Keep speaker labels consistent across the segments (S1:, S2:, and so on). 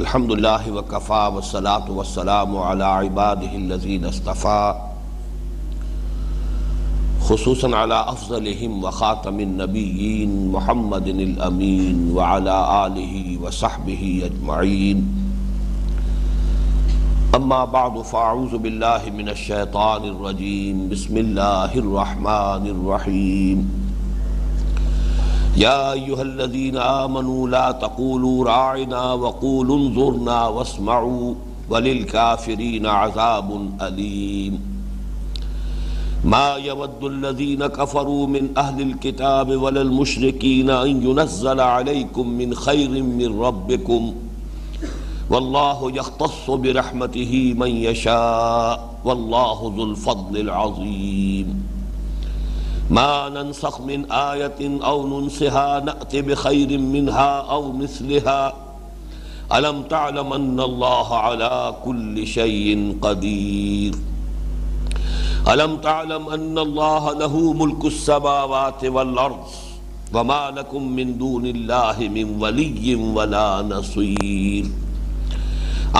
S1: الحمد للہ وکفا والصلاة والسلام علی عباده الذین اصطفى خصوصاً علی افضلهم وخاتم النبیین محمد الامین وعلی آلہ وصحبہ اجمعین اما بعد فاعوذ باللہ من الشیطان الرجیم بسم اللہ الرحمن الرحیم یا ایہا الذین آمنوا لا تقولوا راعنا وقولوا انظرنا واسمعوا وللکافرین عذاب علیم ما يود الذين كفروا من أهل الكتاب ولا المشركين أن ينزل عليكم من خير من ربكم والله يختص برحمته من يشاء والله ذو الفضل العظيم ما ننسخ من آية أو ننسها نأت بخير منها أو مثلها ألم تعلم أن الله على كل شيء قدير ألم تعلم أن الله له ملك السماوات والأرض وما لكم من دون الله من ولي ولا نصير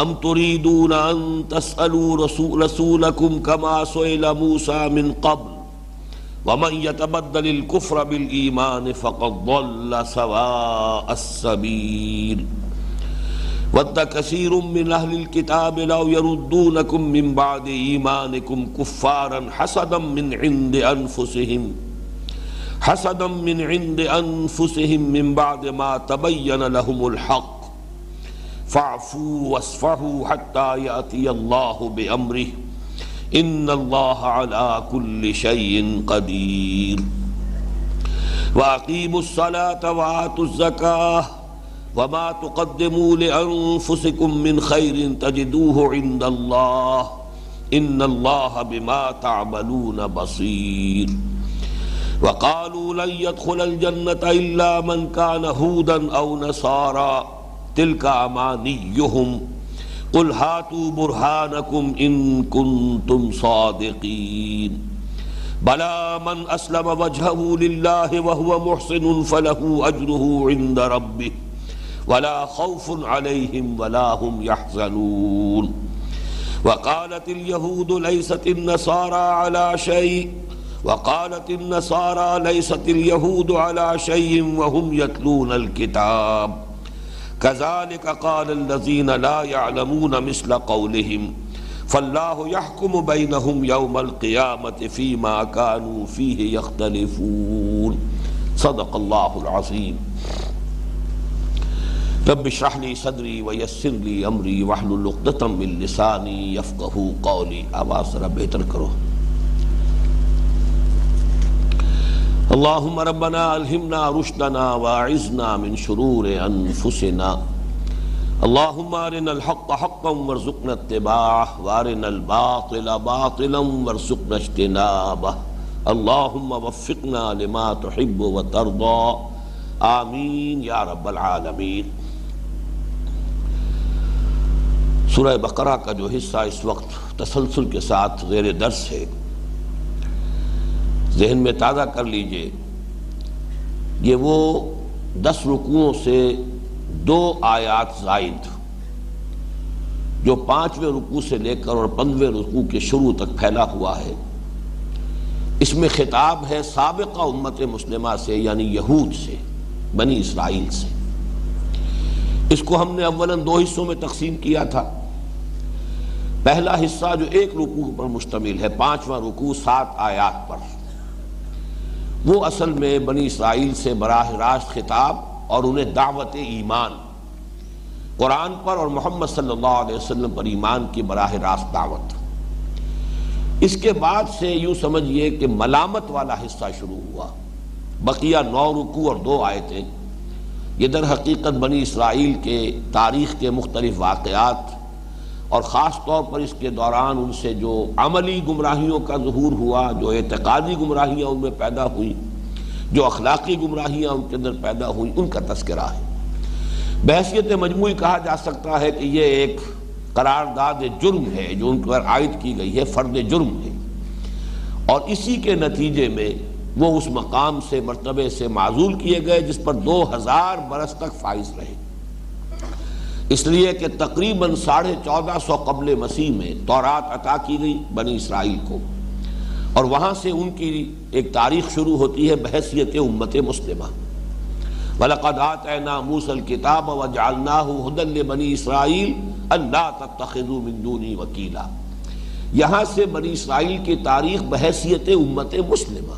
S1: أم تريدون أن تسألوا رسولكم كما سئل موسى من قبل ومن يتبدل الكفر بالإيمان فقد ضل سواء السبيل ود كثير من أهل الكتاب لو يردونكم من بعد إيمانكم كفارا حسدا من عند أنفسهم من بعد ما تبين لهم الحق فاعفوا واصفحوا حتى يأتي الله بأمره إن الله على كل شيء قدير وأقيموا الصلاة وآتوا الزكاة وما تقدموا لأنفسكم من خير تجدوه عند الله إن الله بما تعملون بصير وقالوا لن يدخل الجنة إلا من كان هودا أو نصارى تلك أمانيهم قل هاتوا برهانكم إن كنتم صادقين بلى من أسلم وجهه لله وهو محسن فله أجره عند ربه ولا خوف عليهم ولا هم يحزنون وقالت اليهود ليست النصارى على شيء وقالت النصارى ليست اليهود على شيء وهم يتلون الكتاب كذلك قال الذين لا يعلمون مثل قولهم فالله يحكم بينهم يوم القيامة فيما كانوا فيه يختلفون صدق الله العظيم رب اشرح لي صدري ويسر لي امري واحلل عقدة من لساني يفقهوا قولي آواز ذرا بہتر کرو اللهم ربنا الهمنا رشدنا واعذنا من شرور انفسنا اللهم ارنا الحق حقا وارزقنا اتباعه وارنا الباطل باطلا وارزقنا اجتنابه اللهم وفقنا لما تحب وترضى آمین یا رب العالمین۔ سورہ بقرہ کا جو حصہ اس وقت تسلسل کے ساتھ زیر درس ہے، ذہن میں تازہ کر لیجئے، یہ وہ 10 رکوعوں سے 2 آیات زائد جو 5ویں رکوع سے لے کر اور 15ویں رکوع کے شروع تک پھیلا ہوا ہے۔ اس میں خطاب ہے سابقہ امت مسلمہ سے، یعنی یہود سے، بنی اسرائیل سے۔ اس کو ہم نے اولاً 2 حصوں میں تقسیم کیا تھا۔ پہلا حصہ جو 1 رکوع پر مشتمل ہے، 5واں رکوع 7 آیات پر، وہ اصل میں بنی اسرائیل سے براہ راست خطاب اور انہیں دعوت ایمان، قرآن پر اور محمد صلی اللہ علیہ وسلم پر ایمان کی براہ راست دعوت۔ اس کے بعد سے یوں سمجھیے کہ ملامت والا حصہ شروع ہوا۔ بقیہ 9 رکوع اور 2 آیتیں یہ در حقیقت بنی اسرائیل کے تاریخ کے مختلف واقعات اور خاص طور پر اس کے دوران ان سے جو عملی گمراہیوں کا ظہور ہوا، جو اعتقادی گمراہیاں ان میں پیدا ہوئیں، جو اخلاقی گمراہیاں ان کے اندر پیدا ہوئیں، ان کا تذکرہ ہے۔ بحیثیت مجموعی کہا جا سکتا ہے کہ یہ ایک قرارداد جرم ہے جو ان پر عائد کی گئی ہے، فرد جرم ہے، اور اسی کے نتیجے میں وہ اس مقام سے، مرتبے سے معزول کیے گئے جس پر 2000 برس تک فائز رہے۔ اس لیے کہ تقریباً 1450 قبل مسیح میں تورات عطا کی گئی بنی اسرائیل کو، اور وہاں سے ان کی ایک تاریخ شروع ہوتی ہے بحیثیت امت مسلمہ۔ وَلَقَدْ آتَيْنَا مُوسَى الْكِتَابَ وَجَعَلْنَاهُ هُدًى لِبَنِي إِسْرَائِيلَ أَلَّا تَتَّخِذُوا مِن دُونِي وَكِيلًا۔ یہاں سے بنی اسرائیل کی تاریخ بحیثیت امت مسلمہ۔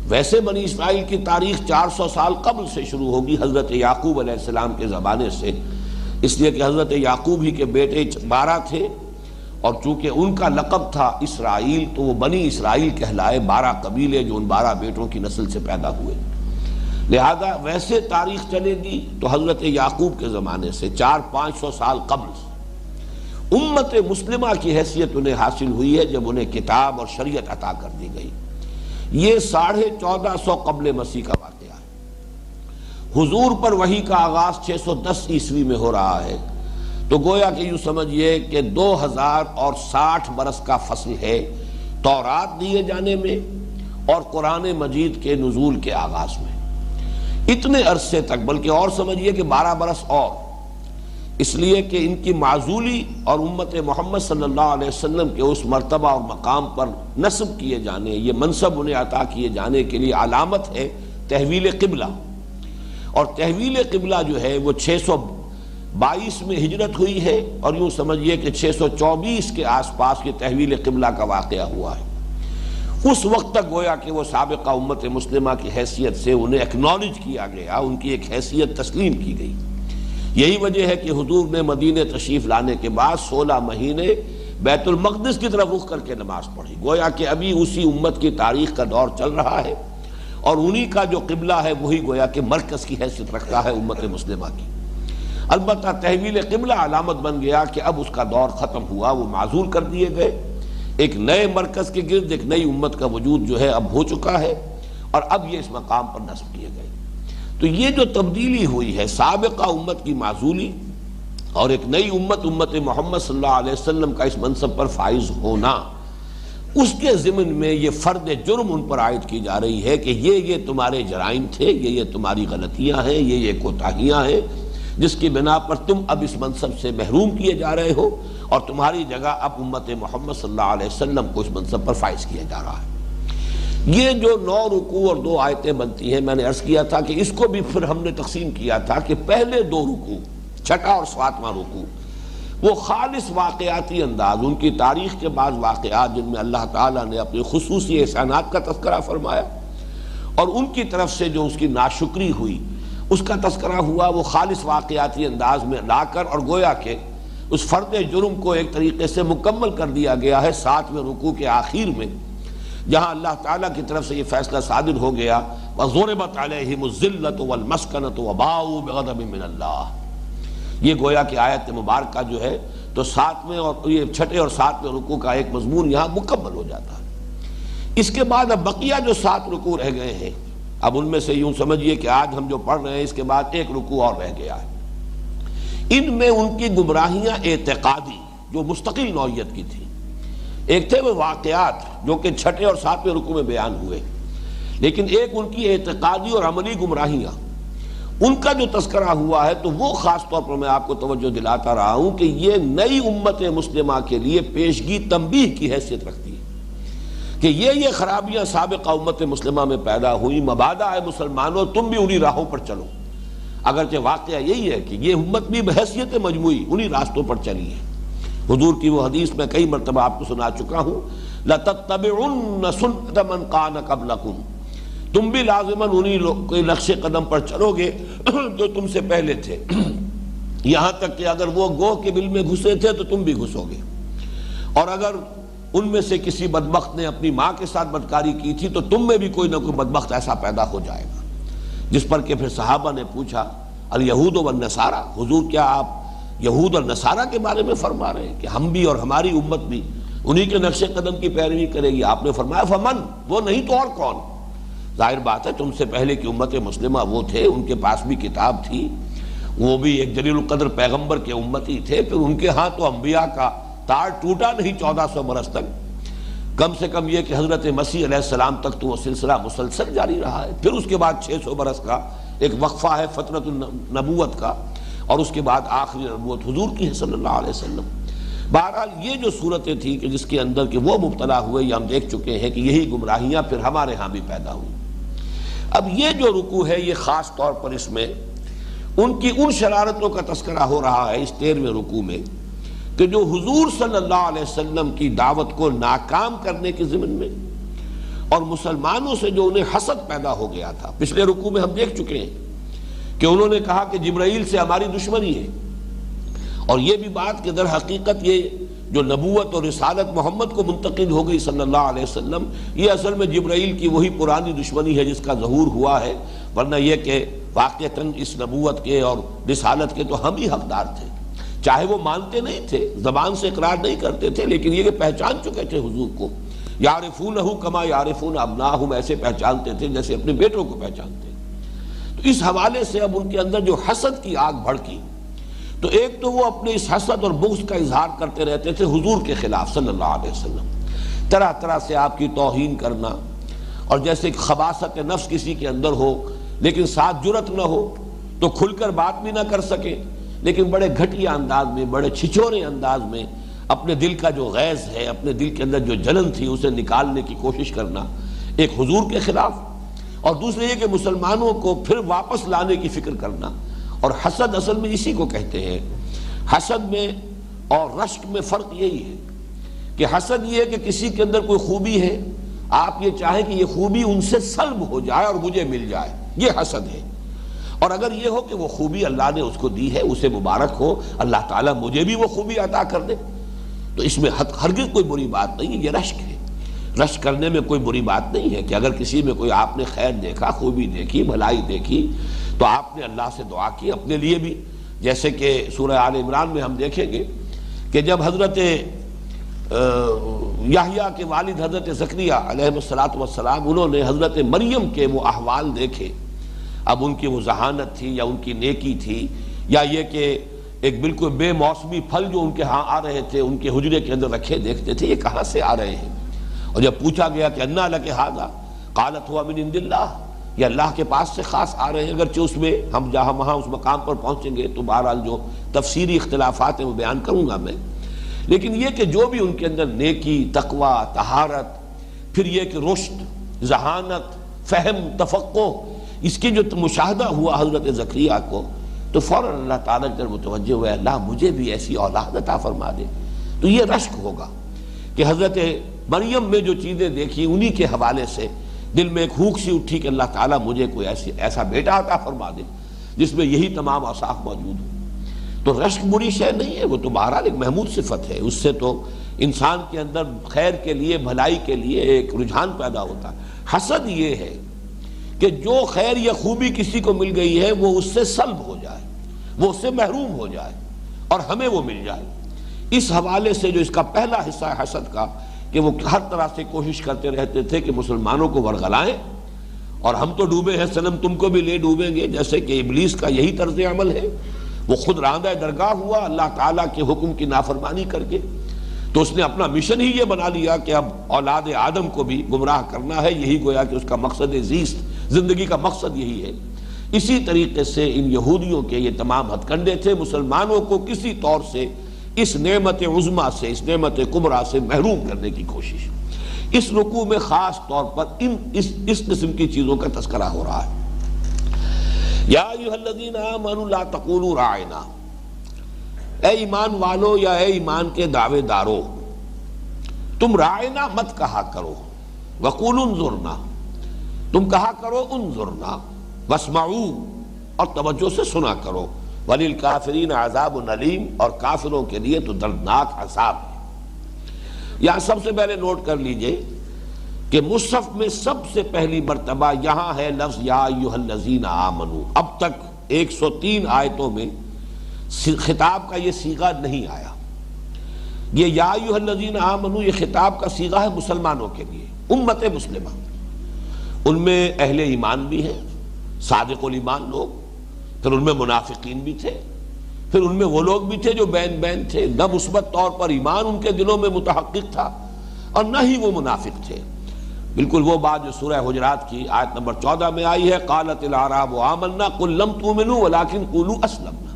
S1: ویسے بنی اسرائیل کی تاریخ 400 سال قبل سے شروع ہوگی حضرت یعقوب علیہ السلام کے زمانے سے، اس لیے کہ حضرت یعقوب ہی کے بیٹے 12 تھے، اور چونکہ ان کا لقب تھا اسرائیل تو وہ بنی اسرائیل کہلائے، 12 قبیلے جو ان 12 بیٹوں کی نسل سے پیدا ہوئے۔ لہذا ویسے تاریخ چلے گی تو حضرت یعقوب کے زمانے سے 400-500 سال قبل امت مسلمہ کی حیثیت انہیں حاصل ہوئی ہے جب انہیں کتاب اور شریعت عطا کر دی گئی۔ یہ 1450 قبل مسیح کا واقعہ ہے۔ حضور پر وحی کا آغاز 610 عیسوی میں ہو رہا ہے، تو گویا کہ یوں سمجھئے کہ 2060 برس کا فصل ہے تورات دیے جانے میں اور قرآن مجید کے نزول کے آغاز میں، اتنے عرصے تک، بلکہ اور سمجھئے کہ 12 برس اور، اس لیے کہ ان کی معزولی اور امت محمد صلی اللہ علیہ وسلم کے اس مرتبہ اور مقام پر نصب کیے جانے، یہ منصب انہیں عطا کیے جانے کے لیے علامت ہے تحویل قبلہ، اور تحویل قبلہ جو ہے وہ 622 میں ہجرت ہوئی ہے، اور یوں سمجھئے کہ 624 کے آس پاس یہ تحویل قبلہ کا واقعہ ہوا ہے۔ اس وقت تک گویا کہ وہ سابقہ امت مسلمہ کی حیثیت سے انہیں اکنالج کیا گیا، ان کی ایک حیثیت تسلیم کی گئی۔ یہی وجہ ہے کہ حضور نے مدینہ تشریف لانے کے بعد 16 مہینے بیت المقدس کی طرف رخ کر کے نماز پڑھی، گویا کہ ابھی اسی امت کی تاریخ کا دور چل رہا ہے، اور انہی کا جو قبلہ ہے وہی گویا کہ مرکز کی حیثیت رکھتا ہے امت مسلمہ کی۔ البتہ تحویل قبلہ علامت بن گیا کہ اب اس کا دور ختم ہوا، وہ معزول کر دیے گئے، ایک نئے مرکز کے گرد ایک نئی امت کا وجود جو ہے اب ہو چکا ہے، اور اب یہ اس مقام پر نصب کیے گئے۔ تو یہ جو تبدیلی ہوئی ہے، سابقہ امت کی معزولی اور ایک نئی امت محمد صلی اللہ علیہ وسلم کا اس منصب پر فائز ہونا، اس کے ضمن میں یہ فرد جرم ان پر عائد کی جا رہی ہے کہ یہ تمہارے جرائم تھے، یہ تمہاری غلطیاں ہیں، یہ کوتاہیاں ہیں، جس کی بنا پر تم اب اس منصب سے محروم کیے جا رہے ہو، اور تمہاری جگہ اب امت محمد صلی اللہ علیہ وسلم کو اس منصب پر فائز کیا جا رہا ہے۔ یہ جو 9 رکوع اور 2 آیتیں بنتی ہیں، میں نے عرض کیا تھا کہ اس کو بھی پھر ہم نے تقسیم کیا تھا کہ پہلے 2 رکوع، 6واں اور 7واں رکوع، وہ خالص واقعاتی انداز، ان کی تاریخ کے بعض واقعات جن میں اللہ تعالیٰ نے اپنی خصوصی احسانات کا تذکرہ فرمایا، اور ان کی طرف سے جو اس کی ناشکری ہوئی اس کا تذکرہ ہوا، وہ خالص واقعاتی انداز میں لا کر، اور گویا کہ اس فرد جرم کو ایک طریقے سے مکمل کر دیا گیا ہے 7ویں رکوع کے آخر میں، جہاں اللہ تعالیٰ کی طرف سے یہ فیصلہ صادر ہو گیا وَضُرِبَتْ عَلَيْهِمُ الذِّلَّةُ وَالْمَسْكَنَةُ وَبَاءُوا بِغَضَبٍ مِّنَ اللَّهِ۔ یہ گویا کہ آیت مبارکہ جو ہے تو 7ویں اور یہ 6 اور 7ویں رکوع کا ایک مضمون یہاں مکمل ہو جاتا ہے۔ اس کے بعد اب بقیہ جو 7 رکوع رہ گئے ہیں، اب ان میں سے یوں سمجھیے کہ آج ہم جو پڑھ رہے ہیں اس کے بعد ایک رکوع اور رہ گیا ہے۔ ان میں ان کی گمراہیاں اعتقادی جو مستقل نوعیت کی تھی، ایک تھے وہ واقعات جو کہ 6 اور 7ویں رکوع میں بیان ہوئے، لیکن ایک ان کی اعتقادی اور عملی گمراہیاں، ان کا جو تذکرہ ہوا ہے، تو وہ خاص طور پر میں آپ کو توجہ دلاتا رہا ہوں کہ یہ نئی امت مسلمہ کے لیے پیشگی تنبیہ کی حیثیت رکھتی ہے کہ یہ خرابیاں سابقہ امت مسلمہ میں پیدا ہوئی، مبادہ ہے مسلمانوں تم بھی انہی راہوں پر چلو، اگرچہ واقعہ یہی ہے کہ یہ امت بھی بحیثیت مجموعی انہی راستوں پر چلی ہے۔ حضور کی وہ حدیث میں کئی مرتبہ آپ کو سنا چکا ہوں، لَتَتَّبِعُنَّ سُنَّتَ مَنْ كَانَ قَبْلَكُمْ، تم بھی لازماً انہی کوئی نقش قدم پر چلو گے جو تم سے پہلے تھے، یہاں تک کہ اگر وہ گوہ کے بل میں گھسے تھے تو تم بھی گھسو گے، اور اگر ان میں سے کسی بدبخت نے اپنی ماں کے ساتھ بدکاری کی تھی تو تم میں بھی کوئی نہ کوئی بدبخت ایسا پیدا ہو جائے گا۔ جس پر کہ پھر صحابہ نے پوچھا الیہود والنصارہ، حضور کیا آپ یہود اور نصارہ کے بارے میں فرما رہے ہیں کہ ہم بھی اور ہماری امت بھی انہی کے نقش قدم کی پیروی کرے گی؟ آپ نے فرمایا فمن، وہ نہیں تو اور کون؟ ظاہر بات ہے تم سے پہلے کی امت مسلمہ وہ تھے، ان کے پاس بھی کتاب تھی، وہ بھی ایک جلیل القدر پیغمبر کے امتی تھے، پھر ان کے ہاں تو انبیاء کا تار ٹوٹا نہیں 1400 برس تک، کم سے کم یہ کہ حضرت مسیح علیہ السلام تک تو وہ سلسلہ مسلسل جاری رہا ہے، پھر اس کے بعد 600 برس کا ایک وقفہ ہے فترت النبوت کا، اور اس کے بعد آخری نبوت حضور کی ہے صلی اللہ علیہ وسلم۔ بہرحال یہ جو صورتیں تھیں کہ جس کے اندر کہ وہ مبتلا ہوئے، یہ ہم دیکھ چکے ہیں کہ یہی گمراہیاں پھر ہمارے ہاں بھی پیدا ہوئی۔ اب یہ جو رکوع ہے یہ خاص طور پر اس میں ان کی ان شرارتوں کا تذکرہ ہو رہا ہے اس 13ویں رکوع میں کہ جو حضور صلی اللہ علیہ وسلم کی دعوت کو ناکام کرنے کے ضمن میں اور مسلمانوں سے جو انہیں حسد پیدا ہو گیا تھا۔ پچھلے رکوع میں ہم دیکھ چکے ہیں کہ انہوں نے کہا کہ جبرائیل سے ہماری دشمنی ہے، اور یہ بھی بات کہ در حقیقت یہ جو نبوت اور رسالت محمد کو منتقل ہو گئی صلی اللہ علیہ وسلم، یہ اصل میں جبرائیل کی وہی پرانی دشمنی ہے جس کا ظہور ہوا ہے، ورنہ یہ کہ واقعتاً اس نبوت کے اور رسالت کے تو ہم ہی حقدار تھے، چاہے وہ مانتے نہیں تھے، زبان سے اقرار نہیں کرتے تھے، لیکن یہ کہ پہچان چکے تھے حضور کو، یعرفونہ کما یعرفون ابناہم، ایسے پہچانتے تھے جیسے اپنے بیٹوں کو پہچانتے۔ تو اس حوالے سے اب ان کے اندر جو حسد کی آگ بھڑکی، تو ایک تو وہ اپنے اس حسد اور بغض کا اظہار کرتے رہتے تھے حضور کے خلاف صلی اللہ علیہ وسلم، طرح طرح سے آپ کی توہین کرنا، اور جیسے خباثت نفس کسی کے اندر ہو لیکن ساتھ جرت نہ ہو تو کھل کر بات بھی نہ کر سکے، لیکن بڑے گھٹیا انداز میں، بڑے چھچورے انداز میں اپنے دل کا جو غیظ ہے، اپنے دل کے اندر جو جلن تھی اسے نکالنے کی کوشش کرنا ایک حضور کے خلاف، اور دوسرے یہ کہ مسلمانوں کو پھر واپس لانے کی فکر کرنا۔ اور حسد اصل میں اسی کو کہتے ہیں۔ حسد میں اور رشک میں فرق یہی ہے کہ حسد یہ ہے کہ کسی کے اندر کوئی خوبی ہے، آپ یہ چاہیں کہ یہ خوبی ان سے سلب ہو جائے اور مجھے مل جائے، یہ حسد ہے۔ اور اگر یہ ہو کہ وہ خوبی اللہ نے اس کو دی ہے، اسے مبارک ہو، اللہ تعالیٰ مجھے بھی وہ خوبی عطا کر دے، تو اس میں ہرگز کوئی بری بات نہیں ہے، یہ رشک ہے۔ رشک کرنے میں کوئی بری بات نہیں ہے کہ اگر کسی میں کوئی آپ نے خیر دیکھا، خوبی دیکھی، بھلائی دیکھی، تو آپ نے اللہ سے دعا کی اپنے لیے بھی، جیسے کہ سورہ آل عمران میں ہم دیکھیں گے کہ جب حضرت یحییٰ کے والد حضرت زکریا علیہ السلام انہوں نے حضرت مریم کے وہ احوال دیکھے، اب ان کی وہ ذہانت تھی یا ان کی نیکی تھی یا یہ کہ ایک بالکل بے موسمی پھل جو ان کے ہاں آ رہے تھے ان کے حجرے کے اندر رکھے دیکھتے تھے، یہ کہاں سے آ رہے ہیں؟ اور جب پوچھا گیا کہ انا لک ھذا قالت هو من عند اللہ، یہ اللہ کے پاس سے خاص آ رہے ہیں، اگرچہ اس میں ہم جہاں وہاں اس مقام پر پہنچیں گے تو بہرحال جو تفسیری اختلافات ہیں وہ بیان کروں گا میں، لیکن یہ کہ جو بھی ان کے اندر نیکی، تقوی، طہارت، پھر یہ کہ رشد، ذہانت، فہم، تفقہ، اس کی جو مشاہدہ ہوا حضرت زکریا کو، تو فوراً اللہ تعالیٰ کی طرف متوجہ ہوئے، اللہ مجھے بھی ایسی اولاد عطا فرما دے۔ تو یہ رشک ہوگا کہ حضرت مریم میں جو چیزیں دیکھی انہی کے حوالے سے دل میں ایک ہوک سی اٹھی کہ اللہ تعالیٰ مجھے کوئی ایسا بیٹا عطا فرما دے جس میں یہی تمام اوصاف موجود ہوں۔ تو رشک بری شے نہیں ہے، وہ تو بہرحال ایک محمود صفت ہے، اس سے تو انسان کے اندر خیر کے لیے، بھلائی کے لیے ایک رجحان پیدا ہوتا ہے۔ حسد یہ ہے کہ جو خیر یا خوبی کسی کو مل گئی ہے وہ اس سے سلب ہو جائے، وہ اس سے محروم ہو جائے اور ہمیں وہ مل جائے۔ اس حوالے سے جو اس کا پہلا حصہ ہے حسد کا، کہ وہ ہر طرح سے کوشش کرتے رہتے تھے کہ مسلمانوں کو ورغلائیں، اور ہم تو ڈوبے ہیں صنم تم کو بھی لے ڈوبیں گے، جیسے کہ ابلیس کا یہی طرز عمل ہے۔ وہ خود راندہ درگاہ ہوا اللہ تعالیٰ کے حکم کی نافرمانی کر کے، تو اس نے اپنا مشن ہی یہ بنا لیا کہ اب اولاد آدم کو بھی گمراہ کرنا ہے، یہی گویا کہ اس کا مقصد زیست، زندگی کا مقصد یہی ہے۔ اسی طریقے سے ان یہودیوں کے یہ تمام ہتھ کنڈے تھے، مسلمانوں کو کسی طور سے اس نعمت عظمیٰ سے، اس نعمت کبریٰ سے محروم کرنے کی کوشش۔ اس رکوع میں خاص طور پر اس قسم کی چیزوں کا تذکرہ ہو رہا ہے۔ یا ایھا الذین آمنوا لا تقولوا راعنا، اے ایمان والو یا اے ایمان کے دعوے دارو، تم راعنا مت کہا کرو، وقولوا انظرنا، تم کہا کرو انظرنا، واسمعوا، اور توجہ سے سنا کرو، وَلِلْكَافِرِينَ عَذَابٌ علیم، اور کافروں کے لیے تو دردناک عذاب ہے۔ یہاں سب سے پہلے نوٹ کر لیجئے کہ مصحف میں سب سے پہلی مرتبہ یہاں ہے لفظ یا ایھا الذین آمنوا۔ اب تک 103 آیتوں میں خطاب کا یہ صیغہ نہیں آیا۔ یہ یا ایھا الذین آمنوا یہ خطاب کا صیغہ ہے مسلمانوں کے لیے، امت مسلمہ، ان میں اہل ایمان بھی ہیں، صادق الایمان لوگ، پھر ان میں منافقین بھی تھے، پھر ان میں وہ لوگ بھی تھے جو بین بین تھے، نہ مثبت طور پر ایمان ان کے دلوں میں متحقق تھا اور نہ ہی وہ منافق تھے۔ بالکل وہ بات جو سورہ حجرات کی آیت نمبر 14 میں آئی ہے، قالت الاعراب آمنا قل لم تؤمنوا ولکن قولوا اسلمنا،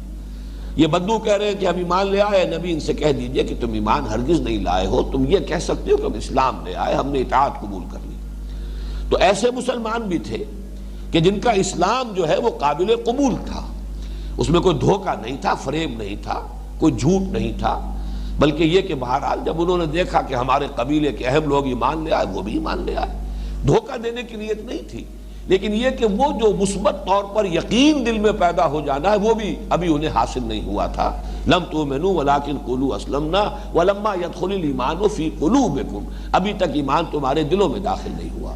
S1: یہ بدو کہہ رہے ہیں کہ ہم ایمان لے آئے، نبی ان سے کہہ دیجئے کہ تم ایمان ہرگز نہیں لائے ہو، تم یہ کہہ سکتے ہو کہ ہم اسلام لے آئے، ہم نے اطاعت قبول کر لی۔ تو ایسے مسلمان بھی تھے کہ جن کا اسلام جو ہے وہ قابل قبول تھا، اس میں کوئی دھوکہ نہیں تھا، فریب نہیں تھا، کوئی جھوٹ نہیں تھا، بلکہ یہ کہ بہرحال جب انہوں نے دیکھا کہ ہمارے قبیلے کے اہم لوگ ایمان لے آئے، وہ بھی ایمان لے آئے۔ دھوکہ دینے کی نیت نہیں تھی، لیکن یہ کہ وہ جو مثبت طور پر یقین دل میں پیدا ہو جانا ہے وہ بھی ابھی انہیں حاصل نہیں ہوا تھا۔ لم تؤمنوا ولکن قولوا اسلمنا ولما يدخل الايمان في قلوبكم، ابھی تک ایمان تمہارے دلوں میں داخل نہیں ہوا۔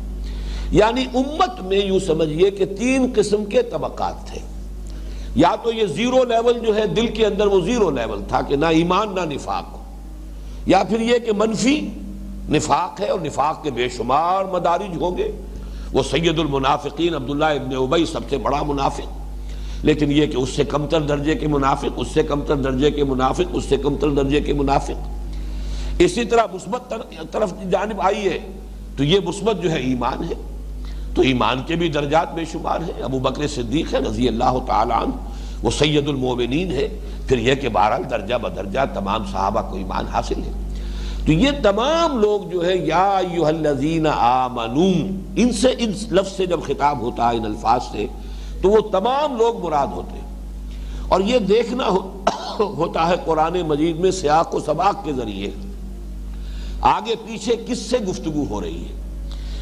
S1: یعنی امت میں یوں سمجھیے کہ تین قسم کے طبقات تھے۔ یا تو یہ زیرو لیول جو ہے دل کے اندر وہ زیرو لیول تھا کہ نہ ایمان نہ نفاق ہو، یا پھر یہ کہ منفی نفاق ہے اور نفاق کے بے شمار مدارج ہوں گے۔ وہ سید المنافقین عبداللہ ابن ابی سب سے بڑا منافق، لیکن یہ کہ اس سے کمتر درجے کے منافق، اس سے کمتر درجے کے منافق، اس سے کمتر درجے کے منافق۔ اسی طرح مثبت طرف جانب آئی ہے تو یہ مثبت جو ہے ایمان ہے، تو ایمان کے بھی درجات بے شمار ہیں۔ ابو بکر صدیق ہے رضی اللہ تعالی عنہ، وہ سید المومنین ہے۔ پھر یہ کہ بہرحال درجہ بدرجہ تمام صحابہ کو ایمان حاصل ہے۔ تو یہ تمام لوگ جو ہے یا ایھا الذین آمنو، ان سے ان لفظ سے جب خطاب ہوتا ہے ان الفاظ سے تو وہ تمام لوگ مراد ہوتے ہیں۔ اور یہ دیکھنا ہوتا ہے قرآن مجید میں سیاق و سباق کے ذریعے آگے پیچھے کس سے گفتگو ہو رہی ہے،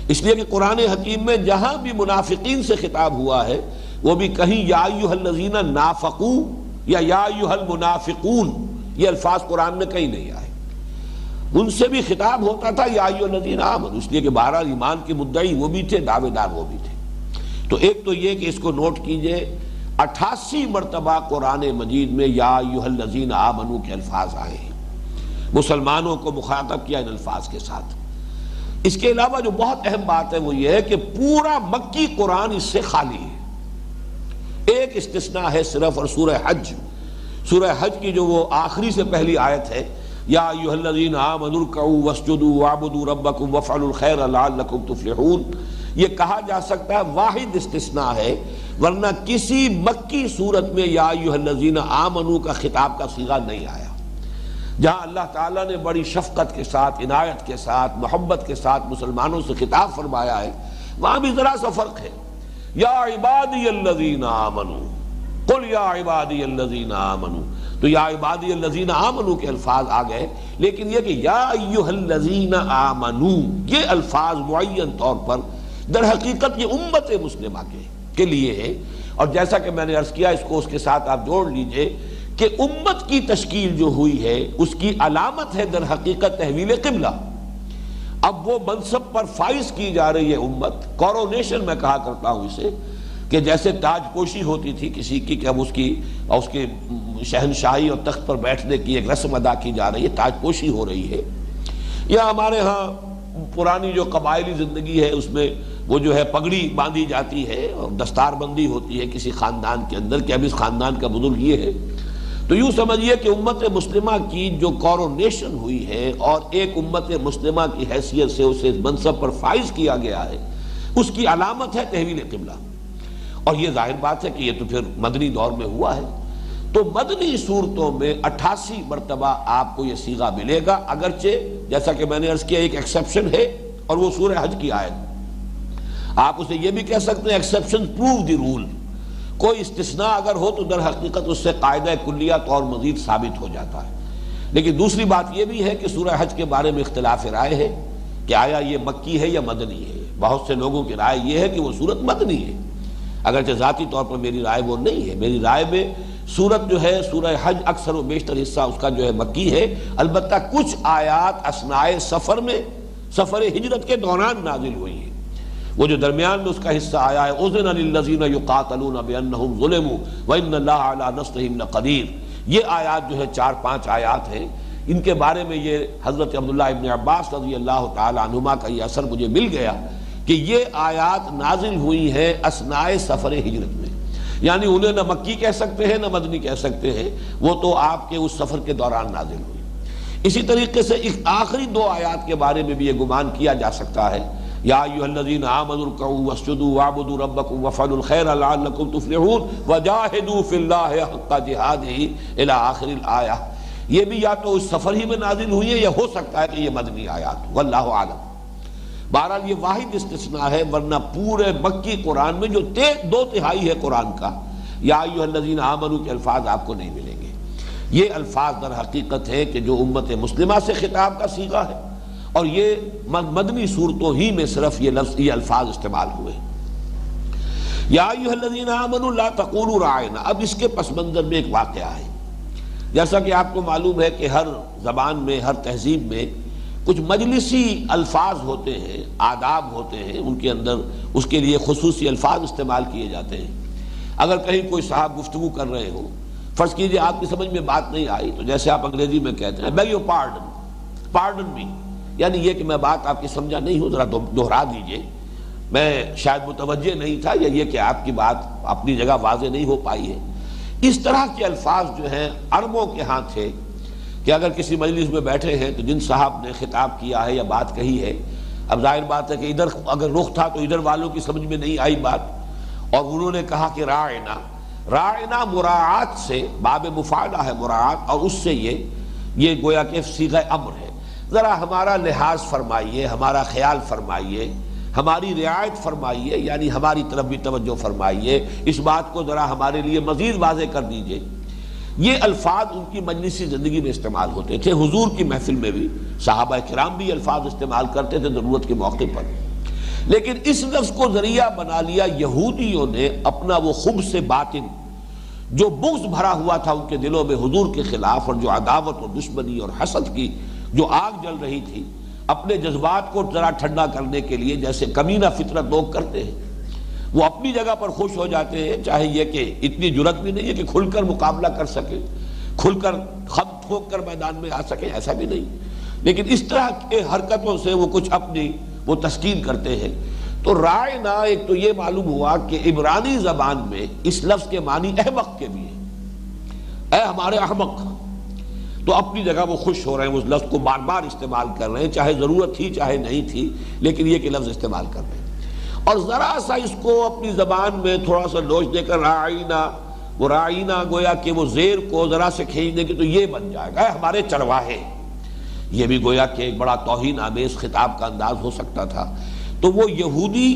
S1: اس لیے کہ قرآن حکیم میں جہاں بھی منافقین سے خطاب ہوا ہے وہ بھی کہیں یا ایھا الذین نافقوا یا ایھا المنافقون، یہ الفاظ قرآن میں کہیں نہیں آئے۔ ان سے بھی خطاب ہوتا تھا یا ایھا الذین آمنوا، اس لیے کہ بہرحال ایمان کے مدعی وہ بھی تھے، دعوے دار وہ بھی تھے۔ تو ایک تو یہ کہ اس کو نوٹ کیجئے 88 مرتبہ قرآن مجید میں یا ایھا الذین آمنوا کے الفاظ آئے ہیں، مسلمانوں کو مخاطب کیا ان الفاظ کے ساتھ۔ اس کے علاوہ جو بہت اہم بات ہے وہ یہ ہے کہ پورا مکی قرآن اس سے خالی ہے۔ ایک استثناء ہے صرف، اور سورہ حج کی جو وہ آخری سے پہلی آیت ہے یا ایھا الذین آمنوا ارکعوا واسجدوا واعبدوا ربکم وافعلوا الخیر لعلکم تفلحون، یہ کہا جا سکتا ہے واحد استثناء ہے، ورنہ کسی مکی صورت میں یا ایھا الذین آمنوا کا خطاب کا صیغہ نہیں آیا۔ جہاں اللہ تعالیٰ نے بڑی شفقت کے ساتھ، عنایت کے ساتھ، محبت کے ساتھ مسلمانوں سے خطاب فرمایا ہے، وہاں بھی ذرا سا فرق ہے۔ یا عبادی الذین آمنوا، قل یا عبادی الذین آمنوا، تو یا عبادی الذین آمنوا کے الفاظ آ گئے، لیکن یہ کہ یا ایھا الذین آمنوا یہ الفاظ معین طور پر در حقیقت یہ امت مسلمہ کے لیے ہے۔ اور جیسا کہ میں نے عرض کیا، اس کو اس کے ساتھ آپ جوڑ لیجئے کہ امت کی تشکیل جو ہوئی ہے اس کی علامت ہے در حقیقت تحویل قبلہ۔ اب وہ منصب پر فائز کی جا رہی ہے امت، کورونیشن میں کہا کرتا ہوں اسے، کہ جیسے تاج پوشی ہوتی تھی کسی کی کہ اب اس کے شہنشاہی اور تخت پر بیٹھنے کی ایک رسم ادا کی جا رہی ہے، تاج پوشی ہو رہی ہے۔ یا ہمارے ہاں پرانی جو قبائلی زندگی ہے اس میں وہ جو ہے پگڑی باندھی جاتی ہے اور دستار بندی ہوتی ہے کسی خاندان کے اندر کہ اب اس خاندان کا بزرگ یہ ہے۔ تو یوں سمجھیے کہ امت مسلمہ کی جو کورونیشن ہوئی ہے اور ایک امت مسلمہ کی حیثیت سے اسے منصب پر فائز کیا گیا ہے، اس کی علامت ہے تحویل قبلہ۔ اور یہ ظاہر بات ہے کہ یہ تو پھر مدنی دور میں ہوا ہے۔ تو مدنی صورتوں میں 88 مرتبہ آپ کو یہ صیغہ ملے گا، اگرچہ جیسا کہ میں نے عرض کیا ایک ایکسیپشن ہے اور وہ سورہ حج کی آیت۔ آپ اسے یہ بھی کہہ سکتے ہیں ایکسیپشن پروو دی رول، کوئی استثناء اگر ہو تو در حقیقت اس سے قاعدہ کلیات اور مزید ثابت ہو جاتا ہے۔ لیکن دوسری بات یہ بھی ہے کہ سورہ حج کے بارے میں اختلاف رائے ہے کہ آیا یہ مکی ہے یا مدنی ہے۔ بہت سے لوگوں کی رائے یہ ہے کہ وہ سورت مدنی ہے، اگرچہ ذاتی طور پر میری رائے وہ نہیں ہے۔ میری رائے میں سورت جو ہے سورہ حج اکثر و بیشتر حصہ اس کا جو ہے مکی ہے، البتہ کچھ آیات اثناء سفر میں، سفر ہجرت کے دوران نازل ہوئی ہیں۔ وہ جو درمیان میں اس کا حصہ آیا ہے اذن للذین یقاتلون بانہم ظلموا وان اللہ علی نصرہم لقدیر، یہ آیات جو ہے 4-5 آیات ہیں، ان کے بارے میں یہ حضرت عبداللہ ابن عباس رضی اللہ تعالی عنہما کا یہ اثر مجھے مل گیا کہ یہ آیات نازل ہوئی ہیں اثناء سفر ہجرت میں، یعنی انہیں نہ مکی کہہ سکتے ہیں نہ مدنی کہہ سکتے ہیں، وہ تو آپ کے اس سفر کے دوران نازل ہوئی۔ اسی طریقے سے ایک آخری 2 آیات کے بارے میں بھی یہ گمان کیا جا سکتا ہے یا ایھا الذین آمنوا ارکعوا واسجدوا واعبدوا ربکم وافعلوا الخیر لعلکم تفلحون وجاہدوا فی اللہ حق جہادہ الی آخر الآیہ. یہ بھی یا تو اس سفر ہی میں نازل ہوئی ہے یا ہو سکتا ہے کہ یہ مدنی آیات، واللہ اعلم. بہرحال یہ واحد استثناء ہے، ورنہ پورے مکی قرآن میں جو 2/3 ہے قرآن کا یا ایھا الذین آمنوا کے الفاظ آپ کو نہیں ملیں گے. یہ الفاظ در حقیقت ہے کہ جو امت مسلمہ سے خطاب کا صیغہ ہے، اور یہ مدنی صورتوں ہی میں صرف یہ الفاظ استعمال ہوئے. یا ایھا الذین آمنوا لا تقولوا راعنا. اب اس کے پس منظر میں ایک واقعہ ہے. جیسا کہ آپ کو معلوم ہے کہ ہر زبان میں، ہر تہذیب میں کچھ مجلسی الفاظ ہوتے ہیں، آداب ہوتے ہیں، ان کے اندر اس کے لیے خصوصی الفاظ استعمال کیے جاتے ہیں. اگر کہیں کوئی صاحب گفتگو کر رہے ہو، فرض کیجئے آپ کی سمجھ میں بات نہیں آئی، تو جیسے آپ انگریزی میں کہتے ہیں بیگ یور پارڈن، پارڈن می، یعنی یہ کہ میں بات آپ کی سمجھا نہیں ہوں، ذرا دہرا دیجئے، میں شاید متوجہ نہیں تھا، یا یہ کہ آپ کی بات اپنی جگہ واضح نہیں ہو پائی ہے. اس طرح کے الفاظ جو ہیں عربوں کے ہاں تھے کہ اگر کسی مجلس میں بیٹھے ہیں تو جن صاحب نے خطاب کیا ہے یا بات کہی ہے، اب ظاہر بات ہے کہ ادھر اگر رخ تھا تو ادھر والوں کی سمجھ میں نہیں آئی بات، اور انہوں نے کہا کہ راعنا. راعنا مراعات سے، باب مفاعلہ ہے مراعات، اور اس سے یہ گویا کہ صیغہ امر ہے. ذرا ہمارا لحاظ فرمائیے، ہمارا خیال فرمائیے، ہماری رعایت فرمائیے، یعنی ہماری طرف بھی توجہ فرمائیے، اس بات کو ذرا ہمارے لیے مزید واضح کر دیجئے. یہ الفاظ ان کی مجلسی زندگی میں استعمال ہوتے تھے. حضور کی محفل میں بھی صحابہ کرام بھی الفاظ استعمال کرتے تھے ضرورت کے موقع پر. لیکن اس لفظ کو ذریعہ بنا لیا یہودیوں نے اپنا وہ خبث باطن، جو بغض بھرا ہوا تھا ان کے دلوں میں حضور کے خلاف، اور جو عداوت اور دشمنی اور حسد کی جو آگ جل رہی تھی، اپنے جذبات کو ذرا ٹھنڈا کرنے کے لیے، جیسے کمینہ فطرت لوگ کرتے ہیں، وہ اپنی جگہ پر خوش ہو جاتے ہیں، چاہے یہ کہ اتنی جرت بھی نہیں ہے کہ کھل کر مقابلہ کر سکے، کھل کر خم ٹھوک کر میدان میں آ سکے، ایسا بھی نہیں، لیکن اس طرح کے حرکتوں سے وہ کچھ اپنی وہ تسکین کرتے ہیں. تو راعنا ایک تو یہ معلوم ہوا کہ عبرانی زبان میں اس لفظ کے معنی احمق کے بھی ہیں، اے ہمارے احمق. تو اپنی جگہ وہ خوش ہو رہے ہیں، اس لفظ کو بار بار استعمال کر رہے ہیں، چاہے ضرورت تھی چاہے نہیں تھی، لیکن یہ کہ لفظ استعمال کر رہے ہیں. اور ذرا سا اس کو اپنی زبان میں تھوڑا سا لوچ دے کر راعینا، وہ راعینا گویا کہ وہ زیر کو ذرا سے کھینچ دیں گے تو یہ بن جائے گا اے ہمارے چرواہے. یہ بھی گویا کہ ایک بڑا توہین آمیز خطاب کا انداز ہو سکتا تھا. تو وہ یہودی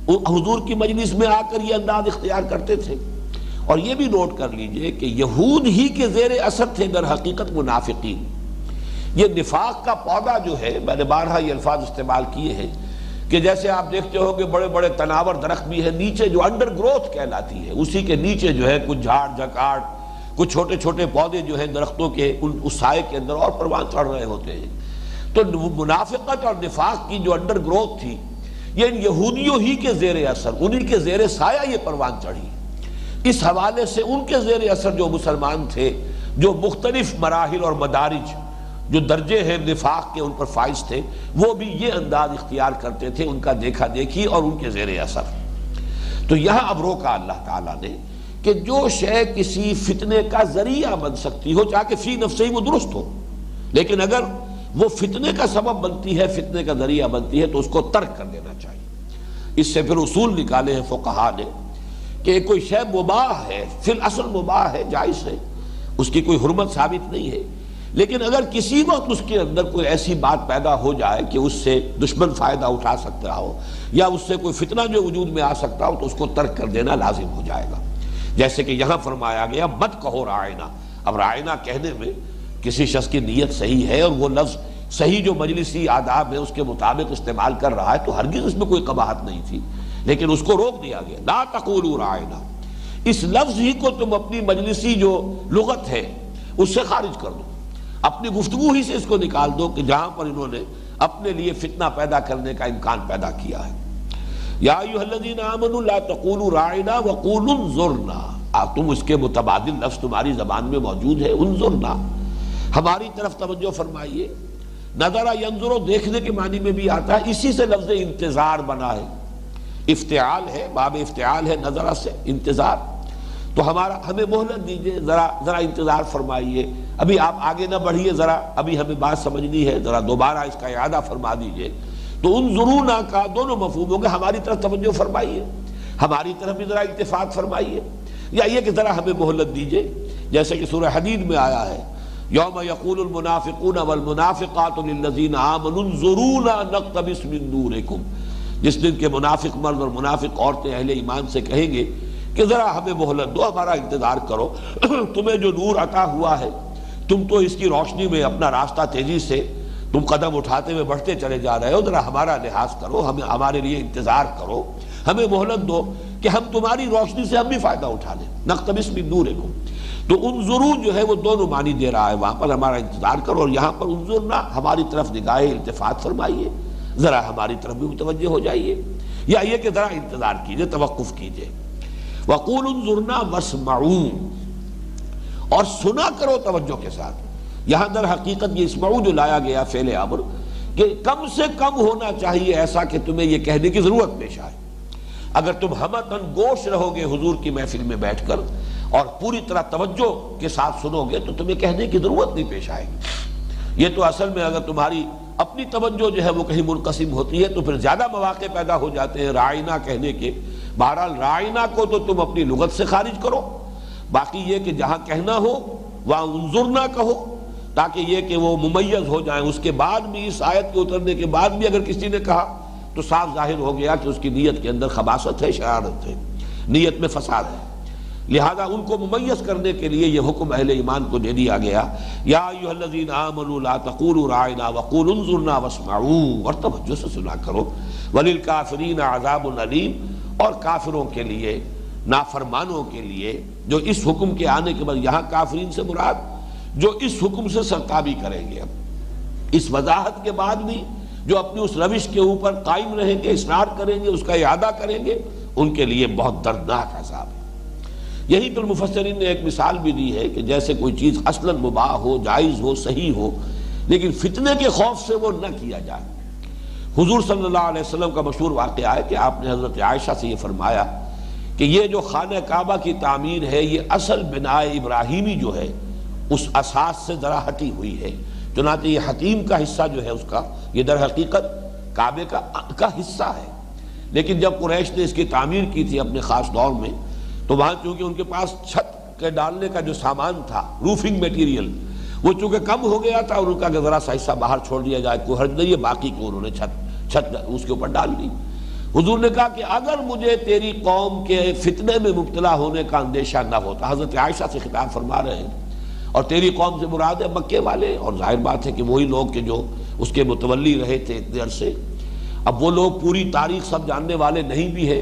S1: حضور کی مجلس میں آ کر یہ انداز اختیار کرتے تھے. اور یہ بھی نوٹ کر لیجئے کہ یہود ہی کے زیر اثر تھے در حقیقت منافقین. یہ نفاق کا پودا جو ہے، میں نے بارہا یہ الفاظ استعمال کیے ہیں کہ جیسے آپ دیکھتے ہو کہ بڑے بڑے تناور درخت بھی ہیں، نیچے جو انڈر گروتھ کہلاتی ہے، اسی کے نیچے جو ہے کچھ جھاڑ جھکاڑ، کچھ چھوٹے چھوٹے پودے جو ہیں درختوں کے اس سائے کے اندر اور پروان چڑھ رہے ہوتے ہیں. تو منافقت اور نفاق کی جو انڈر گروتھ تھی، یہ ان یہودیوں ہی کے زیر اثر، انہی کے زیر سایہ یہ پروان چڑھی. اس حوالے سے ان کے زیر اثر جو مسلمان تھے، جو مختلف مراحل اور مدارج، جو درجے ہیں نفاق کے ان پر فائز تھے، وہ بھی یہ انداز اختیار کرتے تھے، ان کا دیکھا دیکھی اور ان کے زیر اثر. تو یہاں اب روکا اللہ تعالیٰ نے کہ جو شے کسی فتنے کا ذریعہ بن سکتی ہو، چاہے کہ فی نفسہ ہی وہ درست ہو، لیکن اگر وہ فتنے کا سبب بنتی ہے، فتنے کا ذریعہ بنتی ہے، تو اس کو ترک کر دینا چاہیے. اس سے پھر اصول نکالے ہیں فقہا نے کہ کوئی شے مباح ہے، فی الاصل مباح ہے، جائز ہے، اس کی کوئی حرمت ثابت نہیں ہے، لیکن اگر کسی وقت اس کے اندر کوئی ایسی بات پیدا ہو جائے کہ اس سے دشمن فائدہ اٹھا سکتا ہو، یا اس سے کوئی فتنہ جو وجود میں آ سکتا ہو، تو اس کو ترک کر دینا لازم ہو جائے گا. جیسے کہ یہاں فرمایا گیا مت کہو راعنا. اب راعنا کہنے میں کسی شخص کی نیت صحیح ہے اور وہ لفظ صحیح جو مجلسی آداب ہے اس کے مطابق استعمال کر رہا ہے، تو ہرگز اس میں کوئی قباحت نہیں تھی، لیکن اس کو روک دیا گیا. لا تقولوا راعنا، اس لفظ ہی کو تم اپنی مجلسی جو لغت ہے اس سے خارج کر دو، اپنی گفتگو ہی سے اس کو نکال دو کہ جہاں پر انہوں نے اپنے لیے فتنہ پیدا کرنے کا امکان پیدا کیا ہے. یا ایھا الذین آمنوا لا تقولوا راعنا وقولوا انظرنا. تم اس کے متبادل لفظ تمہاری زبان میں موجود ہے، انظرنا، ہماری طرف توجہ فرمائیے. نظر ینظر دیکھنے کے معنی میں بھی آتا ہے، اسی سے لفظ انتظار بنا ہے، افتعال ہے، باب افتعال ہے نظر سے انتظار. تو ہمیں مہلت دیجئے، ذرا انتظار فرمائیے، ابھی آپ آگے نہ بڑھیے، ذرا ابھی ہمیں بات سمجھنی ہے، ذرا دوبارہ اس کا اعادہ فرما دیجئے تو انظرونا کا دونوں مفہوم ہو گئے، ہماری طرف توجہ فرمائیے، ہماری طرف بھی ذرا التفات فرمائیے، یا یہ کہ ذرا ہمیں مہلت دیجئے، جیسے کہ سورہ حدید میں آیا ہے یوم یقول المنافقون والمنافقات للذین آمنوا انظرونا نقتبس من نورکم، جس دن کے منافق مرد اور منافق عورتیں اہل ایمان سے کہیں گے کہ ذرا ہمیں مہلت دو، ہمارا انتظار کرو، تمہیں جو نور عطا ہوا ہے تم تو اس کی روشنی میں اپنا راستہ تیزی سے تم قدم اٹھاتے ہوئے بڑھتے چلے جا رہے ہو، ذرا ہمارا لحاظ کرو، ہمارے لیے انتظار کرو، ہمیں مہلت دو کہ ہم تمہاری روشنی سے ہم بھی فائدہ اٹھا لیں، نقتبس من نورکم۔ تو انظروا جو ہے وہ دونوں معنی دے رہا ہے، وہاں پر ہمارا انتظار کرو، اور یہاں پر انظرنا ہماری طرف نگاہ التفات فرمائیے، ذرا ہماری طرف بھی متوجہ ہو جائیے، یا یہ کہ ذرا انتظار کیجئے، توقف کیجئے۔ وَقُولُوا انظُرْنَا وَاسْمَعُوا، اور سنا کرو توجہ کے ساتھ۔ یہاں در حقیقت یہ اسمعوا جو لایا گیا فعل امر کہ کم سے کم ہونا چاہیے ایسا کہ تمہیں یہ کہنے کی ضرورت پیش آئے۔ اگر تم ہمتاً گوش رہو گے حضور کی محفل میں بیٹھ کر اور پوری طرح توجہ کے ساتھ سنو گے تو تمہیں کہنے کی ضرورت نہیں پیش آئے گی۔ یہ تو اصل میں اگر تمہاری اپنی توجہ جو ہے وہ کہیں منقسم ہوتی ہے تو پھر زیادہ مواقع پیدا ہو جاتے ہیں رائنا کہنے کے۔ بہرحال رائنا کو تو تم اپنی لغت سے خارج کرو، باقی یہ کہ جہاں کہنا ہو وہاں انظرنا کہو، تاکہ یہ کہ وہ ممیز ہو جائیں۔ اس کے بعد بھی اس آیت کے اترنے کے بعد بھی اگر کسی نے کہا تو صاف ظاہر ہو گیا کہ اس کی نیت کے اندر خباثت ہے، شرارت ہے، نیت میں فساد ہے۔ لہذا ان کو ممیز کرنے کے لیے یہ حکم اہل ایمان کو دے دیا گیا، یا ایھا الذین آمنوا لا تقولوا راعنا وقولوا انظرنا واسمعوا، اور توجہ سے سنا کرو۔ وللکافرین عذاب علیم، اور کافروں کے لیے، نافرمانوں کے لیے جو اس حکم کے آنے کے بعد، یہاں کافرین سے مراد جو اس حکم سے سرتابی کریں گے، اب اس وضاحت کے بعد بھی جو اپنی اس روش کے اوپر قائم رہیں گے، اصرار کریں گے، اس کا اعادہ کریں گے، ان کے لیے بہت دردناک عذاب ہے۔ یہی تو مفسرین نے ایک مثال بھی دی ہے کہ جیسے کوئی چیز اصلاً مباح ہو، جائز ہو، صحیح ہو، لیکن فتنے کے خوف سے وہ نہ کیا جائے۔ حضور صلی اللہ علیہ وسلم کا مشہور واقعہ ہے کہ آپ نے حضرت عائشہ سے یہ فرمایا کہ یہ جو خانہ کعبہ کی تعمیر ہے یہ اصل بناء ابراہیمی جو ہے اس اساس سے ذرا ہٹی ہوئی ہے، چنانچہ یہ حتیم کا حصہ جو ہے اس کا، یہ در حقیقت کعبے کا حصہ ہے، لیکن جب قریش نے اس کی تعمیر کی تھی اپنے خاص دور میں تو وہاں چونکہ ان کے پاس چھت کے ڈالنے کا جو سامان تھا، روفنگ میٹیریل، وہ چونکہ کم ہو گیا تھا اور ان کا ذرا سا حصہ باہر چھوڑ دیا جائے، کوئی حرج نہیں ہے، باقی کو انہوں نے چھت اس کے اوپر ڈال دی۔ حضور نے کہا کہ اگر مجھے تیری قوم کے فتنے میں مبتلا ہونے کا اندیشہ نہ ہوتا، حضرت عائشہ سے خطاب فرما رہے ہیں، اور تیری قوم سے مراد ہے مکے والے، اور ظاہر بات ہے کہ وہی لوگ کہ جو اس کے متولی رہے تھے اتنے عرصے۔ اب وہ لوگ پوری تاریخ سب جاننے والے نہیں بھی ہیں،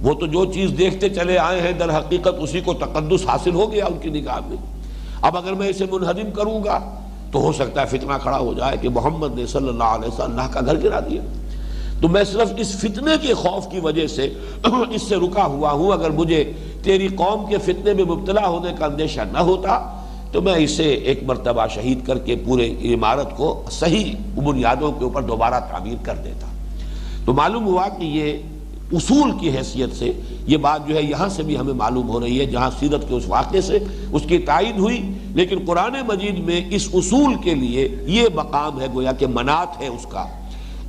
S1: وہ تو جو چیز دیکھتے چلے آئے ہیں در حقیقت اسی کو تقدس حاصل ہو گیا ان کی نگاہ میں۔ اب اگر میں اسے منہدم کروں گا تو ہو سکتا ہے فتنہ کھڑا ہو جائے کہ محمد نے صلی اللہ علیہ وسلم اللہ کا گھر گرا دیا، تو میں صرف اس فتنے کے خوف کی وجہ سے اس سے رکا ہوا ہوں۔ اگر مجھے تیری قوم کے فتنے میں مبتلا ہونے کا اندیشہ نہ ہوتا تو میں اسے ایک مرتبہ شہید کر کے پورے عمارت کو صحیح بنیادوں کے اوپر دوبارہ تعمیر کر دیتا۔ تو معلوم ہوا کہ یہ اصول کی حیثیت سے یہ بات جو ہے یہاں سے بھی ہمیں معلوم ہو رہی ہے، جہاں سیرت کے اس واقعے سے اس کی تائید ہوئی، لیکن قرآن مجید میں اس اصول کے لیے یہ مقام ہے گویا کہ منات ہے اس کا،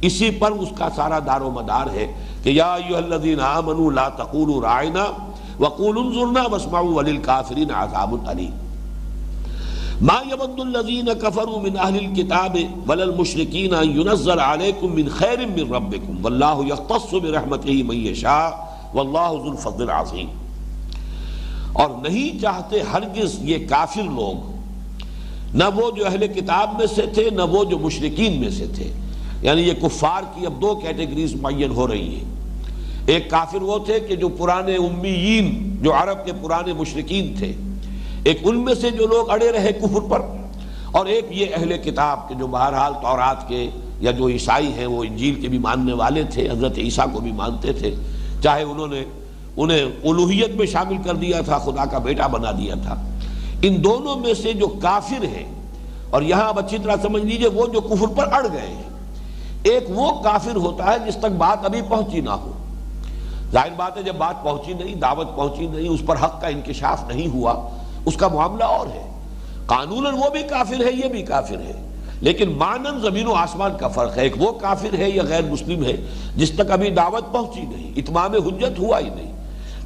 S1: اسی پر اس کا سارا دار و مدار ہے کہ یا ایھا الذین آمنوا لا تقولوا راعنا وقولوا انظرنا واسمعوا وللکافرین عذاب علیم۔ ما یود الذین کفروا من اہل الکتاب ولا المشرکین ان ینزل علیکم من خیر من ربکم واللہ یختص برحمتہ من یشاء واللہ ذو الفضل العظیم۔ اور نہیں چاہتے ہرگز یہ کافر لوگ، نہ وہ جو اہل کتاب میں سے تھے نہ وہ جو مشرکین میں سے تھے، یعنی یہ کفار کی اب دو کیٹیگریز معین ہو رہی ہیں۔ ایک کافر وہ تھے کہ جو پرانے امیین، جو عرب کے پرانے مشرکین تھے، ایک ان میں سے جو لوگ اڑے رہے کفر پر، اور ایک یہ اہل کتاب کے جو بہرحال تورات کے یا جو عیسائی ہیں وہ انجیل کے بھی ماننے والے تھے، حضرت عیسیٰ کو بھی مانتے تھے، چاہے انہوں نے انہیں الوہیت میں شامل کر دیا تھا، خدا کا بیٹا بنا دیا تھا۔ ان دونوں میں سے جو کافر ہیں، اور یہاں اب اچھی طرح سمجھ لیجئے وہ جو کفر پر اڑ گئے ہیں، ایک وہ کافر ہوتا ہے جس تک بات ابھی پہنچی نہ ہو۔ ظاہر بات ہے جب بات پہنچی نہیں، دعوت پہنچی نہیں، اس پر حق کا انکشاف نہیں ہوا، اس کا معاملہ اور ہے۔ قانوناً وہ بھی کافر ہے، یہ بھی کافر ہے، لیکن مانن زمین و آسمان کا فرق ہے. ایک وہ کافر ہے یا غیر مسلم ہے جس تک ابھی دعوت پہنچی نہیں، اتمام حجت ہوا ہی نہیں،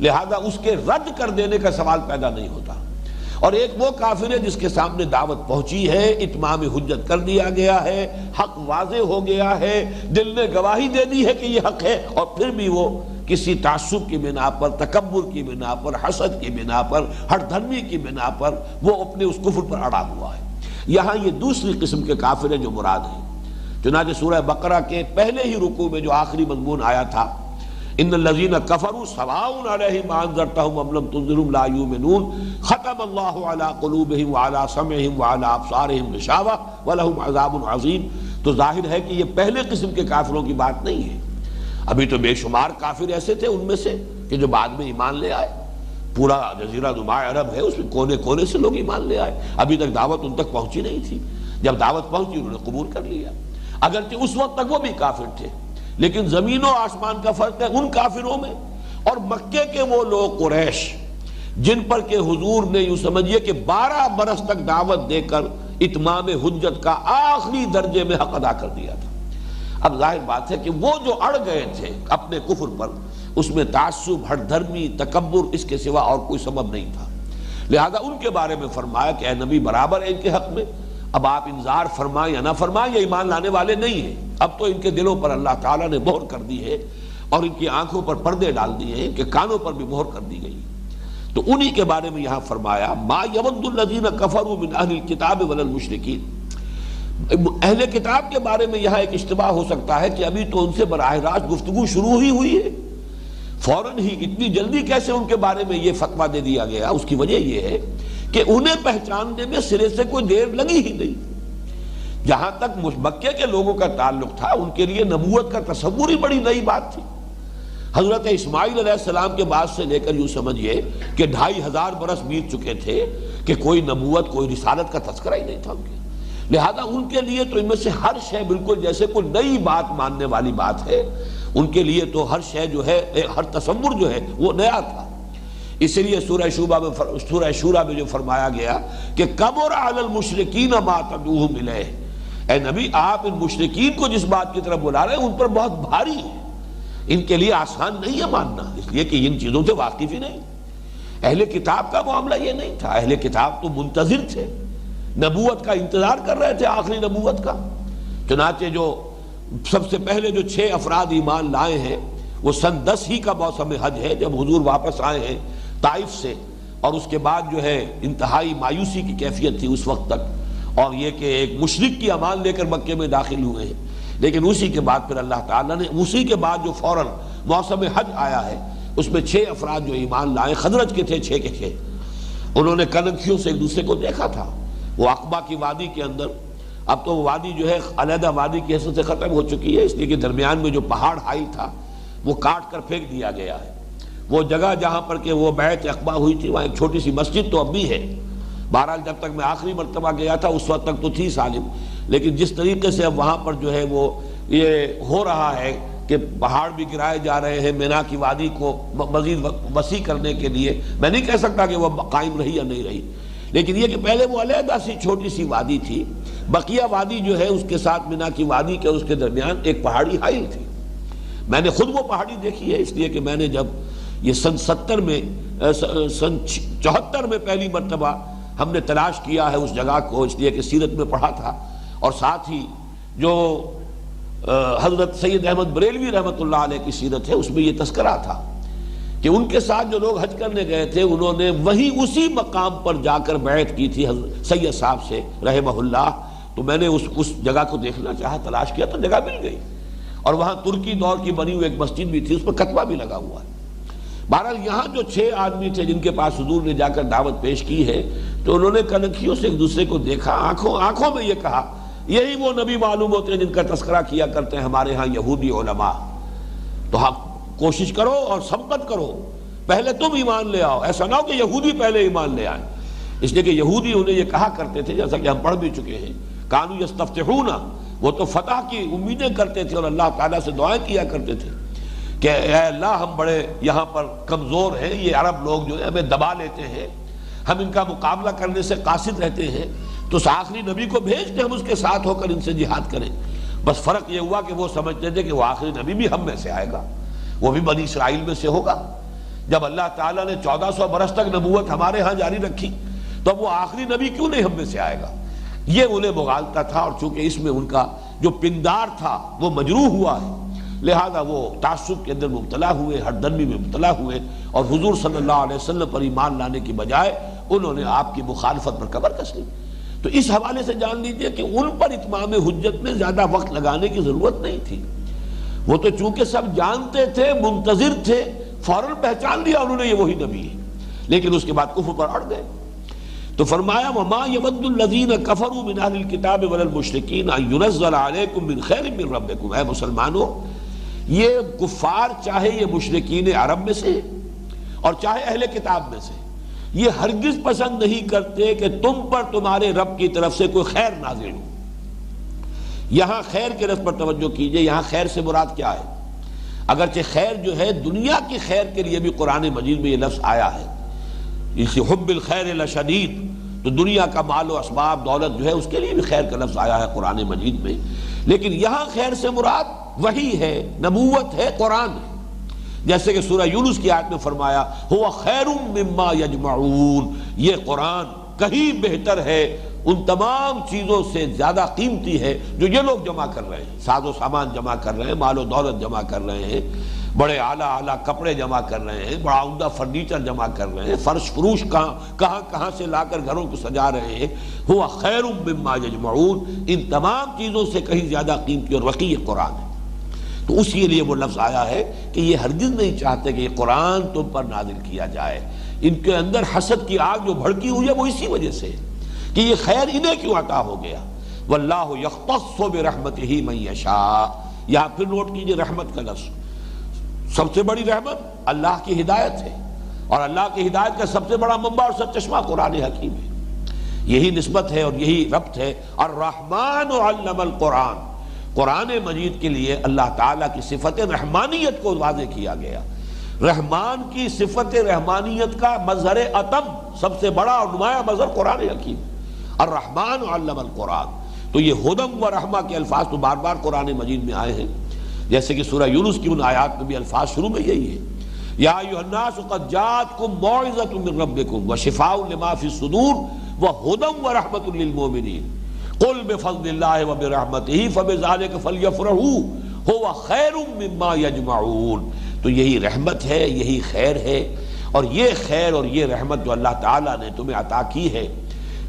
S1: لہذا اس کے رد کر دینے کا سوال پیدا نہیں ہوتا. اور ایک وہ کافر ہے جس کے سامنے دعوت پہنچی ہے، اتمام حجت کر دیا گیا ہے، حق واضح ہو گیا ہے، دل نے گواہی دے دی ہے کہ یہ حق ہے، اور پھر بھی وہ کسی تعصب کی بنا پر، تکبر کی بنا پر، حسد کی بنا پر، ہٹ دھرمی کی بنا پر وہ اپنے اس کفر پر اڑا ہوا ہے. یہاں یہ دوسری قسم کے کافر ہیں جو مراد ہیں. چنانچہ سورہ بقرہ کے پہلے ہی رکوع میں جو آخری مضمون آیا تھا، ان الذین کفروا سواء علیہم انذرتہم ام لم تنذرہم لا یؤمنون ختم اللہ علی قلوبہم وعلی سمعہم وعلی ابصارہم غشاوہ ولہم عذاب عظیم. تو ظاہر ہے کہ یہ پہلے قسم کے کافروں کی بات نہیں ہے. ابھی تو بے شمار کافر ایسے تھے ان میں سے کہ جو بعد میں ایمان لے آئے. پورا جزیرہ نما عرب ہے، اس میں کونے کونے سے لوگ ایمان لے آئے. ابھی تک دعوت ان تک پہنچی نہیں تھی، جب دعوت پہنچی انہوں نے قبول کر لیا. اگرچہ اس وقت تک وہ بھی کافر تھے، لیکن زمین و آسمان کا فرق ہے ان کافروں میں اور مکے کے وہ لوگ قریش جن پر کہ حضور نے یوں سمجھیے کہ 12 برس تک دعوت دے کر اتمام حجت کا آخری درجے میں حق ادا کر دیا تھا. اب ظاہر بات ہے کہ وہ جو اڑ گئے تھے اپنے کفر پر، اس میں تعصب، ہٹ دھرمی، تکبر، اس کے سوا اور کوئی سبب نہیں تھا. لہذا ان کے بارے میں فرمایا کہ اے نبی برابر ہے ان کے حق میں، اب آپ انذار فرمائیں یا نہ فرمائیں، یہ ایمان لانے والے نہیں ہیں. اب تو ان کے دلوں پر اللہ تعالیٰ نے مہر کر دی ہے اور ان کی آنکھوں پر پردے ڈال دیے ہیں کہ کانوں پر بھی مہر کر دی گئی. تو انہی کے بارے میں یہاں فرمایا ما یود الذین کفروا من اہل الکتاب ولا المشرکین. اہل کتاب کے بارے میں یہاں ایک اشتباہ ہو سکتا ہے کہ ابھی تو ان سے براہ راست گفتگو شروع ہی ہوئی ہے، فوراً ہی اتنی جلدی کیسے ان کے بارے میں یہ فتویٰ دے دیا گیا؟ اس کی وجہ یہ ہے کہ انہیں پہچاننے میں سرے سے کوئی دیر لگی ہی نہیں. جہاں تک مکے کے لوگوں کا تعلق تھا ان کے لیے نبوت کا تصور ہی بڑی نئی بات تھی. حضرت اسماعیل علیہ السلام کے بعد سے لے کر یوں سمجھئے کہ 2500 برس بیت چکے تھے کہ کوئی نبوت، کوئی رسالت کا تذکرہ ہی نہیں تھا ان کے. لہذا ان کے لیے تو ان میں سے ہر شے بالکل جیسے کوئی نئی بات ماننے والی بات ہے. ان کے لیے تو ہر شے جو ہے، ہر تصور جو ہے وہ نیا تھا. اس لیے سورہ شورى میں جو فرمایا گیا کہ کبر علی المشرکین ما تدعوہم الیہ، اے نبی آپ ان مشرکین کو جس بات کی طرف بلا رہے ہیں ان پر بہت بھاری ہے، ان کے لیے آسان نہیں ہے ماننا، اس لیے کہ ان چیزوں سے واقف ہی نہیں. اہل کتاب کا معاملہ یہ نہیں تھا. اہل کتاب تو منتظر تھے، نبوت کا انتظار کر رہے تھے، آخری نبوت کا. چنانچہ جو سب سے پہلے جو 6 افراد ایمان لائے ہیں وہ سن 10 ہی کا موسم حج ہے جب حضور واپس آئے ہیں طائف سے، اور اس کے بعد جو ہے انتہائی مایوسی کی کیفیت تھی اس وقت تک، اور یہ کہ ایک مشرک کی امان لے کر مکے میں داخل ہوئے ہیں. لیکن اسی کے بعد پھر اللہ تعالیٰ نے اسی کے بعد جو فوراً موسم حج آیا ہے اس میں 6 افراد جو ایمان لائے، خزرج کے تھے 6 کے 6. انہوں نے کنکھیوں سے ایک دوسرے کو دیکھا تھا وہ عقبہ کی وادی کے اندر. اب تو وہ وادی جو ہے علیحدہ وادی کی حیثیت سے ختم ہو چکی ہے، اس لیے کہ درمیان میں جو پہاڑ حائل تھا وہ کاٹ کر پھینک دیا گیا ہے. وہ جگہ جہاں پر کہ وہ بیعت عقبہ ہوئی تھی وہاں ایک چھوٹی سی مسجد تو اب بھی ہے. بہرحال جب تک میں آخری مرتبہ گیا تھا اس وقت تک تو تھی سالم، لیکن جس طریقے سے اب وہاں پر جو ہے وہ یہ ہو رہا ہے کہ پہاڑ بھی گرائے جا رہے ہیں مینا کی وادی کو مزید وسیع کرنے کے لیے، میں نہیں کہہ سکتا کہ وہ قائم رہی یا نہیں رہی، لیکن یہ کہ پہلے وہ علیحدہ سی چھوٹی سی وادی تھی. بقیہ وادی جو ہے اس کے ساتھ مینا کی وادی کے اس کے درمیان ایک پہاڑی حائل تھی. میں نے خود وہ پہاڑی دیکھی ہے، اس لیے کہ میں نے جب یہ سن 70 میں سن 74 میں پہلی مرتبہ ہم نے تلاش کیا ہے اس جگہ کو، اس لیے کہ سیرت میں پڑھا تھا، اور ساتھ ہی جو حضرت سید احمد بریلوی رحمۃ اللہ علیہ کی سیرت ہے اس میں یہ تذکرہ تھا کہ ان کے ساتھ جو لوگ حج کرنے گئے تھے انہوں نے وہی اسی مقام پر جا کر بیعت کی تھی سید صاحب سے رحمہ اللہ. تو میں نے اس جگہ کو دیکھنا چاہا، تلاش کیا تو جگہ مل گئی، اور وہاں ترکی دور کی بنی ہوئی ایک مسجد بھی تھی، اس پر کتبہ بھی لگا ہوا ہے. بہرحال یہاں جو 6 آدمی تھے جن کے پاس حضور نے جا کر دعوت پیش کی ہے تو انہوں نے کنکھیوں سے ایک دوسرے کو دیکھا، آنکھوں میں یہ کہا یہی وہ نبی معلوم ہوتے ہیں جن کا تذکرہ کیا کرتے ہیں ہمارے ہاں یہودی علماء. تو ہم کوشش کرو اور سبقت کرو، پہلے تم ایمان لے آؤ، ایسا نہ ہو کہ یہودی پہلے ایمان لے آئیں. اس لیے کہ یہودی انہیں یہ کہا کرتے تھے، جیسا کہ ہم پڑھ بھی چکے ہیں، کانوا یستفتحون، وہ تو فتح کی امیدیں کرتے تھے اور اللہ تعالیٰ سے دعائیں کیا کرتے تھے کہ اے اللہ ہم بڑے یہاں پر کمزور ہیں، یہ عرب لوگ جو ہے ہمیں دبا لیتے ہیں، ہم ان کا مقابلہ کرنے سے قاصد رہتے ہیں، تو اس آخری نبی کو بھیجتے ہم اس کے ساتھ ہو کر ان سے جہاد کریں. بس فرق یہ ہوا کہ وہ سمجھتے تھے کہ وہ آخری نبی بھی ہم میں سے آئے گا، وہ بھی بنی اسرائیل میں سے ہوگا. جب اللہ تعالیٰ نے 1400 برس تک نبوت ہمارے ہاں جاری رکھی تو اب وہ آخری نبی کیوں نہیں ہم میں سے آئے گا؟ یہ انہیں مغالطہ تھا، اور چونکہ اس میں ان کا جو پندار تھا وہ مجروح ہوا ہے، لہذا وہ تعصب کے اندر مبتلا ہوئے، ہر درمی میں مبتلا ہوئے، اور حضور صلی اللہ علیہ وسلم پر ایمان لانے کی بجائے انہوں نے آپ کی مخالفت پر کمر کس لی. تو اس حوالے سے جان لیجئے کہ ان پر اتمام حجت میں زیادہ وقت لگانے کی ضرورت نہیں تھی. وہ تو چونکہ سب جانتے تھے، منتظر تھے، فوراً پہچان لیا انہوں نے یہ وہی نبی ہے، لیکن اس کے بعد کفر پر اڑ گئے. تو فرمایا وَمَا يَوَدُّ الَّذِينَ كَفَرُوا مِنْ أَهْلِ الْكِتَابِ وَلَا الْمُشْرِكِينَ أَن يُنَزَّلَ عَلَيْكُم مِّن خَيْرٍ مِّن رَّبِّكُمْ. اے مسلمانوں، یہ کفار چاہے یہ مشرکین عرب میں سے اور چاہے اہل کتاب میں سے، یہ ہرگز پسند نہیں کرتے کہ تم پر تمہارے رب کی طرف سے کوئی خیر نازل ہو. یہاں خیر کے لفظ پر توجہ کیجئے، یہاں خیر سے مراد کیا ہے؟ اگرچہ خیر جو ہے دنیا کی خیر کے لیے بھی قرآن مجید میں یہ لفظ آیا ہے، اسی حب الخیر لشدید، تو دنیا کا مال و اسباب دولت جو ہے اس کے لیے بھی خیر کا لفظ آیا ہے قرآن مجید میں. لیکن یہاں خیر سے مراد وحی ہے، نبوت ہے، قرآن ہے. جیسے کہ سورہ یونس کی آیت میں فرمایا ہوا خیر مما یجمعون، یہ قرآن کہیں بہتر ہے، ان تمام چیزوں سے زیادہ قیمتی ہے جو یہ لوگ جمع کر رہے ہیں. ساز و سامان جمع کر رہے ہیں، مال و دولت جمع کر رہے ہیں، بڑے اعلیٰ کپڑے جمع کر رہے ہیں، بڑا عمدہ فرنیچر جمع کر رہے ہیں، فرش فروش کہاں سے لا کر گھروں کو سجا رہے ہیں. ہوا خیر مما یجمعون، ان تمام چیزوں سے کہیں زیادہ قیمتی اور وقی قرآن ہے. تو اسی لیے وہ لفظ آیا ہے کہ یہ ہرگز نہیں چاہتے کہ یہ قرآن تم پر نازل کیا جائے. ان کے اندر حسد کی آگ جو بھڑکی ہوئی ہے وہ اسی وجہ سے کہ یہ خیر انہیں کیوں عطا ہو گیا. واللہ یختص برحمتہ من یشاء. یہاں پھر نوٹ کیجئے رحمت کا لفظ. سب سے بڑی رحمت اللہ کی ہدایت ہے، اور اللہ کی ہدایت کا سب سے بڑا منبع اور سرچشمہ قرآن حکیم ہے. یہی نسبت ہے اور یہی ربط ہے. الرحمن علم القرآن، قرآن مجید کے لیے اللہ تعالیٰ کی صفت رحمانیت کو واضح کیا گیا. رحمان کی صفت رحمانیت کا مظہر اتم، سب سے بڑا اور نمایاں مظہر قرآن حکیم. الرحمن علم القرآن. تو یہ ہدم و رحمہ کے الفاظ تو بار بار قرآن مجید میں آئے ہیں، جیسے کہ سورہ یونس کی ان آیات میں بھی الفاظ شروع میں یہی ہے یا ایھا الناس قد جاءتکم موعظۃ من ربکم وشفاء لما فی الصدور وہدی ورحمۃ للمؤمنین قل بفضل اللہ وبرحمتہ فبذلک فلیفرحوا ھو خیر مما یجمعون. تو یہی رحمت ہے، یہی خیر ہے، اور یہ خیر اور یہ رحمت جو اللہ تعالیٰ نے تمہیں عطا کی ہے،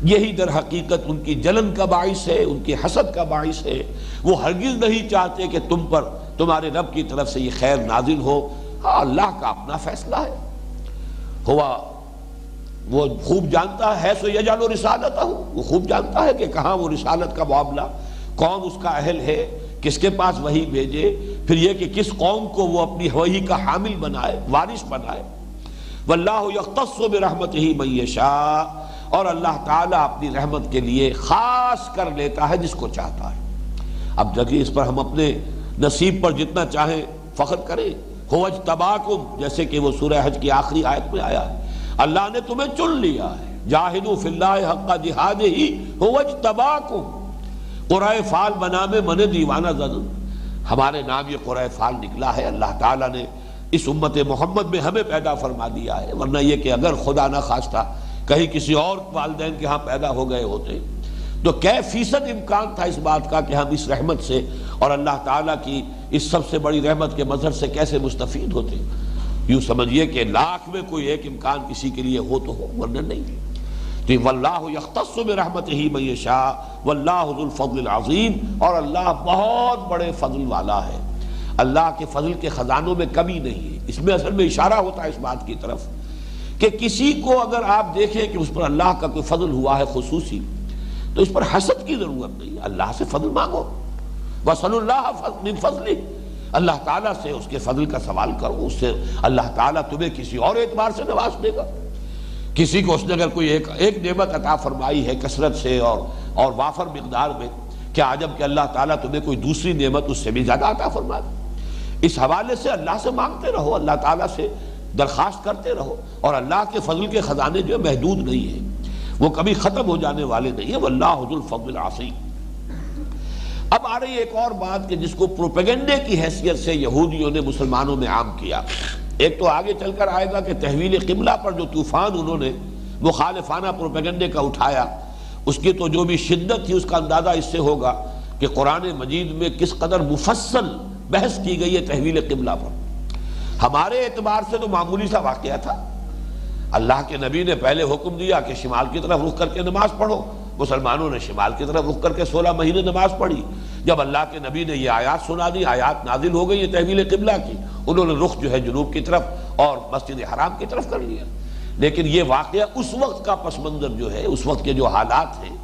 S1: یہی در حقیقت ان کی جلن کا باعث ہے، ان کی حسد کا باعث ہے. وہ ہرگز نہیں چاہتے کہ تم پر تمہارے رب کی طرف سے یہ خیر نازل ہو. ہاں، اللہ کا اپنا فیصلہ ہے. وہ خوب جانتا ہے سو یجعل رسالتہ، وہ خوب جانتا ہے کہ کہاں وہ رسالت کا معاملہ، کون اس کا اہل ہے، کس کے پاس وحی بھیجے، پھر یہ کہ کس قوم کو وہ اپنی وحی کا حامل بنائے، وارث بنائے. واللہ یختص برحمتہ من یشاء، اور اللہ تعالیٰ اپنی رحمت کے لیے خاص کر لیتا ہے جس کو چاہتا ہے. اب دیکھیے اس پر ہم اپنے نصیب پر جتنا چاہیں فخر کریں. هو اجتباکم، جیسے کہ وہ سورہ حج کی آخری آیت میں آیا ہے، اللہ نے تمہیں چن لیا ہے. جاہدوا فی اللہ حق جہادہ هو اجتباکم. قرۂ فال بنا میں من دیوانہ زد، ہمارے نام یہ قرۂ فال نکلا ہے. اللہ تعالیٰ نے اس امت محمد میں ہمیں پیدا فرما دیا ہے، ورنہ یہ کہ اگر خدا نہ خواستہ کہیں کسی اور والدین کے ہاں پیدا ہو گئے ہوتے تو کئی فیصد امکان تھا اس بات کا کہ ہم اس رحمت سے اور اللہ تعالیٰ کی اس سب سے بڑی رحمت کے مظہر سے کیسے مستفید ہوتے. یوں سمجھیے کہ لاکھ میں کوئی ایک امکان کسی کے لیے ہو تو ہو، ورنہ نہیں. تو واللہ یختص برحمتہ من یشاء واللہ ذو الفضل العظیم، اور اللہ بہت بڑے فضل والا ہے. اللہ کے فضل کے خزانوں میں کمی نہیں ہے. اس میں اصل میں اشارہ ہوتا ہے اس بات کی طرف کہ کسی کو اگر آپ دیکھیں کہ اس پر اللہ کا کوئی فضل ہوا ہے خصوصی، تو اس پر حسد کی ضرورت نہیں. اللہ سے فضل مانگو، وَاسْأَلُوا اللَّهَ مِن فَضْلِهِ، اللہ تعالیٰ سے اس کے فضل کا سوال کرو. اس سے اللہ تعالیٰ تمہیں کسی اور اعتبار سے نواز دے گا. کسی کو اس نے اگر کوئی ایک نعمت عطا فرمائی ہے کثرت سے اور وافر مقدار میں، کیا عجب کہ اللہ تعالیٰ تمہیں کوئی دوسری نعمت اس سے بھی زیادہ عطا فرما دے. اس حوالے سے اللہ سے مانگتے رہو، اللہ تعالیٰ سے درخواست کرتے رہو، اور اللہ کے فضل کے خزانے جو محدود نہیں ہیں. وہ کبھی ختم ہو جانے والے نہیں ہیں، واللہ ذو الفضل العظیم۔ اب آ رہی ایک اور بات کہ جس کو پروپیگنڈے کی حیثیت سے یہودیوں نے مسلمانوں میں عام کیا۔ ایک تو آگے چل کر آئے گا کہ تحویل قبلہ پر جو طوفان انہوں نے مخالفانہ پروپیگنڈے کا اٹھایا، اس کی تو جو بھی شدت تھی اس کا اندازہ اس سے ہوگا کہ قرآن مجید میں کس قدر مفصل بحث کی گئی ہے تحویل قبلہ پر۔ ہمارے اعتبار سے تو معمولی سا واقعہ تھا، اللہ کے نبی نے پہلے حکم دیا کہ شمال کی طرف رخ کر کے نماز پڑھو، مسلمانوں نے شمال کی طرف رخ کر کے 16 مہینے نماز پڑھی۔ جب اللہ کے نبی نے یہ آیات سنا دی، آیات نازل ہو گئی یہ تحویل قبلہ کی، انہوں نے رخ جو ہے جنوب کی طرف اور مسجد حرام کی طرف کر لیا۔ لیکن یہ واقعہ اس وقت کا پس منظر جو ہے، اس وقت کے جو حالات ہیں،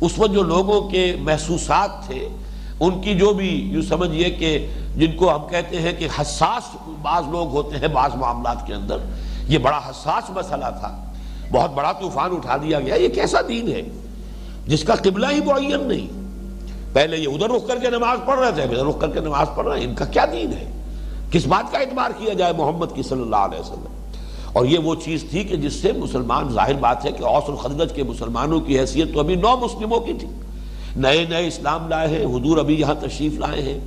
S1: اس وقت جو لوگوں کے محسوسات تھے، ان کی جو بھی یوں سمجھیے کہ جن کو ہم کہتے ہیں کہ حساس بعض لوگ ہوتے ہیں بعض معاملات کے اندر، یہ بڑا حساس مسئلہ تھا، بہت بڑا طوفان اٹھا دیا گیا۔ یہ کیسا دین ہے جس کا قبلہ ہی معین نہیں؟ پہلے یہ ادھر رخ کر کے نماز پڑھ رہے تھے، ادھر رخ کر کے نماز پڑھ رہے ہیں، ان کا کیا دین ہے؟ کس بات کا اعتبار کیا جائے محمد کی صلی اللہ علیہ وسلم؟ اور یہ وہ چیز تھی کہ جس سے مسلمان، ظاہر بات ہے کہ اوس اور خزرج کے مسلمانوں کی حیثیت تو ابھی 9 مسلموں کی تھی، نئے نئے اسلام لائے ہیں، حضور ابھی یہاں تشریف لائے ہیں۔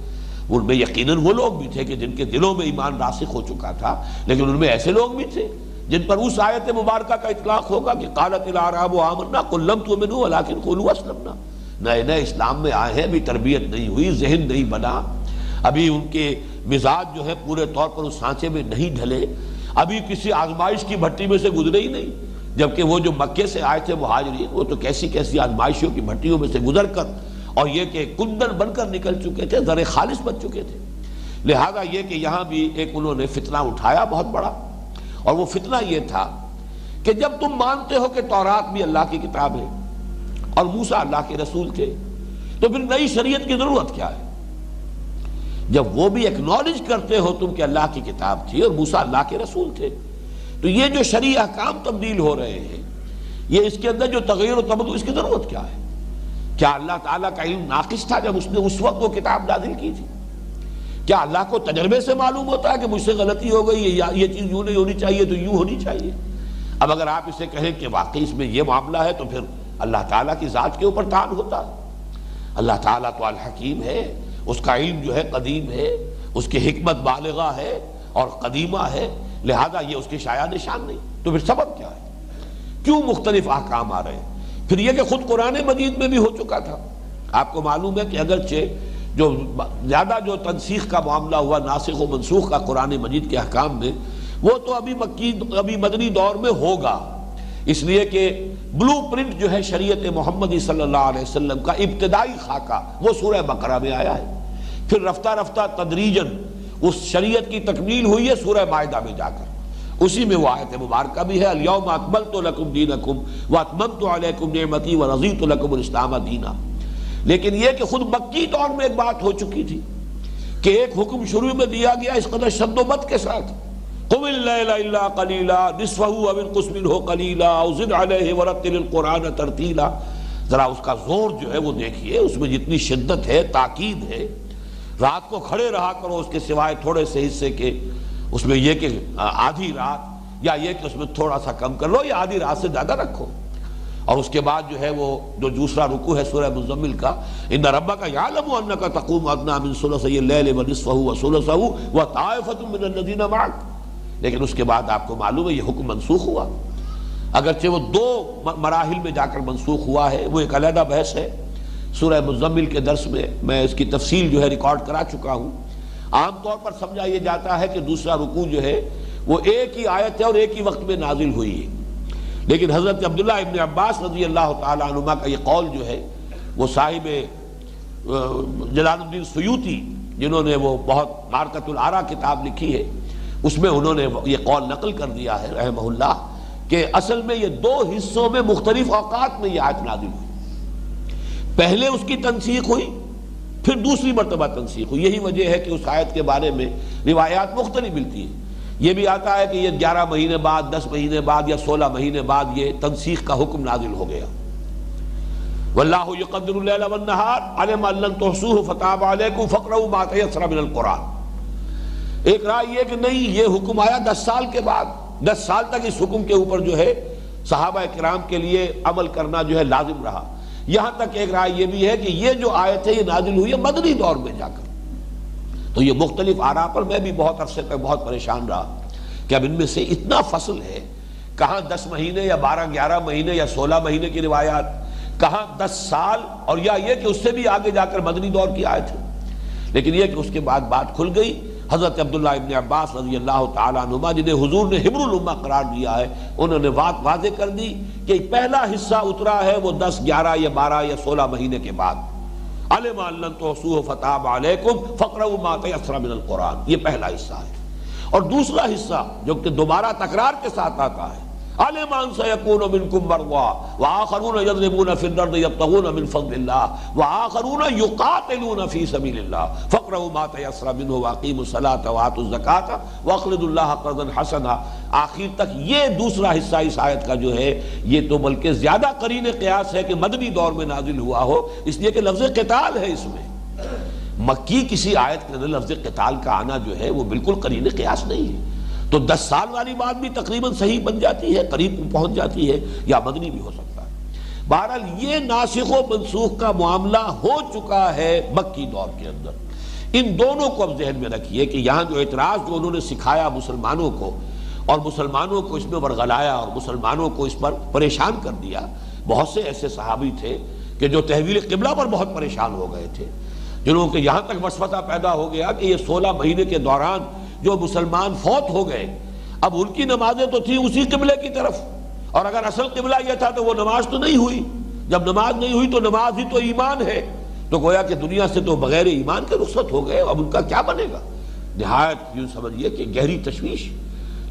S1: ان میں یقیناً وہ لوگ بھی تھے کہ جن کے دلوں میں ایمان راسخ ہو چکا تھا، لیکن ان میں ایسے لوگ بھی تھے جن پر اس آیت مبارکہ کا اطلاق ہوگا کہ قالت الاعراب آمنا قل لم تؤمنوا ولکن قولوا اسلمنا۔ نئے نئے اسلام میں آئے ہیں، ابھی تربیت نہیں ہوئی، ذہن نہیں بنا، ابھی ان کے مزاج جو ہے پورے طور پر اس سانچے میں نہیں ڈھلے، ابھی کسی آزمائش کی بھٹی میں سے گزرے ہی نہیں۔ جبکہ وہ جو مکے سے آئے تھے مہاجرین، وہ تو کیسی کیسی آزمائشوں کی بھٹیوں میں سے گزر کر اور یہ کہ کندن بن کر نکل چکے تھے، زر خالص بن چکے تھے۔ لہذا یہ کہ یہاں بھی ایک انہوں نے فتنہ اٹھایا بہت بڑا، اور وہ فتنہ یہ تھا کہ جب تم مانتے ہو کہ تورات بھی اللہ کی کتاب ہے اور موسیٰ اللہ کے رسول تھے، تو پھر نئی شریعت کی ضرورت کیا ہے؟ جب وہ بھی ایکنالج کرتے ہو تم کہ اللہ کی کتاب تھی اور موسیٰ اللہ کے رسول تھے، تو یہ جو شرعی احکام تبدیل ہو رہے ہیں، یہ اس کے اندر جو تغیر و تبدل، اس کی ضرورت کیا ہے؟ کیا اللہ تعالیٰ کا علم ناقص تھا جب اس نے اس وقت وہ کتاب نازل کی تھی؟ کیا اللہ کو تجربے سے معلوم ہوتا ہے کہ مجھ سے غلطی ہو گئی، یہ چیز یوں نہیں ہونی چاہیے تو یوں ہونی چاہیے؟ اب اگر آپ اسے کہیں کہ واقعی اس میں یہ معاملہ ہے، تو پھر اللہ تعالیٰ کی ذات کے اوپر طعن ہوتا ہے۔ اللہ تعالیٰ تو الحکیم ہے، اس کا علم جو ہے قدیم ہے، اس کی حکمت بالغہ ہے اور قدیمہ ہے، لہذا یہ اس کے شایع نشان نہیں۔ تو پھر سبب کیا ہے؟ کیوں مختلف احکام آ رہے ہیں؟ پھر یہ کہ خود قرآن مجید میں بھی ہو چکا تھا۔ آپ کو معلوم ہے کہ اگرچہ جو زیادہ جو تنسیخ کا معاملہ ہوا، ناسخ و منسوخ کا قرآن مجید کے احکام میں، وہ تو ابھی مدنی دور میں ہوگا، اس لیے کہ بلو پرنٹ جو ہے شریعت محمدی صلی اللہ علیہ وسلم کا ابتدائی خاکہ وہ سورہ بقرہ میں آیا ہے، پھر رفتہ رفتہ تدریجاً اس شریعت کی تکمیل ہوئی ہے سورہ مائدہ میں جا کر، اسی میں وہ آیت مبارکہ بھی ہے، الیوم اکملت لکم دینکم واتممت علیکم نعمتی ورضیت لکم الاسلام دینا۔ لیکن یہ کہ خود مکی دور میں ایک بات ہو چکی تھی کہ ایک حکم شروع میں دیا گیا اس قدر شد و مت کے ساتھ، قم اللیل الا قلیلا نصفہ او انقص منہ قلیلا او زد علیہ ورتل القرآن ترتیلا۔ ذرا اس کا زور جو ہے وہ دیکھیے، اس میں جتنی شدت ہے، تاکید ہے، رات کو کھڑے رہا کرو اس کے سوائے تھوڑے سے حصے کے، اس میں یہ کہ آدھی رات، یا یہ کہ اس میں تھوڑا سا کم کر لو، یا آدھی رات سے زیادہ رکھو۔ اور اس کے بعد جو ہے وہ جو دوسرا رکوع ہے سورہ مزمل کا، ان ربک یعلم انک تقوم ادنی من ثلثی اللیل ونصفہ وثلثہ وطائفۃ من الذین معک۔ لیکن اس کے بعد آپ کو معلوم ہے یہ حکم منسوخ ہوا، اگرچہ وہ 2 مراحل میں جا کر منسوخ ہوا ہے، وہ ایک علیحدہ بحث ہے۔ سورہ مزمل کے درس میں اس کی تفصیل جو ہے ریکارڈ کرا چکا ہوں۔ عام طور پر سمجھا یہ جاتا ہے کہ دوسرا رکوع جو ہے وہ ایک ہی آیت ہے اور ایک ہی وقت میں نازل ہوئی ہے، لیکن حضرت عبداللہ ابن عباس رضی اللہ تعالیٰ عنہما کا یہ قول جو ہے، وہ صاحب جلال الدین سیوطی جنہوں نے وہ بہت معرکۃ الآراء کتاب لکھی ہے، اس میں انہوں نے یہ قول نقل کر دیا ہے رحمہ اللہ کہ اصل میں یہ 2 حصوں میں مختلف اوقات میں یہ آیت نازل ہوئی، پہلے اس کی تنسیخ ہوئی، پھر دوسری مرتبہ تنسیخ ہوئی۔ یہی وجہ ہے کہ اس آیت کے بارے میں روایات مختلف ملتی ہیں، یہ بھی آتا ہے کہ یہ 11 مہینے بعد، 10 مہینے بعد یا 16 مہینے بعد یہ تنسیخ کا حکم نازل ہو گیا۔ واللہ یقدر اللیل والنہار علم ان لن تحصوہ فتاب علیکم فاقرؤوا ما تیسر من القرآن۔ ایک رائے یہ کہ نہیں، یہ حکم آیا 10 سال کے بعد، 10 سال تک اس حکم کے اوپر جو ہے صحابہ کرام کے لیے عمل کرنا جو ہے لازم رہا۔ یہاں تک ایک رائے یہ بھی ہے کہ یہ جو آیت ہے یہ نازل ہوئی ہے مدنی دور میں جا کر۔ تو یہ مختلف آراء پر میں بھی بہت عرصے تک بہت پریشان رہا کہ اب ان میں سے اتنا فصل ہے، کہاں 10 مہینے یا 12-11 مہینے یا 16 مہینے کی روایات، کہاں 10 سال، اور یا یہ کہ اس سے بھی آگے جا کر مدنی دور کی آیت ہے۔ لیکن یہ کہ اس کے بعد بات کھل گئی۔ حضرت عبداللہ ابن عباس رضی اللہ تعالیٰ عنہما جنہیں حضور نے حبر الامہ قرار دیا ہے، انہوں نے بات واضح کر دی کہ پہلا حصہ اترا ہے وہ 10، 11 یا 12 یا 16 مہینے کے بعد۔ علم ان لن تحصوه فتاب علیکم فاقرؤوا ما تیسر من القرآن، یہ پہلا حصہ ہے۔ اور دوسرا حصہ جو کہ دوبارہ تکرار کے ساتھ آتا ہے، علم ان سیکون منکم مرضی وآخرون یضربون فی الارض یبتغون من فضل اللہ وآخرون یقاتلون فی سبیل اللہ فاقرؤوا ما تیسر منہ واقیموا الصلاۃ وآتوا الزکاۃ واقرضوا اللہ قرضا حسنا۔ آخر تک یہ دوسرا حصہ اس آیت کا جو ہے یہ تو بلکہ زیادہ قرین قیاس ہے کہ مدنی دور میں نازل ہوا ہو، اس لیے کہ لفظ قتال ہے اس میں۔ مکی کسی آیت کے اندر لفظ قتال کا آنا جو ہے وہ بالکل قرین قیاس نہیں ہے۔ تو 10 سال والی بات بھی تقریباً صحیح بن جاتی ہے، قریب پہنچ جاتی ہے، یا مدنی بھی ہو سکتا ہے۔ بہرحال یہ ناسخ و منسوخ کا معاملہ ہو چکا ہے مکی دور کے اندر۔ ان دونوں کو اب ذہن میں رکھیے کہ یہاں جو اعتراض جو انہوں نے سکھایا مسلمانوں کو، اور مسلمانوں کو اس میں ورغلایا اور مسلمانوں کو اس پر پریشان کر دیا، بہت سے ایسے صحابی تھے کہ جو تحویل قبلہ پر بہت پریشان ہو گئے تھے، جنہوں کے یہاں تک وسوسہ پیدا ہو گیا کہ یہ 16 مہینے کے دوران جو مسلمان فوت ہو گئے، اب ان کی نمازیں تو تھیں اسی قبلے کی طرف، اور اگر اصل قبلہ یہ تھا تو وہ نماز تو نہیں ہوئی۔ جب نماز نہیں ہوئی تو نماز ہی تو ایمان ہے، تو گویا کہ دنیا سے تو بغیر ایمان کے رخصت ہو گئے، اب ان کا کیا بنے گا؟ نہایت یوں سمجھیے کہ گہری تشویش۔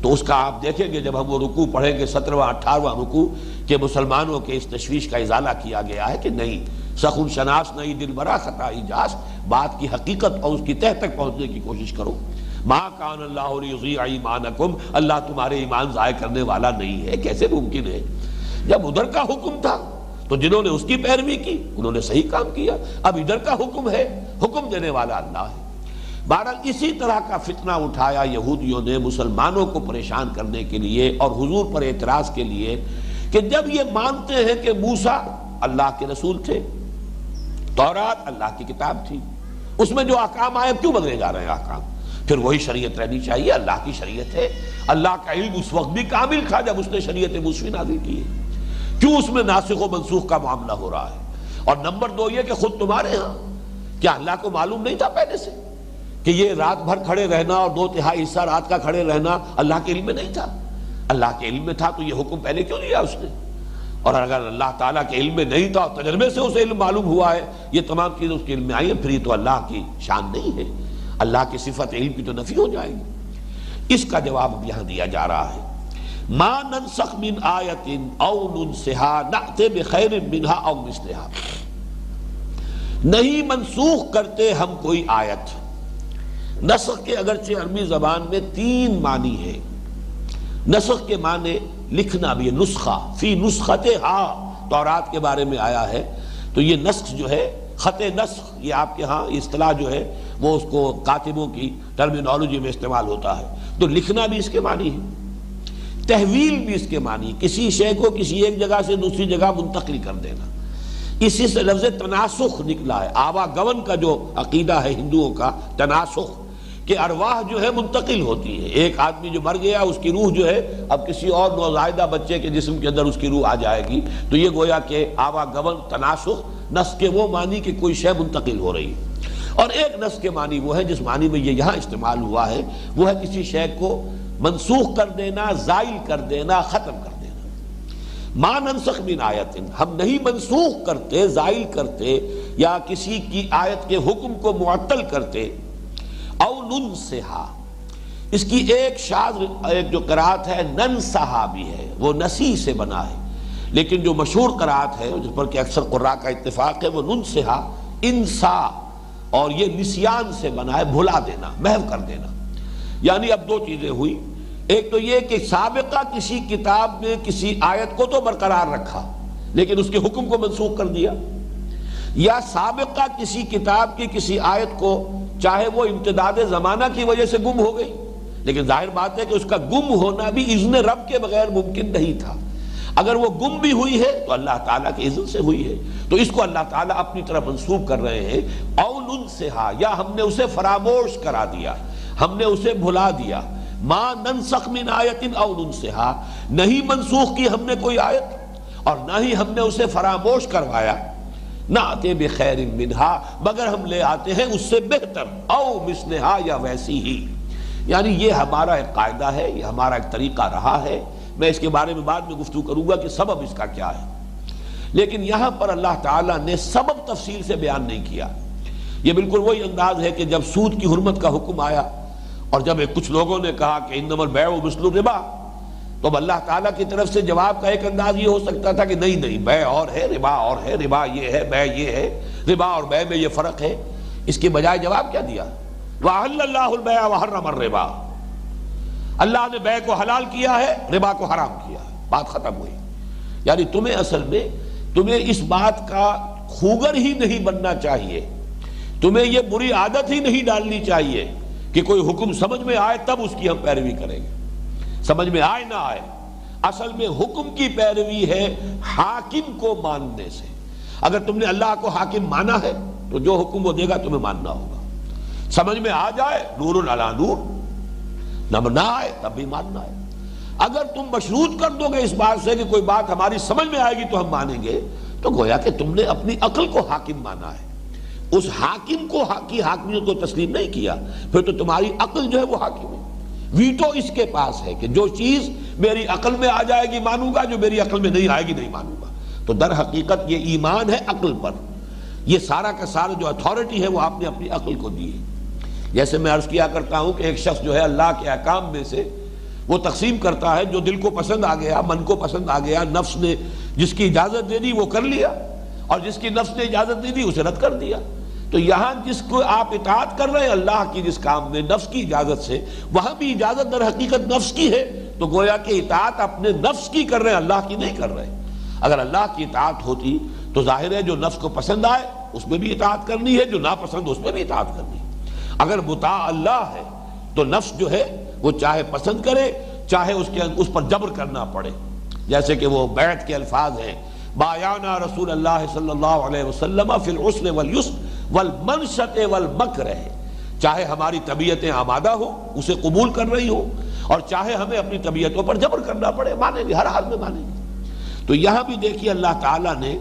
S1: تو اس کا آپ دیکھیں گے جب ہم وہ رکوع پڑھیں گے 17واں 18واں رکوع، کہ مسلمانوں کے اس تشویش کا ازالہ کیا گیا ہے کہ نہیں، سخن شناس نہیں دل برا خطا ایجاز، بات کی حقیقت اور اس کی تہ تک پہنچنے کی کوشش کرو۔ ما کان اللہ لیضیع ایمانکم، اللہ تمہارے ایمان ضائع کرنے والا نہیں ہے، کیسے ممکن ہے؟ جب ادھر کا حکم تھا تو جنہوں نے اس کی پیروی کی انہوں نے صحیح کام کیا، اب ادھر کا حکم ہے، حکم دینے والا اللہ ہے۔ بہرحال اسی طرح کا فتنہ اٹھایا یہودیوں نے مسلمانوں کو پریشان کرنے کے لیے اور حضور پر اعتراض کے لیے، کہ جب یہ مانتے ہیں کہ موسیٰ اللہ کے رسول تھے، تورات اللہ کی کتاب تھی، اس میں جو احکام آئے کیوں بدلے جا رہے ہیں احکام؟ پھر وہی شریعت رہنی چاہیے، اللہ کی شریعت ہے۔ اللہ کا علم اس وقت بھی کامل تھا جب اس نے شریعت موسوی نازل کی ہے، کیوں اس میں ناسخ و منسوخ کا معاملہ ہو رہا ہے؟ اور نمبر 2 یہ کہ خود تمہارے ہاں کیا اللہ کو معلوم نہیں تھا پہلے سے کہ یہ رات بھر کھڑے رہنا اور 2/3 حصہ رات کا کھڑے رہنا اللہ کے علم میں نہیں تھا؟ اللہ کے علم میں تھا تو یہ حکم پہلے کیوں دیا اس نے؟ اور اگر اللہ تعالیٰ کے علم میں نہیں تھا اور تجربے سے اسے علم معلوم ہوا ہے، یہ تمام چیزیں اس کے علم میں آئی ہیں، پھر یہ تو اللہ کی شان نہیں ہے، اللہ کی صفت علم کی تو نفی ہو جائے گی۔ اس کا جواب اب یہاں دیا جا رہا ہے، ما ننسخ من آیت او ننسها نأت بخیر منها او مثلها، نہیں منسوخ کرتے ہم کوئی آیت۔ نسخ کے اگرچہ عربی زبان میں 3 معنی ہے۔ نسخ کے معنی لکھنا بھی ہے، نسخہ، فی نسختها تورات کے بارے میں آیا ہے، تو یہ نسخ جو ہے، خط نسخ، یہ آپ کے ہاں اصطلاح جو ہے وہ اس کو کاتبوں کی ٹرمینالوجی میں استعمال ہوتا ہے، تو لکھنا بھی اس کے معنی ہے، تحویل بھی اس کے معنی، کسی شے کو کسی ایک جگہ سے دوسری جگہ منتقل کر دینا، اسی سے لفظ تناسخ نکلا ہے۔ آوا گون کا جو عقیدہ ہے ہندوؤں کا، تناسخ، کہ ارواح جو ہے منتقل ہوتی ہے، ایک آدمی جو مر گیا اس کی روح جو ہے اب کسی اور نوزائیدہ بچے کے جسم کے اندر اس کی روح آ جائے گی، تو یہ گویا کہ آوا گون تناسخ، نسخ کے وہ معنی کہ کوئی شے منتقل ہو رہی ہے، اور ایک نسخ کے معنی وہ ہے جس معنی میں یہ یہاں استعمال ہوا ہے، وہ ہے کسی شے کو منسوخ کر دینا، زائل کر دینا، ختم کر دینا۔ ما ننسخ من آیت، ہم نہیں منسوخ کرتے، زائل کرتے، یا کسی کی آیت کے حکم کو معطل کرتے، او ننسہا، اس کی ایک شاذ ایک جو قرات ہے ننسہا بھی ہے، وہ نسی سے بنا ہے، لیکن جو مشہور قرات ہے جس پر کہ اکثر قراء کا اتفاق ہے وہ ننسہا، انسا، اور یہ نسیان سے بنا ہے، بھلا دینا، محو کر دینا۔ یعنی اب 2 چیزیں ہوئی، ایک تو یہ کہ سابقہ کسی کتاب میں کسی آیت کو تو برقرار رکھا لیکن اس کے حکم کو منسوخ کر دیا، یا سابقہ کسی کتاب کی کسی آیت کو چاہے وہ امتداد زمانہ کی وجہ سے گم ہو گئی، لیکن ظاہر بات ہے کہ اس کا گم ہونا بھی اذن رب کے بغیر ممکن نہیں تھا۔ اگر وہ گم بھی ہوئی ہے تو اللہ تعالیٰ کے اذن سے ہوئی ہے، تو اس کو اللہ تعالیٰ اپنی طرف منسوب کر رہے ہیں او ننسہا، یا ہم نے اسے فراموش کرا دیا، ہم نے اسے بھلا دیا۔ ما ننسخ من آیت او ننسہا، نہیں منسوخ کی ہم نے کوئی آیت اور نہ ہی ہم نے اسے فراموش کروایا، نأتی بخیر منہا، مگر ہم لے آتے ہیں اس سے بہتر، او مثلہا، یا ویسی ہی۔ یعنی یہ ہمارا ایک قاعدہ ہے، یہ ہمارا ایک طریقہ رہا ہے۔ میں اس کے بارے میں بعد میں گفتگو کروں گا کہ سبب اس کا کیا ہے، لیکن یہاں پر اللہ تعالیٰ نے سبب تفصیل سے بیان نہیں کیا۔ یہ بالکل وہی انداز ہے کہ جب سود کی حرمت کا حکم آیا اور جب کچھ لوگوں نے کہا کہ انما البیع مثل الربا، تو اب اللہ تعالیٰ کی طرف سے جواب کا ایک انداز یہ ہو سکتا تھا کہ نہیں نہیں، بیع اور ہے، ربا اور ہے، ربا یہ ہے، بیع یہ ہے، ربا اور بیع میں یہ فرق ہے۔ اس کے بجائے جواب کیا دیا؟ وَأَحَلَّ اللَّهُ الْبَيْعَ وَحَرَّمَ الرِّبَا، اللہ نے بیع کو حلال کیا ہے، ربا کو حرام کیا ہے، بات ختم ہوئی۔ یعنی تمہیں اصل میں تمہیں اس بات کا خوگر ہی نہیں بننا چاہیے، تمہیں یہ بری عادت ہی نہیں ڈالنی چاہیے کہ کوئی حکم سمجھ میں آئے تب اس کی ہم پیروی کریں گے، سمجھ میں آئے نہ آئے۔ اصل میں حکم کی پیروی ہے حاکم کو ماننے سے۔ اگر تم نے اللہ کو حاکم مانا ہے تو جو حکم وہ دے گا تمہیں ماننا ہوگا، سمجھ میں آ جائے نور علی نور، نہ آئے تب بھی ماننا ہے۔ اگر تم مشروط کر دو گے اس بات سے کہ کوئی بات ہماری سمجھ میں آئے گی تو ہم مانیں گے، تو گویا کہ تم نے اپنی عقل کو حاکم مانا ہے، اس حاکم کو کی حاکمیت کو تسلیم نہیں کیا، پھر تو تمہاری عقل جو ہے وہ حاکم ہے۔ ویٹو اس کے پاس ہے کہ جو چیز میری عقل میں آ جائے گی مانوں گا، جو میری عقل میں نہیں آئے گی نہیں مانوں گا۔ تو در حقیقت یہ ایمان ہے عقل پر، یہ سارا کا سارا جو اتھارٹی ہے وہ آپ نے اپنی عقل کو دی ہے۔ جیسے میں عرض کیا کرتا ہوں کہ ایک شخص جو ہے اللہ کے احکام میں سے وہ تقسیم کرتا ہے، جو دل کو پسند آ گیا، من کو پسند آ گیا، نفس نے جس کی اجازت دے دی وہ کر لیا، اور جس کی نفس نے اجازت نہیں دی اسے رد کر دیا۔ تو یہاں جس کو آپ اطاعت کر رہے ہیں اللہ کی جس کام میں نفس کی اجازت سے، وہاں بھی اجازت در حقیقت نفس کی ہے، تو گویا کہ اطاعت اپنے نفس کی کر رہے ہیں، اللہ کی نہیں کر رہے۔ اگر اللہ کی اطاعت ہوتی تو ظاہر ہے جو نفس کو پسند آئے اس میں بھی اطاعت کرنی ہے، جو ناپسند اس میں بھی اطاعت کرنی ہے۔ اگر مطاع اللہ ہے تو نفس جو ہے وہ چاہے پسند کرے چاہے اس پر جبر کرنا پڑے، جیسے کہ وہ بیعت کے الفاظ ہیں، بایعنا رسول اللہ صلی اللہ علیہ وسلم فی العسر والیسر والمنشط والمکرہ، چاہے ہماری طبیعتیں آمادہ ہو اسے قبول کر رہی ہو، اور چاہے ہمیں اپنی طبیعتوں پر جبر کرنا پڑے، مانیں گے، ہر حال میں مانیں گے۔ تو یہاں بھی دیکھیے اللہ تعالیٰ نے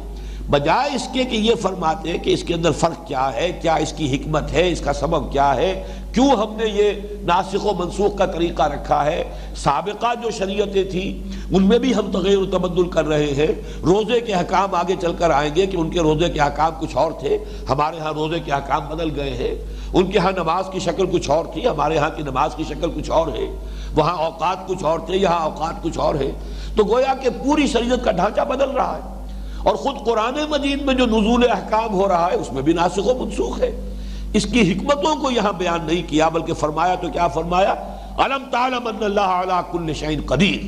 S1: بجائے اس کے کہ یہ فرماتے ہیں کہ اس کے اندر فرق کیا ہے، کیا اس کی حکمت ہے، اس کا سبب کیا ہے، کیوں ہم نے یہ ناسخ و منسوخ کا طریقہ رکھا ہے، سابقہ جو شریعتیں تھیں ان میں بھی ہم تغیر و تبدل کر رہے ہیں۔ روزے کے احکام آگے چل کر آئیں گے کہ ان کے روزے کے احکام کچھ اور تھے، ہمارے ہاں روزے کے احکام بدل گئے ہیں۔ ان کے ہاں نماز کی شکل کچھ اور تھی، ہمارے ہاں کی نماز کی شکل کچھ اور ہے۔ وہاں اوقات کچھ اور تھے، یہاں اوقات کچھ اور ہے۔ تو گویا کہ پوری شریعت کا ڈھانچہ بدل رہا ہے، اور خود قرآن مجید میں جو نزول احکام ہو رہا ہے اس میں بھی ناسخ و منسوخ ہے۔ اس کی حکمتوں کو یہاں بیان نہیں کیا، بلکہ فرمایا تو کیا فرمایا؟ الم تعلم ان اللہ علی کل شیء قدیر،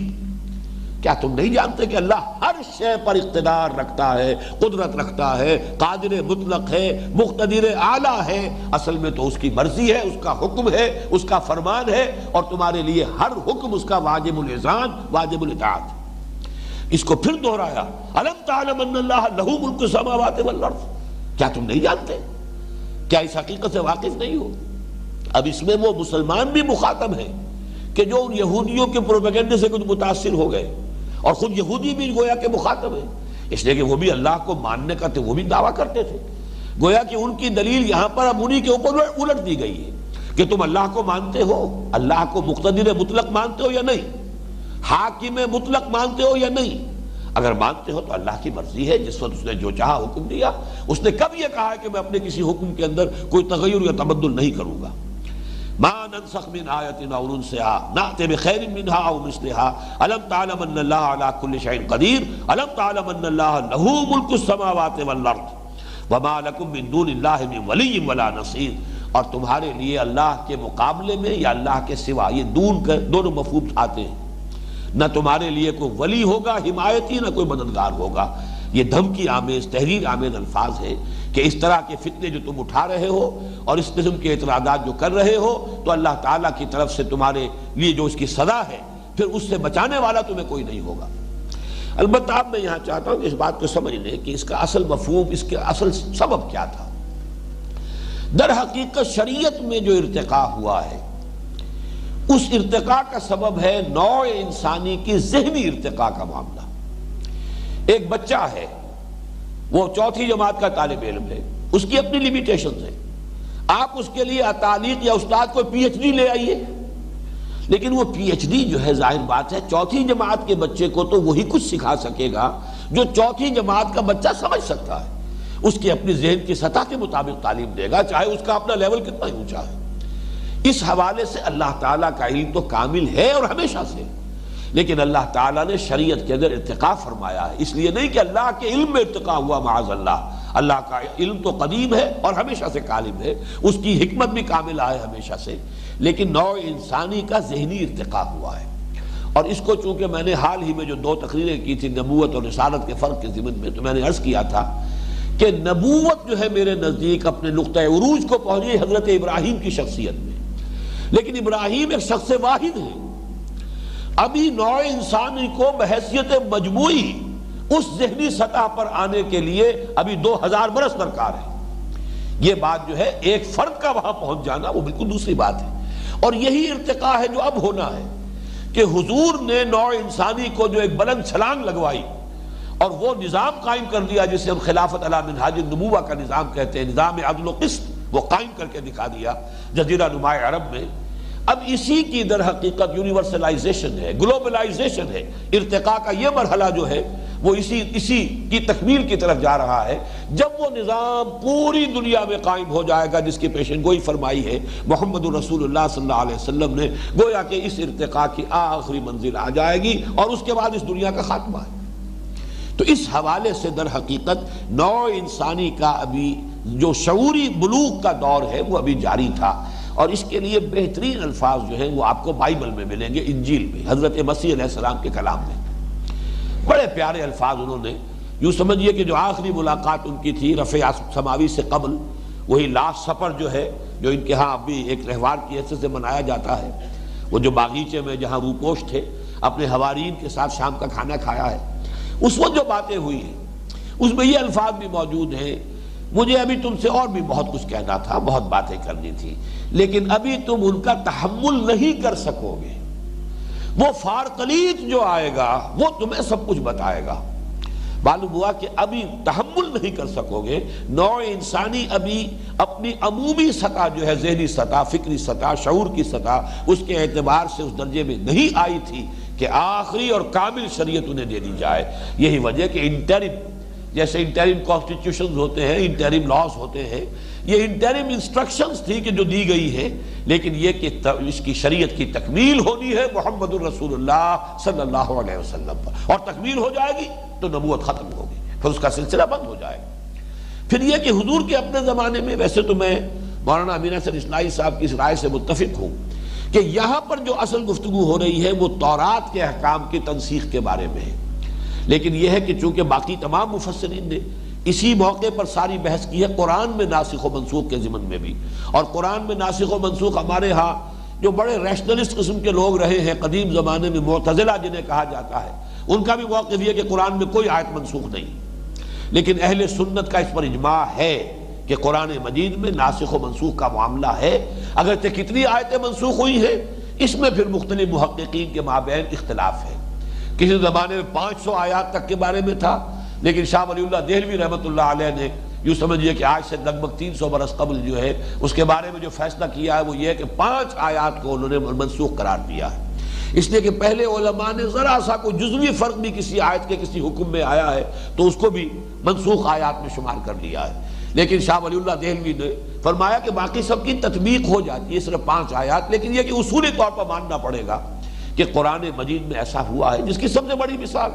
S1: کیا تم نہیں جانتے کہ اللہ ہر شے پر اقتدار رکھتا ہے، قدرت رکھتا ہے، قادر مطلق ہے، مقتدر اعلیٰ ہے۔ اصل میں تو اس کی مرضی ہے، اس کا حکم ہے، اس کا فرمان ہے، اور تمہارے لیے ہر حکم اس کا واجب الاذعان، واجب الاطاعت۔ اس کو پھر دہرایا، الم تعلم ان اللہ لہ ملک السماوات والارض، کیا تم نہیں جانتے، کیا اس حقیقت سے واقف نہیں ہو؟ اب اس میں وہ مسلمان بھی مخاطب ہیں کہ جو ان یہودیوں کے پروپیگنڈے سے کچھ متاثر ہو گئے، اور خود یہودی بھی گویا کہ مخاطب ہیں، اس لیے کہ وہ بھی اللہ کو ماننے کا وہ بھی دعویٰ کرتے تھے۔ گویا کہ ان کی دلیل یہاں پر اب انہی کے اوپر الٹ دی گئی ہے کہ تم اللہ کو مانتے ہو، اللہ کو مقتدر مطلق مانتے ہو یا نہیں، حاکم مطلق مانتے ہو یا نہیں؟ اگر مانتے ہو تو اللہ کی مرضی ہے، جس وقت اس نے جو چاہا حکم دیا، اس نے کب یہ کہا کہ میں اپنے کسی حکم کے اندر کوئی تغیر یا تبدل نہیں کروں گا۔ ما ننسخ من آیت او ننسها نأتی بخیر منها او مثلها الم تعلم ان اللہ علی کل شیء قدیر الم تعلم ان اللہ لہ ملک السماوات والارض وما لکم من دون اللہ من ولی ولا نصیر، اور تمہارے لیے اللہ کے مقابلے میں یا اللہ کے سوا، یہ دونوں مفہوم آتے ہیں، نہ تمہارے لیے کوئی ولی ہوگا حمایتی، نہ کوئی مددگار ہوگا۔ یہ دھمکی آمیز، تحریر آمیز الفاظ ہے کہ اس طرح کے فتنے جو تم اٹھا رہے ہو اور اس قسم کے اعتراضات جو کر رہے ہو، تو اللہ تعالیٰ کی طرف سے تمہارے لیے جو اس کی سزا ہے، پھر اس سے بچانے والا تمہیں کوئی نہیں ہوگا۔ البتہ اب میں یہاں چاہتا ہوں کہ اس بات کو سمجھ لیں کہ اس کا اصل مفہوم، اس کے اصل سبب کیا تھا۔ در حقیقت شریعت میں جو ارتقاء ہوا ہے اس ارتقاء کا سبب ہے نوع انسانی کی ذہنی ارتقاء کا معاملہ۔ ایک بچہ ہے، وہ چوتھی جماعت کا طالب علم ہے، اس کی اپنی لیمیٹیشنز ہیں۔ آپ اس کے لیے تعلیق یا استاد کو پی ایچ ڈی لے آئیے، لیکن وہ پی ایچ ڈی جو ہے ظاہر بات ہے چوتھی جماعت کے بچے کو تو وہی کچھ سکھا سکے گا جو چوتھی جماعت کا بچہ سمجھ سکتا ہے، اس کی اپنی ذہن کی سطح کے مطابق تعلیم دے گا، چاہے اس کا اپنا لیول کتنا ہی اونچا ہے۔ اس حوالے سے اللہ تعالیٰ کا علم تو کامل ہے اور ہمیشہ سے، لیکن اللہ تعالیٰ نے شریعت کے اندر ارتقاء فرمایا ہے، اس لیے نہیں کہ اللہ کے علم میں ارتقاء ہوا، معاذ اللہ، اللہ کا علم تو قدیم ہے اور ہمیشہ سے کامل ہے، اس کی حکمت بھی کامل ہے ہمیشہ سے، لیکن نوع انسانی کا ذہنی ارتقاء ہوا ہے۔ اور اس کو چونکہ میں نے حال ہی میں جو 2 تقریریں کی تھی نبوت اور رسالت کے فرق کے ضمن میں، تو میں نے عرض کیا تھا کہ نبوت جو ہے میرے نزدیک اپنے نقطہ عروج کو پہنچی حضرت ابراہیم کی شخصیت میں، لیکن ابراہیم ایک شخص واحد ہے، ابھی نوع انسانی کو بحیثیت مجموعی اس ذہنی سطح پر آنے کے لیے ابھی 2000 برس درکار ہے۔ یہ بات جو ہے ایک فرد کا وہاں پہنچ جانا وہ بالکل دوسری بات ہے، اور یہی ارتقاء ہے جو اب ہونا ہے کہ حضور نے نوع انسانی کو جو ایک بلند چھلانگ لگوائی اور وہ نظام قائم کر دیا جسے ہم خلافت علی منہاج النبوہ کا نظام کہتے ہیں، نظام عدل و قسط، وہ قائم کر کے دکھا دیا جزیرہ نما عرب میں۔ اب اسی کی در حقیقت یونیورسلائزیشن ہے، گلوبلائزیشن ہے، ارتقاء کا یہ مرحلہ جو ہے وہ اسی کی تکمیل کی طرف جا رہا ہے، جب وہ نظام پوری دنیا میں قائم ہو جائے گا جس کی پیشن گوئی فرمائی ہے محمد رسول اللہ صلی اللہ علیہ وسلم نے، گویا کہ اس ارتقاء کی آخری منزل آ جائے گی اور اس کے بعد اس دنیا کا خاتمہ ہے۔ تو اس حوالے سے در حقیقت نوع انسانی کا ابھی جو شعوری بلوغ کا دور ہے وہ ابھی جاری تھا، اور اس کے لیے بہترین الفاظ جو ہیں وہ آپ کو بائبل میں ملیں گے، انجیل میں، حضرت مسیح علیہ السلام کے کلام میں بڑے پیارے الفاظ انہوں نے، یوں سمجھیے کہ جو آخری ملاقات ان کی تھی رفع سماوی سے قبل، وہی لاسٹ سپر جو ہے جو ان کے ہاں ابھی ایک رہوار کی حیثیت سے منایا جاتا ہے، وہ جو باغیچے میں جہاں روپوش تھے اپنے حوارین کے ساتھ شام کا کھانا کھایا ہے، اس وقت جو باتیں ہوئی ہیں اس میں یہ الفاظ بھی موجود ہیں، مجھے ابھی تم سے اور بھی بہت کچھ کہنا تھا، بہت باتیں کرنی تھی، لیکن ابھی تم ان کا تحمل نہیں کر سکو گے، وہ فارقلیت جو آئے گا وہ تمہیں سب کچھ بتائے گا۔ معلوم ہوا کہ ابھی تحمل نہیں کر سکو گے، نوع انسانی ابھی اپنی عمومی سطح جو ہے ذہنی سطح، فکری سطح، شعور کی سطح، اس کے اعتبار سے اس درجے میں نہیں آئی تھی کہ آخری اور کامل شریعت انہیں دے دی جائے۔ یہی وجہ کہ انٹرم، جیسے انٹرم کانسٹیٹیوشنز ہوتے ہیں، انٹرم لاز ہوتے ہیں، یہ انٹرم انسٹرکشنز تھی کہ جو دی گئی ہے، لیکن یہ کہ اس کی شریعت کی تکمیل ہونی ہے محمد الرسول اللہ صلی اللہ علیہ وسلم پر، اور تکمیل ہو جائے گی تو نبوت ختم ہوگی، پھر اس کا سلسلہ بند ہو جائے گا۔ پھر یہ کہ حضور کے اپنے زمانے میں، ویسے تو میں مولانا امین حسن اصلاحی صاحب کی اس رائے سے متفق ہوں کہ یہاں پر جو اصل گفتگو ہو رہی ہے وہ تورات کے احکام کی تنسیخ کے بارے میں ہے، لیکن یہ ہے کہ چونکہ باقی تمام مفسرین نے اسی موقع پر ساری بحث کی ہے قرآن میں ناسخ و منسوخ کے ضمن میں بھی، اور قرآن میں ناسخ و منسوخ ہمارے ہاں جو بڑے ریشنلسٹ قسم کے لوگ رہے ہیں قدیم زمانے میں، معتزلہ جنہیں کہا جاتا ہے، ان کا بھی موقف یہ کہ قرآن میں کوئی آیت منسوخ نہیں، لیکن اہل سنت کا اس پر اجماع ہے کہ قرآن مجید میں ناسخ و منسوخ کا معاملہ ہے، اگرچہ کتنی آیتیں منسوخ ہوئی ہیں اس میں پھر مختلف محققین کے مابین اختلاف ہے۔ کسی زمانے میں 500 آیات تک کے بارے میں تھا، لیکن شاہ ولی اللہ دہلوی رحمۃ اللہ علیہ نے یوں سمجھیے کہ آج سے لگ بھگ 300 برس قبل جو ہے اس کے بارے میں جو فیصلہ کیا ہے وہ یہ ہے کہ 5 آیات کو انہوں نے منسوخ قرار دیا ہے، اس لیے کہ پہلے علماء نے ذرا سا کوئی جزوی فرق بھی کسی آیت کے کسی حکم میں آیا ہے تو اس کو بھی منسوخ آیات میں شمار کر لیا ہے، لیکن شاہ ولی اللہ دہلوی نے فرمایا کہ باقی سب کی تطبیق ہو جاتی ہے، صرف 5 آیات، لیکن یہ کہ اصولی طور پر ماننا پڑے گا کہ قرآن مجید میں ایسا ہوا ہے جس کی سب سے بڑی مثال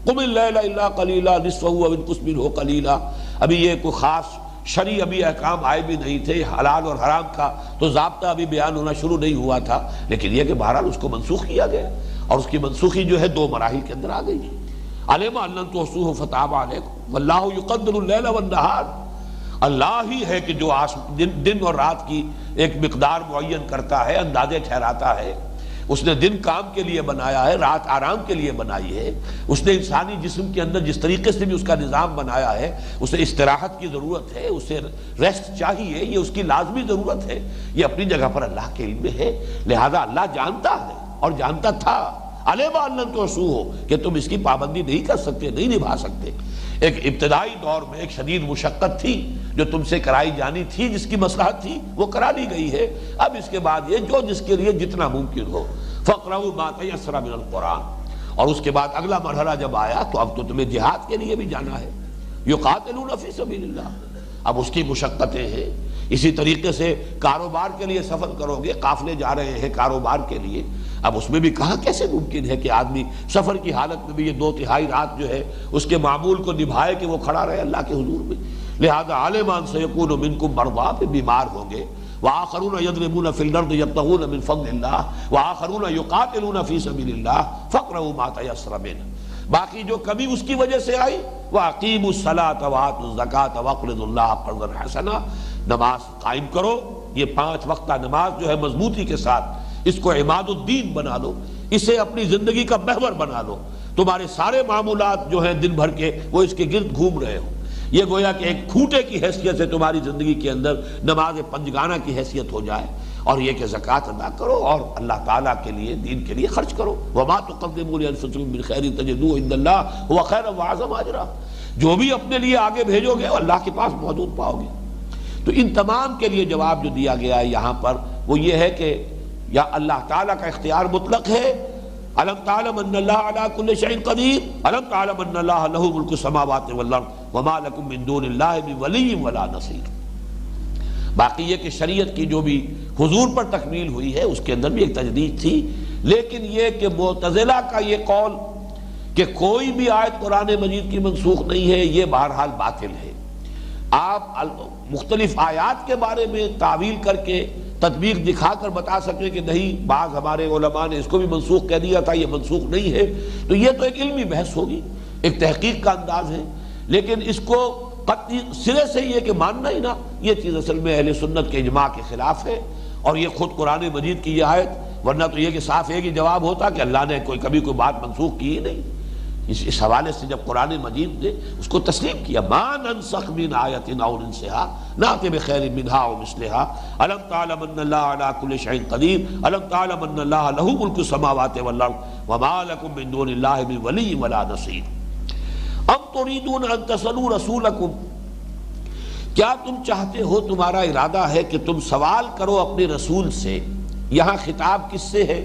S1: قم اللیل الا قلیلا نصفہ او انقص منہ قلیلا، ابھی یہ کوئی خاص شرعی ابھی احکام آئے بھی نہیں تھے، حلال اور حرام کا تو ضابطہ ابھی بیان ہونا شروع نہیں ہوا تھا، لیکن یہ کہ بہرحال اس کو منسوخ کیا گیا، اور اس کی منسوخی جو ہے 2 مراحل کے اندر آ گئی۔ علم ان لن تحصوہ فتاب علیکم واللہ یقدر اللیل والنہار، اللہ ہی ہے کہ جو دن اور رات کی ایک مقدار معین کرتا ہے، اندازے ٹھہراتا ہے، اس نے دن کام کے لیے بنایا ہے، رات آرام کے لیے بنائی ہے، اس نے انسانی جسم کے اندر جس طریقے سے بھی اس کا نظام بنایا ہے، اسے استراحت کی ضرورت ہے، اسے ریسٹ چاہیے، یہ اس کی لازمی ضرورت ہے، یہ اپنی جگہ پر اللہ کے علم میں ہے، لہذا اللہ جانتا ہے اور جانتا تھا علم ان تحصوہ کہ تم اس کی پابندی نہیں کر سکتے، نہیں نبھا سکتے۔ ایک ابتدائی دور میں ایک شدید مشقت تھی جو تم سے کرائی جانی تھی، جس کی مصلحت تھی وہ کرا لی گئی ہے، اب اس کے بعد یہ جو جس کے لیے جتنا ممکن ہو فَاقْرَؤُوا مَا تَيَسَّرَ مِنَ الْقُرْآنِ، اور اس کے بعد اگلا مرحلہ جب آیا تو اب تو تمہیں جہاد کے لیے بھی جانا ہے، یقاتلون فی سبیل اللہ، اب اس کی مشقتیں ہیں۔ اسی طریقے سے کاروبار کے لیے سفر کرو گے، قافلے جا رہے ہیں کاروبار کے لیے، اب اس میں بھی کہاں کیسے ممکن ہے کہ آدمی سفر کی حالت میں بھی یہ 2/3 رات جو ہے اس کے معمول کو نبھائے کہ وہ کھڑا رہے اللہ کے حضور میں۔ لہذا عالم ان سیکون منکم مرضی، پہ بیمار ہوں گے، وآخرون یضربون فی الارض یبتغون من فضل اللہ وآخرون یقاتلون فی سبیل اللہ فاقرؤوا ما تیسر منہ۔ باقی جو کمی اس کی وجہ سے آئی، وَأَقِیمُوا الصَّلَاةَ وَآتُوا الزَّکَاةَ وَاقْرِضُوا اللَّهَ قَرْضًا حَسَنًا، نماز قائم کرو، یہ 5 وقتہ نماز جو ہے مضبوطی کے ساتھ اس کو عماد الدین بنا لو، اسے اپنی زندگی کا محور بنا لو، تمہارے سارے معمولات جو ہیں دن بھر کے وہ اس کے گرد گھوم رہے ہو، یہ گویا کہ ایک کھوٹے کی حیثیت سے تمہاری زندگی کے اندر نماز پنجگانہ کی حیثیت ہو جائے، اور یہ کہ زکوٰۃ ادا کرو اور اللہ تعالیٰ کے لیے دین کے لیے خرچ کرو۔ وَمَا تُقَدِّمُوا لِأَنفُسِكُم مِّن خَيْرٍ تَجِدُوهُ عِندَ اللَّهِ هُوَ خَيْرًا وَأَعْظَمَ أَجْرًا، جو بھی اپنے لیے آگے بھیجو گے اللہ کے پاس موجود پاؤ گے۔ تو ان تمام کے لیے جواب جو دیا گیا ہے یہاں پر وہ یہ ہے کہ یا اللہ تعالیٰ کا اختیار مطلق ہے، أَلَمْ تَعْلَمْ أَنَّ اللَّهَ عَلَىٰ كُلِّ شَيْءٍ قَدِيرٌ أَلَمْ تَعْلَمْ أَنَّ اللَّهَ لَهُ مُلْكُ السَّمَاوَاتِ وَالْأَرْضِ وَمَا لَكُم مِّن دُونِ اللَّهِ مِن وَلِيٍّ وَلَا نَصِيرٍ۔ باقی یہ کہ شریعت کی جو بھی حضور پر تکمیل ہوئی ہے اس کے اندر بھی ایک تجدید تھی، لیکن یہ کہ معتزلہ کا یہ قول کہ کوئی بھی آیت قرآن مجید کی منسوخ نہیں ہے، یہ بہرحال باطل ہے۔ آپ مختلف آیات کے بارے میں تعویل کر کے تطبیق دکھا کر بتا سکیں کہ نہیں بعض ہمارے علماء نے اس کو بھی منسوخ کہہ دیا تھا، یہ منسوخ نہیں ہے، تو یہ تو ایک علمی بحث ہوگی، ایک تحقیق کا انداز ہے، لیکن اس کو قطعی سرے سے یہ کہ ماننا ہی نہ، یہ چیز اصل میں اہل سنت کے اجماع کے خلاف ہے، اور یہ خود قرآن مجید کی یہ آیت، ورنہ تو یہ کہ صاف ایک ہی جواب ہوتا کہ اللہ نے کبھی کوئی بات منسوخ کی ہی نہیں۔ اس حوالے سے جب قرآن مجید نے اس کو تسلیم کیا، ما ننسخ من آیت او ننسها نأتی بخیر منها او مثلها الم تعلم ان اللہ علی کل شیء قدیر الم تعلم ان اللہ له ملک السماوات والارض وما لکم من دون اللہ من ولی ولا نصیر۔ ام تريدون ان تسألوا رسولکم، کیا تم چاہتے ہو، تمہارا ارادہ ہے کہ تم سوال کرو اپنے رسول سے۔ یہاں خطاب کس سے ہے؟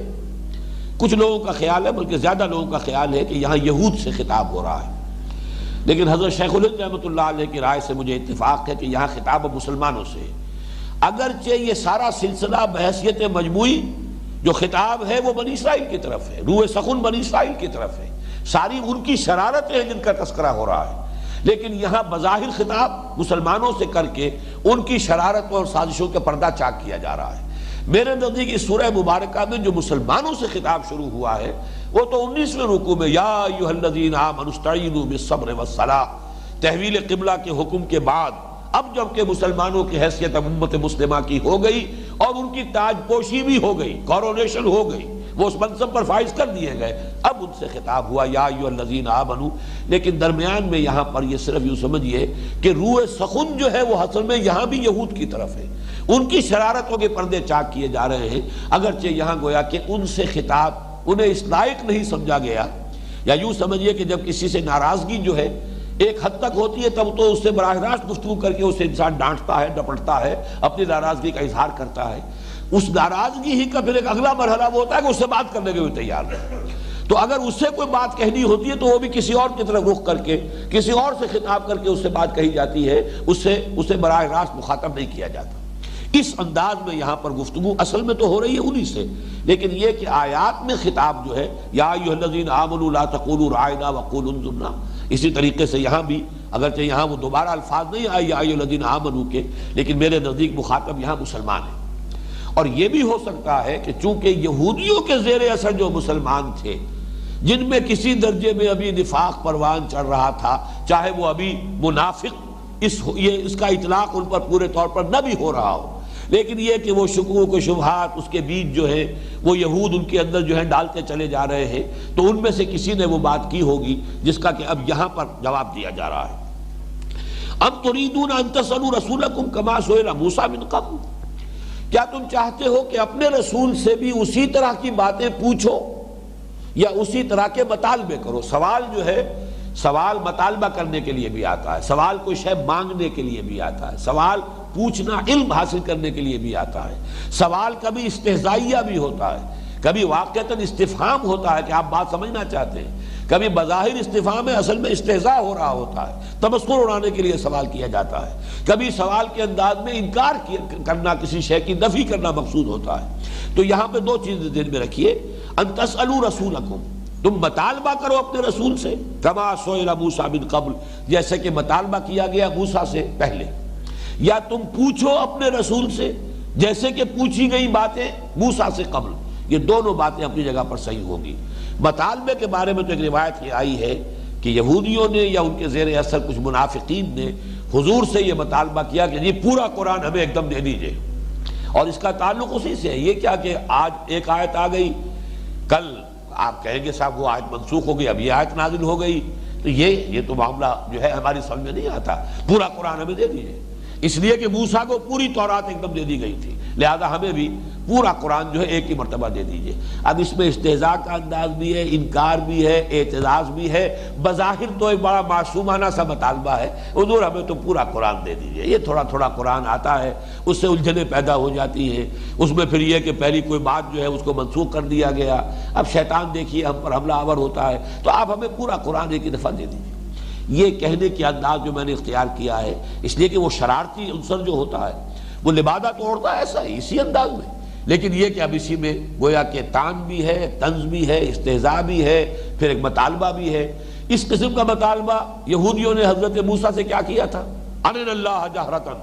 S1: کچھ لوگوں کا خیال ہے، بلکہ زیادہ لوگوں کا خیال ہے کہ یہاں یہود سے خطاب ہو رہا ہے، لیکن حضرت شیخ الہند رحمۃ اللہ علیہ کی رائے سے مجھے اتفاق ہے کہ یہاں خطاب مسلمانوں سے ہے، اگرچہ یہ سارا سلسلہ بحیثیت مجموعی جو خطاب ہے وہ بنی اسرائیل کی طرف ہے، روح سخن بنی اسرائیل کی طرف ہے، ساری ان کی شرارتیں ہیں جن کا تذکرہ ہو رہا ہے، لیکن یہاں بظاہر خطاب مسلمانوں سے کر کے ان کی شرارتوں اور سازشوں کے پردہ چاک کیا جا رہا ہے۔ میرے نزدیک اس سورہ مبارکہ میں جو مسلمانوں سے خطاب شروع ہوا ہے وہ تو 19ویں رکوع میں یا ایھا الذین آمنوا استعینوا بالصبر والصلاۃ، تحویل قبلہ کے حکم کے بعد اب جب کہ مسلمانوں کی حیثیت امت مسلمہ کی ہو گئی اور ان کی تاج پوشی بھی ہو گئی، کورونیشن ہو گئی، وہ اس منصب پر فائز کر دیے گئے، اب ان سے خطاب ہوا یا ایھا الذین آمنوا، لیکن درمیان میں یہاں پر یہ صرف یوں سمجھیے کہ روح سخن جو ہے وہ اصل میں یہاں بھی یہود کی طرف ہے، ان کی شرارتوں کے پردے چاک کیے جا رہے ہیں، اگرچہ یہاں گویا کہ ان سے خطاب انہیں اس لائق نہیں سمجھا گیا، یا یوں سمجھیے کہ جب کسی سے ناراضگی جو ہے ایک حد تک ہوتی ہے تب تو اس سے براہ راست گفتگو کر کے اسے انسان ڈانٹتا ہے، ڈپٹتا ہے، اپنی ناراضگی کا اظہار کرتا ہے، اس ناراضگی ہی کا پھر ایک اگلا مرحلہ وہ ہوتا ہے کہ اس سے بات کرنے کے بھی تیار ہے، تو اگر اس سے کوئی بات کہنی ہوتی ہے تو وہ بھی کسی اور کی طرف رخ کر کے کسی اور سے خطاب کر کے اس سے بات کہی جاتی ہے، اسے براہ راست مخاطب نہیں کیا جاتا۔ اس انداز میں یہاں پر گفتگو اصل میں تو ہو رہی ہے انہی سے، لیکن یہ کہ آیات میں خطاب جو ہے یا ایھا الذین آمنوا لا تقولوا راعنا وقولوا انظرنا، اسی طریقے سے یہاں بھی اگرچہ یہاں وہ دوبارہ الفاظ نہیں آئے یا ایھا الذین آمنوا کے، لیکن میرے نزدیک مخاطب یہاں مسلمان ہے، اور یہ بھی ہو سکتا ہے کہ چونکہ یہودیوں کے زیر اثر جو مسلمان تھے جن میں کسی درجے میں ابھی نفاق پروان چڑھ رہا تھا، چاہے وہ ابھی منافق اس کا اطلاق ان پر پورے طور پر نہ بھی ہو رہا ہو، لیکن یہ کہ وہ شکوک و شبہات اس کے بیچ جو ہے وہ یہود ان کے اندر جو ہے ڈالتے چلے جا رہے ہیں، تو ان میں سے کسی نے وہ بات کی ہوگی جس کا کہ اب یہاں پر جواب دیا جا رہا ہے۔ ام تريدون ان تسألوا رسولكم كما سئل موسى من قبل، کیا تم چاہتے ہو کہ اپنے رسول سے بھی اسی طرح کی باتیں پوچھو یا اسی طرح کے مطالبے کرو؟ سوال جو ہے، سوال مطالبہ کرنے کے لیے بھی آتا ہے، سوال کوئی شے مانگنے کے لیے بھی آتا ہے، سوال پوچھنا علم حاصل کرنے کے لیے بھی آتا ہے، سوال کبھی استہزائیہ بھی ہوتا ہے، کبھی واقعتاً استفہام ہوتا ہے کہ آپ بات سمجھنا چاہتے ہیں، کبھی بظاہر استفہام ہے اصل میں استہزاء ہو رہا ہوتا ہے، تمسخر اڑانے کے لیے سوال کیا جاتا ہے، کبھی سوال کے انداز میں انکار کرنا، کسی شے کی نفی کرنا مقصود ہوتا ہے۔ تو یہاں پہ دو چیزیں ذہن میں رکھیے، ان تسألوا رسولکم، تم مطالبہ کرو اپنے رسول سے، کما سئل موسیٰ من قبل، جیسے کہ مطالبہ کیا گیا موسیٰ سے پہلے، یا تم پوچھو اپنے رسول سے جیسے کہ پوچھی گئی باتیں موسیٰ سے قبل۔ یہ دونوں باتیں اپنی جگہ پر صحیح ہوگی۔ مطالبے کے بارے میں تو ایک روایت یہ آئی ہے کہ یہودیوں نے یا ان کے زیر اثر کچھ منافقین نے حضور سے یہ مطالبہ کیا کہ یہ پورا قرآن ہمیں ایک دم دے دیجئے، اور اس کا تعلق اسی سے ہے۔ یہ کیا کہ آج ایک آیت آ گئی، کل آپ کہیں گے صاحب وہ آیت منسوخ ہو گئی، اب یہ آیت نازل ہو گئی، تو یہ تو معاملہ جو ہے ہماری سمجھ میں نہیں آتا، پورا قرآن ہمیں دے دیجئے، اس لیے کہ موسیٰ کو پوری تورات ایک دم دے دی گئی تھی، لہذا ہمیں بھی پورا قرآن جو ہے ایک ہی مرتبہ دے دیجئے۔ اب اس میں استہزاء کا انداز بھی ہے، انکار بھی ہے، اعتراض بھی ہے، بظاہر تو ایک بڑا معصومانہ سا مطالبہ ہے، حضور ہمیں تو پورا قرآن دے دیجئے۔ یہ تھوڑا تھوڑا قرآن آتا ہے، اس سے الجھنیں پیدا ہو جاتی ہیں، اس میں پھر یہ کہ پہلی کوئی بات جو ہے اس کو منسوخ کر دیا گیا، اب شیطان دیکھیے ہم پر حملہ آور ہوتا ہے، تو آپ ہمیں پورا قرآن ایک ہی دفعہ دے دیجئے۔ یہ کہنے کی انداز جو میں نے اختیار کیا ہے، اس لیے کہ وہ شرارتی عنصر جو ہوتا ہے وہ لبادہ توڑتا ہے ایسا ہی اسی انداز میں، لیکن یہ کہ اب اسی میں گویا کہ طعن بھی ہے، طنز بھی ہے، استہزاء بھی ہے، پھر ایک مطالبہ بھی ہے۔ اس قسم کا مطالبہ یہودیوں نے حضرت موسیٰ سے کیا کیا تھا؟ ارنا اللہ جہرتاً،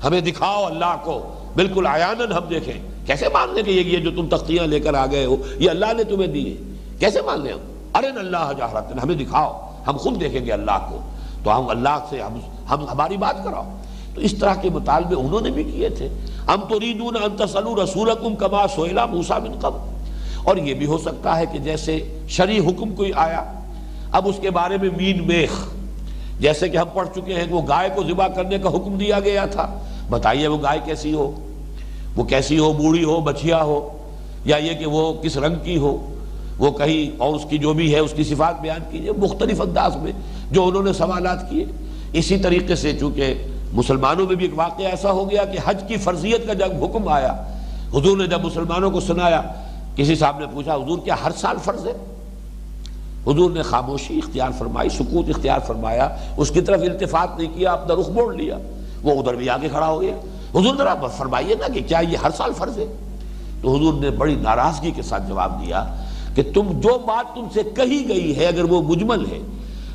S1: ہمیں دکھاؤ اللہ کو بالکل عیاناً ہم دیکھیں۔ کیسے مان لیں کہ یہ جو تم تختیاں لے کر آ گئے ہو یہ اللہ نے تمہیں دی ہے؟ کیسے مان لیں ہم؟ ارنا اللہ جہرتاً، ہمیں دکھاؤ، ہم خود دیکھیں گے اللہ کو، تو ہم اللہ سے ہم ہماری بات کراؤ۔ تو اس طرح کے مطالبے انہوں نے بھی کیے تھے۔ ام تريدون ان تسألوا رسولكم كما سئل موسى من قبل، اور یہ بھی ہو سکتا ہے کہ جیسے شرعی حکم کوئی آیا، اب اس کے بارے میں مین میخ، جیسے کہ ہم پڑھ چکے ہیں کہ وہ گائے کو ذبح کرنے کا حکم دیا گیا تھا، بتائیے وہ گائے کیسی ہو، وہ کیسی ہو، بوڑھی ہو، بچھیا ہو، یا یہ کہ وہ کس رنگ کی ہو، وہ کہیں اور اس کی جو بھی ہے اس کی صفات بیان کیجئے، مختلف انداز میں جو انہوں نے سوالات کیے۔ اسی طریقے سے چونکہ مسلمانوں میں بھی ایک واقعہ ایسا ہو گیا کہ حج کی فرضیت کا جب حکم آیا، حضور نے جب مسلمانوں کو سنایا، کسی صاحب نے پوچھا حضور کیا ہر سال فرض ہے؟ حضور نے خاموشی اختیار فرمائی، سکوت اختیار فرمایا، اس کی طرف التفات نہیں کیا، اپنا رخ موڑ لیا، وہ ادھر بھی آگے کھڑا ہو گیا۔ حضور ذرا فرمائیے نا کہ کیا یہ ہر سال فرض ہے؟ تو حضور نے بڑی ناراضگی کے ساتھ جواب دیا کہ جو بات تم سے کہی گئی ہے اگر وہ مجمل ہے،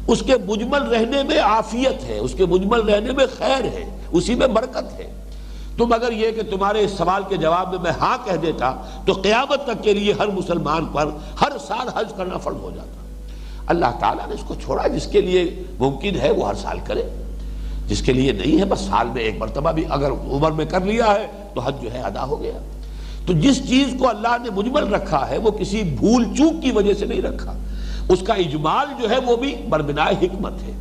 S1: اس کے مجمل رہنے میں عافیت ہے، اس کے مجمل رہنے میں خیر ہے، اسی میں برکت ہے۔ تم اگر یہ کہ تمہارے اس سوال کے جواب میں ہاں کہہ دیتا تو قیامت تک کے لیے ہر مسلمان پر ہر سال حج کرنا فرض ہو جاتا۔ اللہ تعالیٰ نے اس کو چھوڑا، جس کے لیے ممکن ہے وہ ہر سال کرے، جس کے لیے نہیں ہے بس سال میں ایک مرتبہ بھی اگر عمر میں کر لیا ہے تو حج جو ہے ادا ہو گیا۔ تو جس چیز کو اللہ نے مجمل رکھا ہے وہ کسی بھول چوک کی وجہ سے نہیں رکھا، اس کا اجمال جو ہے وہ بھی بربنائے حکمت ہے۔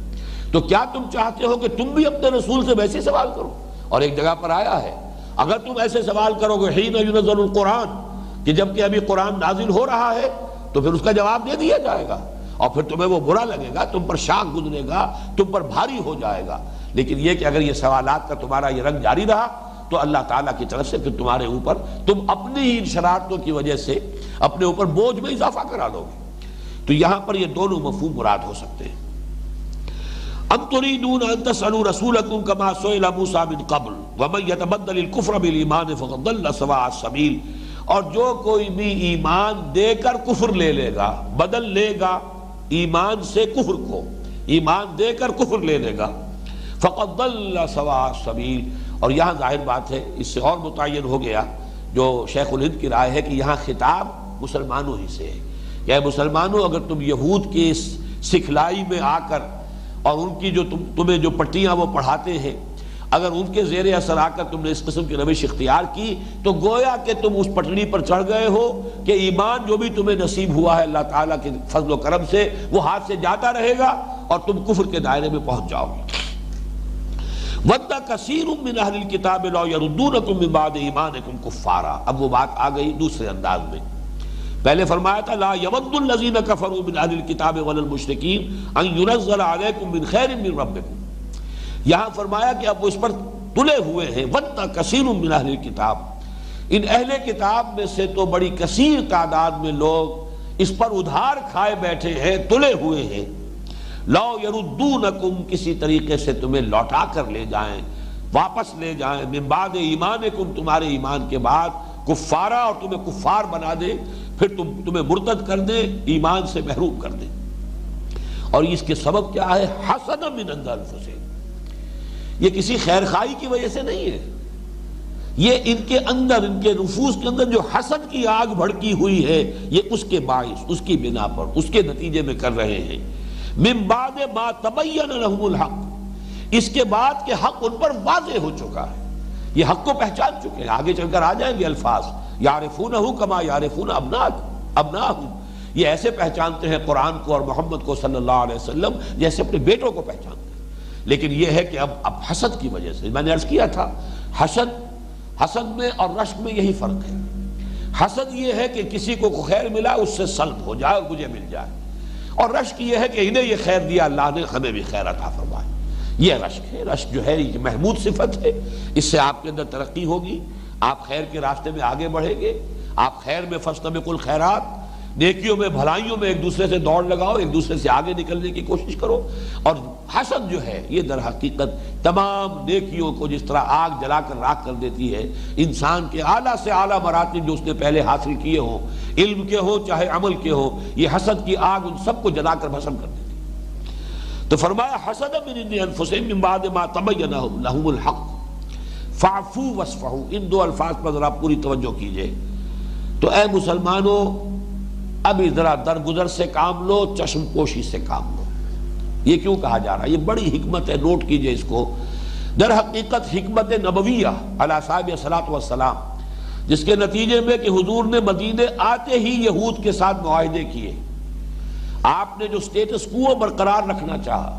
S1: تو کیا تم چاہتے ہو کہ تم بھی اپنے رسول سے ویسے سوال کرو؟ اور ایک جگہ پر آیا ہے اگر تم ایسے سوال کرو گے حین ینزل القرآن، کہ جب کہ ابھی قرآن نازل ہو رہا ہے تو پھر اس کا جواب دے دیا جائے گا، اور پھر تمہیں وہ برا لگے گا، تم پر شاق گزرے گا، تم پر بھاری ہو جائے گا۔ لیکن یہ کہ اگر یہ سوالات کا تمہارا یہ رنگ جاری رہا تو اللہ تعالیٰ کی طرف سے پھر تمہارے اوپر تم اپنی ہی ان شرارتوں کی وجہ سے اپنے اوپر بوجھ میں اضافہ کرا لو گے۔ تو یہاں پر یہ دونوں مفہوم مراد ہو سکتے ہیں۔ ام تريدون ان تسألوا رسولكم كما سئل موسى من قبل ومن يتبدل الكفر بالایمان فقد ضل سواء السبیل، اور جو کوئی بھی ایمان دے کر کفر لے لے گا، بدل لے گا ایمان سے کفر کو، ایمان دے کر کفر لے لے گا، فقد ضل سواء السبیل۔ اور یہاں ظاہر بات ہے، اس سے اور متعین ہو گیا جو شیخ الہند کی رائے ہے کہ یہاں خطاب مسلمانوں ہی سے ہے کہ اے مسلمانوں، اگر تم یہود کی اس سکھلائی میں آ کر اور ان کی جو تمہیں جو پٹیاں وہ پڑھاتے ہیں، اگر ان کے زیر اثر آ کر تم نے اس قسم کی روش اختیار کی تو گویا کہ تم اس پٹڑی پر چڑھ گئے ہو کہ ایمان جو بھی تمہیں نصیب ہوا ہے اللہ تعالیٰ کے فضل و کرم سے وہ ہاتھ سے جاتا رہے گا اور تم کفر کے دائرے میں پہنچ جاؤ گے۔ وَدَّ كَثِيرٌ مِّنْ أَهْلِ الْكِتَابِ لَوْ يَرُدُّونَكُم مِّن بَعْدِ إِيمَانِكُمْ كُفَّارًا۔ اب وہ بات آ گئی دوسرے انداز میں۔ پہلے فرمایا تھا لا يَوَدُّ الَّذِينَ كَفَرُوا مِنْ أَهْلِ الْكِتَابِ وَلَا الْمُشْرِكِينَ أَن يُنَزَّلَ عَلَيْكُم مِّن خَيْرٍ مِّن رَّبِّكُمْ۔ یہاں فرمایا کہ اب وہ اس پر تلے ہوئے ہیں۔ وَدَّ كَثِيرٌ مِّنْ أَهْلِ الْكِتَابِ، ان اہل کتاب میں سے تو بڑی کثیر تعداد میں لوگ اس پر ادھار کھائے بیٹھے ہیں، تلے ہوئے ہیں۔ لو یردونکم، کسی طریقے سے تمہیں لوٹا کر لے جائیں، واپس لے جائیں، من بعد ایمانکم، تمہارے ایمان کے بعد، کفارا، اور تمہیں کفار بنا دیں، پھر تمہیں مرتد کر دیں، ایمان سے محروم کر دیں۔ اور اس کے سبب کیا ہے؟ حسد من عند انفسہم، یہ کسی خیر خواہی کی وجہ سے نہیں ہے، یہ ان کے اندر، ان کے نفوس کے اندر جو حسد کی آگ بھڑکی ہوئی ہے، یہ اس کے باعث، اس کی بنا پر، اس کے نتیجے میں کر رہے ہیں۔ من بعد ما تبین لهم الحق، اس کے بعد کہ حق ان پر واضح ہو چکا ہے، یہ حق کو پہچان چکے ہیں۔ آگے چل کر آ جائیں گے الفاظ، یعرفونہ کما یعرفون ابناءہم، یہ ایسے پہچانتے ہیں قرآن کو اور محمد کو صلی اللہ علیہ وسلم جیسے اپنے بیٹوں کو پہچانتے ہیں۔ لیکن یہ ہے کہ اب حسد کی وجہ سے، میں نے عرض کیا تھا، حسد میں اور رشک میں یہی فرق ہے۔ حسد یہ ہے کہ کسی کو خیر ملا اس سے سلب ہو جائے اور مجھے مل جائے، اور رشک یہ ہے کہ انہیں یہ خیر دیا اللہ نے، ہمیں بھی خیر عطا فرمائے، یہ رشک ہے۔ رشک جو ہے یہ محمود صفت ہے، اس سے آپ کے اندر ترقی ہوگی، آپ خیر کے راستے میں آگے بڑھیں گے، آپ خیر میں فاستبقوا الخیرات، نیکیوں میں، بھلائیوں میں ایک دوسرے سے دوڑ لگاؤ، ایک دوسرے سے آگے نکلنے کی کوشش کرو۔ اور حسد جو ہے یہ در حقیقت تمام نیکیوں کو جس طرح آگ جلا کر راکھ کر دیتی ہے، انسان کے اعلیٰ سے اعلیٰ مراتب جو اس نے پہلے حاصل کیے ہوں، علم کے ہوں چاہے عمل کے ہوں، یہ حسد کی آگ ان سب کو جلا کر بھسم کر دیتی ہے۔ تو فرمایا حسد من عند انفسہم من بعد ما تبین لهم الحق فاعفوا واصفحوا، ان دو الفاظ پر ذرا پوری توجہ کیجئے۔ تو اے مسلمانوں، ابھی ذرا درگزر سے کام لو، چشم پوشی سے کام لو۔ یہ کیوں کہا جا رہا ہے؟ یہ بڑی حکمت ہے، نوٹ کیجئے اس کو۔ در حقیقت حکمت نبویہ علی صاحب صلاۃ والسلام، جس کے نتیجے میں کہ حضور نے مدینے آتے ہی یہود کے ساتھ معاہدے کیے، آپ نے جو سٹیٹس کو برقرار رکھنا چاہا،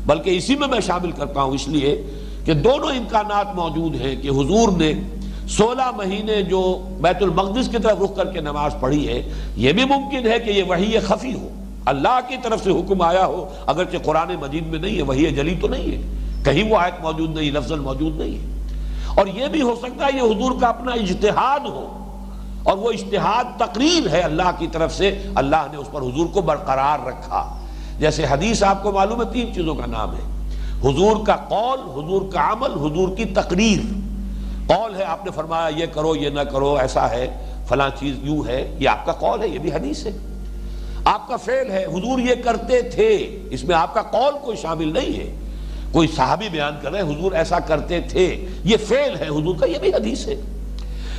S1: بلکہ اسی میں شامل کرتا ہوں اس لیے کہ دونوں امکانات موجود ہیں کہ حضور نے 16 مہینے جو بیت المقدس کی طرف رخ کر کے نماز پڑھی ہے، یہ بھی ممکن ہے کہ یہ وحی خفی ہو، اللہ کی طرف سے حکم آیا ہو، اگرچہ قرآن مجید میں نہیں ہے، وحی جلی تو نہیں ہے، کہیں وہ آیت موجود نہیں، لفظ موجود نہیں ہے۔ اور یہ بھی ہو سکتا ہے یہ حضور کا اپنا اجتہاد ہو، اور وہ اجتہاد تقریر ہے اللہ کی طرف سے، اللہ نے اس پر حضور کو برقرار رکھا۔ جیسے حدیث آپ کو معلوم ہے 3 چیزوں کا نام ہے، حضور کا قول، حضور کا عمل، حضور کی تقریر۔ قول ہے، آپ نے فرمایا یہ کرو، یہ نہ کرو، ایسا ہے، فلاں چیز یوں ہے، یہ آپ کا قول ہے، یہ بھی حدیث ہے۔ آپ کا فعل ہے، حضور یہ کرتے تھے، اس میں آپ کا قول کوئی شامل نہیں ہے، کوئی صحابی بیان کر رہے ہیں حضور ایسا کرتے تھے، یہ فعل ہے حضور کا، یہ بھی حدیث ہے۔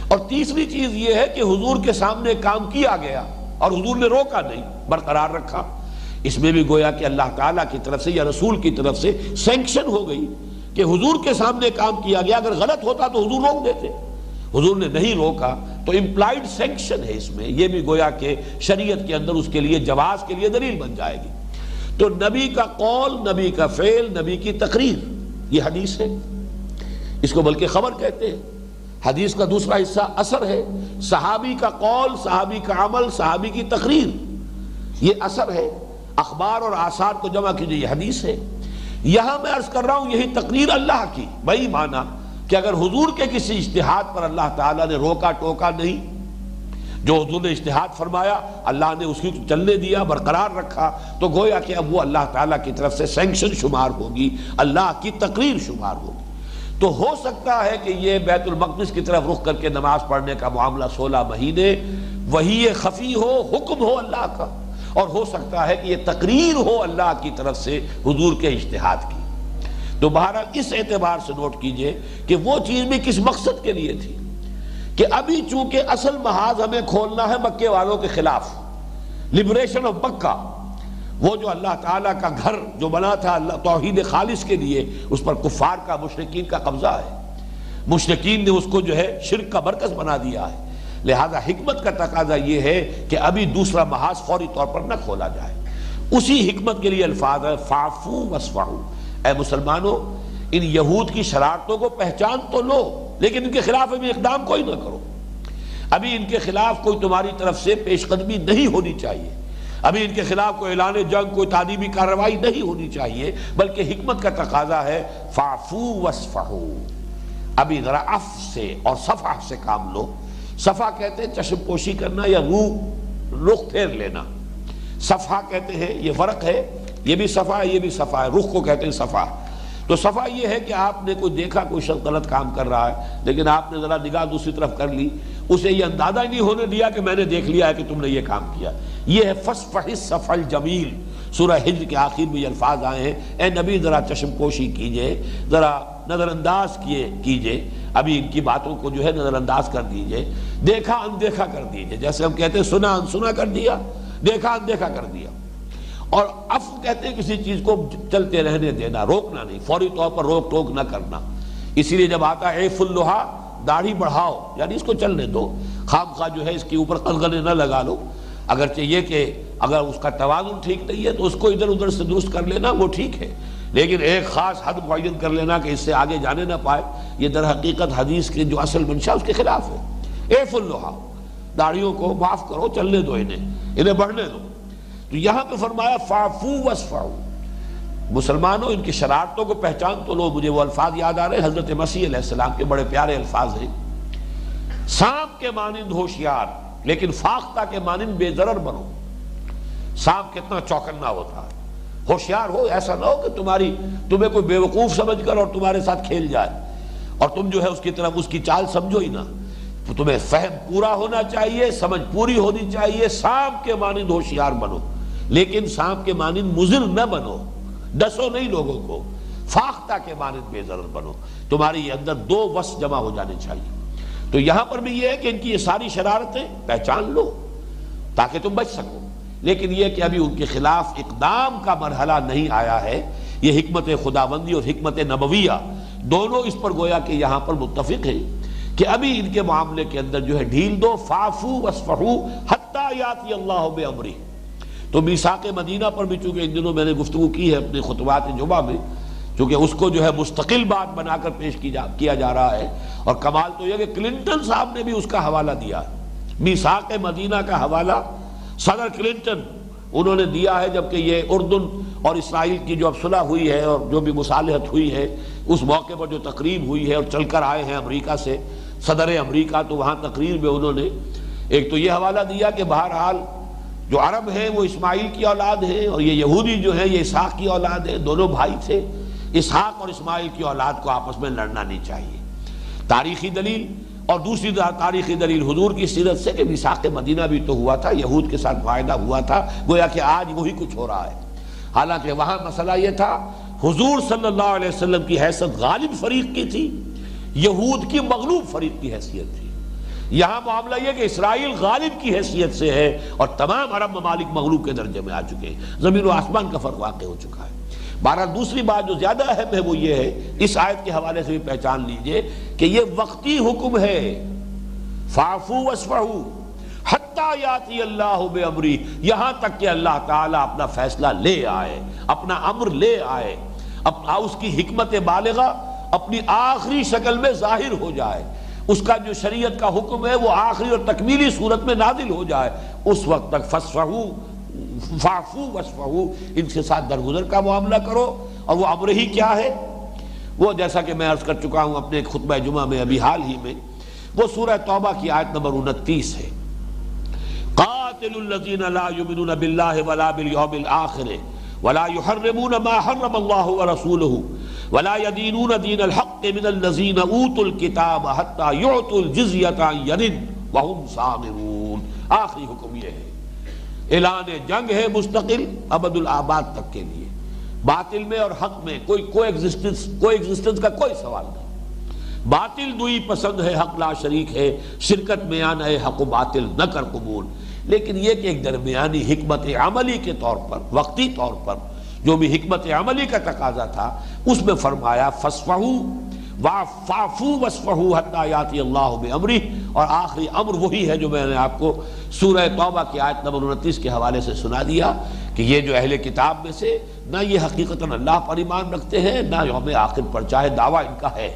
S1: اور تیسری چیز یہ ہے کہ حضور کے سامنے کام کیا گیا اور حضور نے روکا نہیں، برقرار رکھا۔ اس میں بھی گویا کہ اللہ تعالیٰ کی طرف سے یا رسول کی طرف سے سینکشن ہو گئی کہ حضور کے سامنے کام کیا گیا، اگر غلط ہوتا تو حضور روک دیتے، حضور نے نہیں روکا تو امپلائڈ سینکشن ہے اس میں، یہ بھی گویا کہ شریعت کے اندر اس کے لیے جواز کے لیے دلیل بن جائے گی۔ تو نبی کا قول، نبی کا فعل، نبی کی تقریر، یہ حدیث ہے، اس کو بلکہ خبر کہتے ہیں۔ حدیث کا دوسرا حصہ اثر ہے، صحابی کا قول، صحابی کا عمل، صحابی کی تقریر، یہ اثر ہے۔ اخبار اور آثار کو جمع کیجئے، یہ حدیث ہے۔ یہاں میں عرض کر رہا ہوں یہی تقریر اللہ کی، وہی معنی کہ اگر حضور کے کسی اجتہاد پر اللہ تعالیٰ نے روکا ٹوکا نہیں، جو حضور نے اجتہاد فرمایا اللہ نے اس کی چلنے دیا، برقرار رکھا، تو گویا کہ اب وہ اللہ تعالیٰ کی طرف سے سینکشن شمار ہوگی، اللہ کی تقریر شمار ہوگی۔ تو ہو سکتا ہے کہ یہ بیت المقدس کی طرف رخ کر کے نماز پڑھنے کا معاملہ 16 مہینے وہی خفی ہو، حکم ہو اللہ کا، اور ہو سکتا ہے کہ یہ تقریر ہو اللہ کی طرف سے حضور کے اجتہاد کی۔ تو بہرحال اس اعتبار سے نوٹ کیجئے کہ وہ چیز بھی کس مقصد کے لیے تھی کہ ابھی چونکہ اصل محاذ ہمیں کھولنا ہے مکے والوں کے خلاف، لبریشن آف مکہ، وہ جو اللہ تعالیٰ کا گھر جو بنا تھا اللہ توحید خالص کے لیے، اس پر کفار کا مشرکین کا قبضہ ہے، مشرکین نے اس کو جو ہے شرک کا مرکز بنا دیا ہے۔ لہذا حکمت کا تقاضا یہ ہے کہ ابھی دوسرا محاذ فوری طور پر نہ کھولا جائے۔ اسی حکمت کے لیے الفاظ ہے فاعفو واصفحوا، اے مسلمانوں ان یہود کی شرارتوں کو پہچان تو لو، لیکن ان کے خلاف ابھی اقدام کوئی نہ کرو، ابھی ان کے خلاف کوئی تمہاری طرف سے پیش قدمی نہیں ہونی چاہیے، ابھی ان کے خلاف کوئی اعلان جنگ، کوئی تعلیمی کارروائی نہیں ہونی چاہیے، بلکہ حکمت کا تقاضا ہے فاعفو واصفحوا، ابھی ذرا عفو سے اور صفح سے کام لو۔ صفح کہتے ہیں چشم پوشی کرنا یا رخ پھیر لینا، صفحہ کہتے ہیں، یہ فرق ہے، یہ بھی صفحہ ہے یہ بھی صفحہ ہے، رخ کو کہتے ہیں صفحہ۔ تو صفحہ یہ ہے کہ آپ نے کوئی دیکھا کوئی شخص غلط کام کر رہا ہے، لیکن آپ نے ذرا نگاہ دوسری طرف کر لی، اسے یہ اندازہ ہی نہیں ہونے دیا کہ میں نے دیکھ لیا ہے کہ تم نے یہ کام کیا۔ یہ ہے فاصفح الصفح الجمیل۔ سورہ ہجر کے آخر میں یہ الفاظ آئے ہیں، اے نبی ذرا چشم پوشی کیجئے، ذرا نظر انداز کیجئے، ابھی ان کی باتوں کو جو ہے نظر انداز کر دیجئے، دیکھا اندیکھا کر دیجئے، جیسے ہم کہتے ہیں سنا انسنا کر دیا، دیکھا اندیکھا کر دیا۔ اور عفو کہتے ہیں کسی چیز کو چلتے رہنے دینا، روکنا نہیں، فوری طور پر روک ٹوک نہ کرنا۔ اسی لیے جب آتا ہے عیف اللحا، داڑھی بڑھاؤ، یعنی اس کو چلنے دو، خام خواہ جو ہے اس کے اوپر قلقلے نہ لگا لو، اگرچہ یہ کہ اگر اس کا توازن ٹھیک نہیں ہے تو اس کو ادھر ادھر سے درست کر لینا وہ ٹھیک ہے، لیکن ایک خاص حد معین کر لینا کہ اس سے آگے جانے نہ پائے، یہ در حقیقت حدیث کے جو اصل منشا اس کے خلاف ہے۔ عیف اللحا، داڑھیوں کو معاف کرو، چلنے دو، انہیں بڑھنے دو۔ تو یہاں پہ فرمایا فاعفو واصفحوا، مسلمانوں ان کی شرارتوں کو پہچان تو لو۔ مجھے وہ الفاظ یاد آ رہے ہیں حضرت مسیح علیہ السلام کے، بڑے پیارے الفاظ ہیں، سانپ کے مانند ہوشیار لیکن فاختہ کے مانند بے ضرر بنو۔ سانپ کتنا چوکنا ہوتا ہے، ہوشیار ہو، ایسا نہ ہو کہ تمہیں کوئی بیوقوف سمجھ کر اور تمہارے ساتھ کھیل جائے اور تم جو ہے اس کی طرف اس کی چال سمجھو ہی نہ، تمہیں فہم پورا ہونا چاہیے، سمجھ پوری ہونی چاہیے، سانپ کے مانند ہوشیار بنو لیکن سانپ کے مانند مضر نہ بنو، ڈسو نہیں لوگوں کو، فاختہ کے مانند بے ضرر بنو۔ تمہاری اندر دو وصف جمع ہو جانے چاہیے۔ تو یہاں پر بھی یہ ہے کہ ان کی یہ ساری شرارتیں پہچان لو تاکہ تم بچ سکو، لیکن یہ کہ ابھی ان کے خلاف اقدام کا مرحلہ نہیں آیا ہے۔ یہ حکمت خداوندی اور حکمت نبویہ دونوں اس پر گویا کہ یہاں پر متفق ہیں کہ ابھی ان کے معاملے کے اندر جو ہے ڈھیل دو، فاعفو واصفحوا حتی یاتی اللہ بامرہ۔ تو میثاق مدینہ پر بھی چونکہ ان دنوں میں نے گفتگو کی ہے اپنے خطبات جمعہ میں، چونکہ اس کو جو ہے مستقل بات بنا کر پیش کیا جا رہا ہے، اور کمال تو یہ کہ کلنٹن صاحب نے بھی اس کا حوالہ دیا ہے، میثاق مدینہ کا حوالہ صدر کلنٹن انہوں نے دیا ہے، جبکہ یہ اردن اور اسرائیل کی جو اب صلح ہوئی ہے اور جو بھی مصالحت ہوئی ہے اس موقع پر جو تقریب ہوئی ہے اور چل کر آئے ہیں امریکہ سے صدر امریکہ، تو وہاں تقریر میں انہوں نے ایک تو یہ حوالہ دیا کہ بہرحال جو عرب ہیں وہ اسماعیل کی اولاد ہیں اور یہ یہودی جو ہیں یہ اسحاق کی اولاد ہیں، دونوں بھائی تھے، اسحاق اور اسماعیل کی اولاد کو آپس میں لڑنا نہیں چاہیے۔ تاریخی دلیل، اور دوسری تاریخی دلیل حضور کی سیرت سے کہ میثاق مدینہ بھی تو ہوا تھا، یہود کے ساتھ معاہدہ ہوا تھا، گویا کہ آج وہی کچھ ہو رہا ہے۔ حالانکہ وہاں مسئلہ یہ تھا حضور صلی اللہ علیہ وسلم کی حیثیت غالب فریق کی تھی، یہود کی مغلوب فریق کی حیثیت تھی۔ یہاں معاملہ یہ کہ اسرائیل غالب کی حیثیت سے ہے اور تمام عرب ممالک مغلوب کے درجے میں آ چکے ہیں، زمین و آسمان کا فرق واقع ہو چکا ہے۔ بہرحال دوسری بات جو زیادہ اہم ہے وہ یہ ہے، اس آیت کے حوالے سے بھی پہچان لیجئے کہ یہ وقتی حکم ہے، فاعفو واصفحوا حتی یاتی اللہ بامرہ، یہاں تک کہ اللہ تعالیٰ اپنا فیصلہ لے آئے، اپنا امر لے آئے، اس کی حکمت بالغہ اپنی آخری شکل میں ظاہر ہو جائے، اس کا جو شریعت کا حکم ہے وہ آخری اور تکمیلی صورت میں نازل ہو جائے، اس وقت تک فاعفو واصفحوا، ان کے ساتھ درگزر کا معاملہ کرو۔ اور وہ امر ہی کیا ہے؟ وہ جیسا کہ میں عرض کر چکا ہوں اپنے خطبہ جمعہ میں ابھی حال ہی میں، وہ سورہ توبہ کی آیت نمبر 29 ہے، قاتلوا الذین لا یؤمنون باللہ ولا بالیوم الآخر ولا يحرمون ما حرم اللہ ورسولہ ولا يدینون دین الحق من الذین اوتوا الکتاب حتی یعطوا الجزیۃ عن ید وہم صاغرون۔ آخری حکم یہ ہے، اعلان جنگ ہے مستقل ابد الآباد تک کے لیے، باطل میں اور حق میں کوئی ایگزسٹنس کا کوئی سوال نہیں، باطل دوئی پسند ہے حق لا شریک ہے، شرکت میں آنا ہے حق و باطل نہ کر قبول، لیکن یہ کہ ایک درمیانی حکمت عملی کے طور پر، وقتی طور پر جو بھی حکمت عملی کا تقاضا تھا، اس میں فرمایا فَاصْفَحُوا وَاعْفُوا وَاصْفَحُوا حَتَّىٰ يَأْتِيَ اللَّهُ بِأَمْرِهِ، اور آخری امر وہی ہے جو میں نے آپ کو سورہ توبہ کی آیت نمبر 29 کے حوالے سے سنا دیا کہ یہ جو اہل کتاب میں سے نہ یہ حقیقتاً اللہ پر ایمان رکھتے ہیں، نہ یوم آخر پر، چاہے دعویٰ ان کا ہے،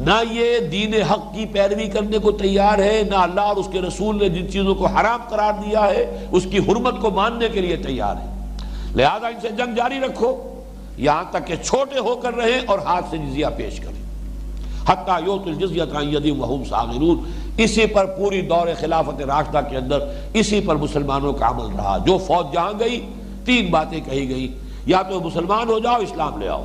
S1: نہ یہ دین حق کی پیروی کرنے کو تیار ہے، نہ اللہ اور اس کے رسول نے جن چیزوں کو حرام قرار دیا ہے اس کی حرمت کو ماننے کے لیے تیار ہے۔ لہذا ان سے جنگ جاری رکھو یہاں تک کہ چھوٹے ہو کر رہیں اور ہاتھ سے جزیہ پیش کریں، حتیٰ یؤتوا الجزیۃ عن ید وہم صاغرون۔ اسی پر پوری دور خلافت راشدہ کے اندر اسی پر مسلمانوں کا عمل رہا۔ جو فوج جہاں گئی 3 باتیں کہی گئی، یا تو مسلمان ہو جاؤ، اسلام لے آؤ،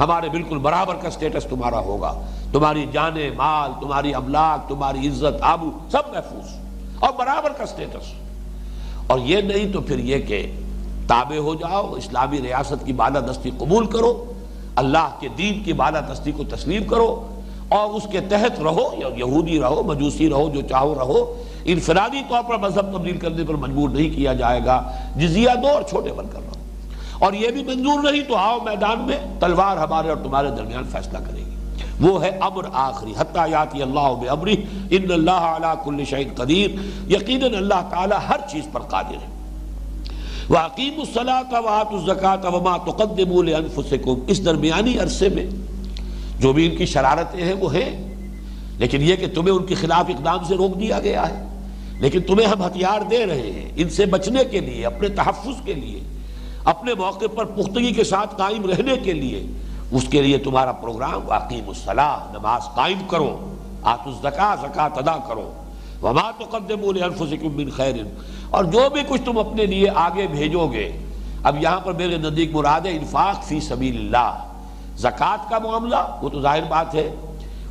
S1: ہمارے بالکل برابر کا سٹیٹس تمہارا ہوگا، تمہاری جانیں، مال، تمہاری املاک، تمہاری عزت آبرو سب محفوظ اور برابر کا سٹیٹس۔ اور یہ نہیں تو پھر یہ کہ تابع ہو جاؤ، اسلامی ریاست کی بالادستی قبول کرو، اللہ کے دین کی بالادستی کو تسلیم کرو اور اس کے تحت رہو، یا یہودی رہو، مجوسی رہو، جو چاہو رہو، انفرادی طور پر مذہب تبدیل کرنے پر مجبور نہیں کیا جائے گا، جزیہ دو اور چھوٹے بن کر رہو۔ اور یہ بھی منظور نہیں تو آؤ میدان میں، تلوار ہمارے اور تمہارے درمیان فیصلہ کرے گی۔ وہ ہے امر آخری، حتیٰ یاتی اللہ بامرہ ان اللہ علی کل شیء قدیر، یقیناً اللہ تعالی ہر چیز پر قادر ہے۔ وَأَقِیمُوا الصَّلَاةَ وَآتُوا الزَّکَاةَ وَمَا تُقَدِّمُوا لِأَنفُسِکُم، اس درمیانی عرصے میں جو بھی ان کی شرارتیں ہیں وہ ہیں، لیکن یہ کہ تمہیں ان کے خلاف اقدام سے روک دیا گیا ہے، لیکن تمہیں ہم ہتھیار دے رہے ہیں ان سے بچنے کے لیے، اپنے تحفظ کے لیے، اپنے موقع پر پختگی کے ساتھ قائم رہنے کے لیے۔ اس کے لیے تمہارا پروگرام وَأَقِیمُوا الصَّلَاةَ، نماز قائم کرو، آتوا الزَّکَاةَ، زکوٰۃ ادا کرو، وَمَا تُقَدِّمُوا لِأَنفُسِکُم مِّن خَیْرٍ، اور جو بھی کچھ تم اپنے لیے آگے بھیجو گے۔ اب یہاں پر میرے نزدیک مراد ہے انفاق فی سبیل اللہ، زکوٰۃ کا معاملہ وہ تو ظاہر بات ہے،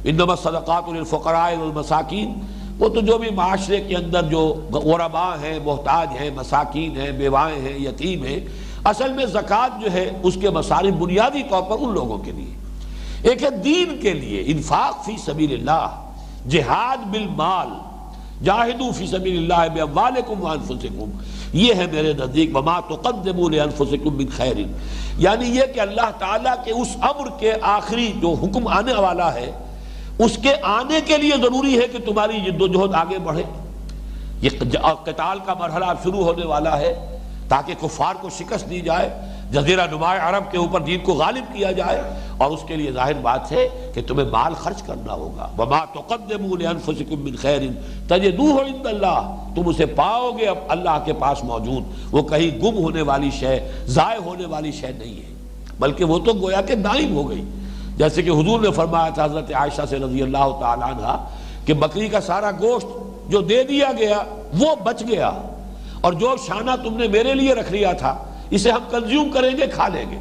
S1: انما الصدقات للفقراء والمساکین، وہ تو جو بھی معاشرے کے اندر جو غرباء ہیں، محتاج ہیں، مساکین ہیں، بیوائیں ہیں، یتیم ہیں، اصل میں زکوٰۃ جو ہے اس کے مصارف بنیادی طور پر ان لوگوں کے لیے، ایک ہے دین کے لیے، انفاق فی سبیل اللہ، جہاد بالمال، جاہدوا فی سبیل اللہ باموالکم وانفسکم، یہ ہے میرے نزدیک وما تقدموا لانفسکم من خیر، یعنی یہ کہ اللہ تعالیٰ کے اس امر کے آخری جو حکم آنے والا ہے اس کے آنے کے لیے ضروری ہے کہ تمہاری جدوجہد آگے بڑھے۔ یہ قتال کا مرحلہ شروع ہونے والا ہے تاکہ کفار کو شکست دی جائے، جزیرہ نما عرب کے اوپر دین کو غالب کیا جائے، اور اس کے لیے ظاہر بات ہے کہ تمہیں مال خرچ کرنا ہوگا۔ وما تقدموا لانفسکم من خیر تجدوہ عند اللہ، تم اسے پاؤ گے اب اللہ کے پاس موجود، وہ کہیں گم ہونے والی شے، ضائع ہونے والی شے نہیں ہے، بلکہ وہ تو گویا کہ دائم ہو گئی۔ جیسے کہ حضور نے فرمایا تھا حضرت عائشہ سے رضی اللہ تعالیٰ عنہ کہ بکری کا سارا گوشت جو دے دیا گیا وہ بچ گیا، اور جو شانہ تم نے میرے لیے رکھ لیا تھا اسے ہم کنزیوم کریں گے، کھا لیں گے،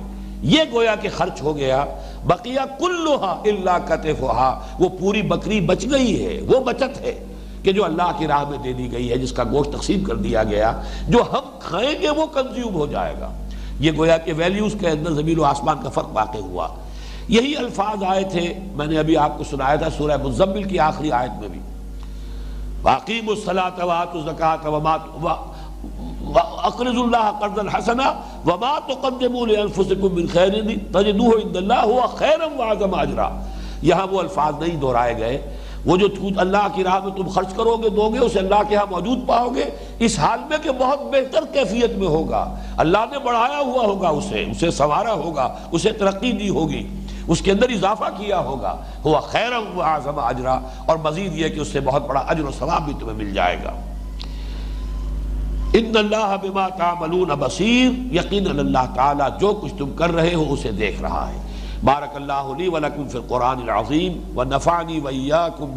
S1: یہ گویا کہ خرچ ہو گیا۔ بقیہ کلھا الا کتفھا، وہ پوری بکری بچ گئی ہے، وہ بچت ہے کہ جو اللہ کی راہ میں دے دی گئی ہے، جس کا گوشت تقسیم کر دیا گیا، جو ہم کھائیں گے وہ کنزیوم ہو جائے گا۔ یہ گویا کہ ویلیوز کے اندر زمین و آسمان کا فرق واقع ہوا۔ یہی الفاظ آئے تھے، میں نے ابھی آپ کو سنایا تھا سورہ مزمل کی آخری آیت میں بھی، وَأَقِیمُوا الصَّلَاةَ وَآتُوا الزَّکَاةَ وَأَقْرِضُوا اللَّهَ قَرْضًا حَسَنًا وَمَا تُقَدِّمُوا لِأَنفُسِکُم مِّن خَیْرٍ تَجِدُوهُ عِندَ اللَّهِ هُوَ خَیْرًا وَأَعْظَمَ أَجْرًا۔ یہاں وہ الفاظ نہیں دہرائے گئے، وہ جو اللہ کی راہ میں تم خرچ کرو گے، دو گے، اسے اللہ کے ہاں موجود پاؤ گے، اس حال میں کہ بہت بہتر کیفیت میں ہوگا، اللہ نے بڑھایا ہوا ہوگا، اسے سنوارا ہوگا، اسے ترقی دی ہوگی، اس کے اندر اضافہ کیا ہوگا، ہوا خیرا واعظم اجرا، اور مزید یہ کہ اس سے بہت بڑا اجر و ثواب بھی تمہیں مل جائے گا۔ ان اللہ بما تعملون بصیر، یقیناً اللہ تعالیٰ جو کچھ تم کر رہے ہو اسے دیکھ رہا ہے۔ بارک اللہ لی ولکم فی القرآن العظیم ونفعنی وإیاکم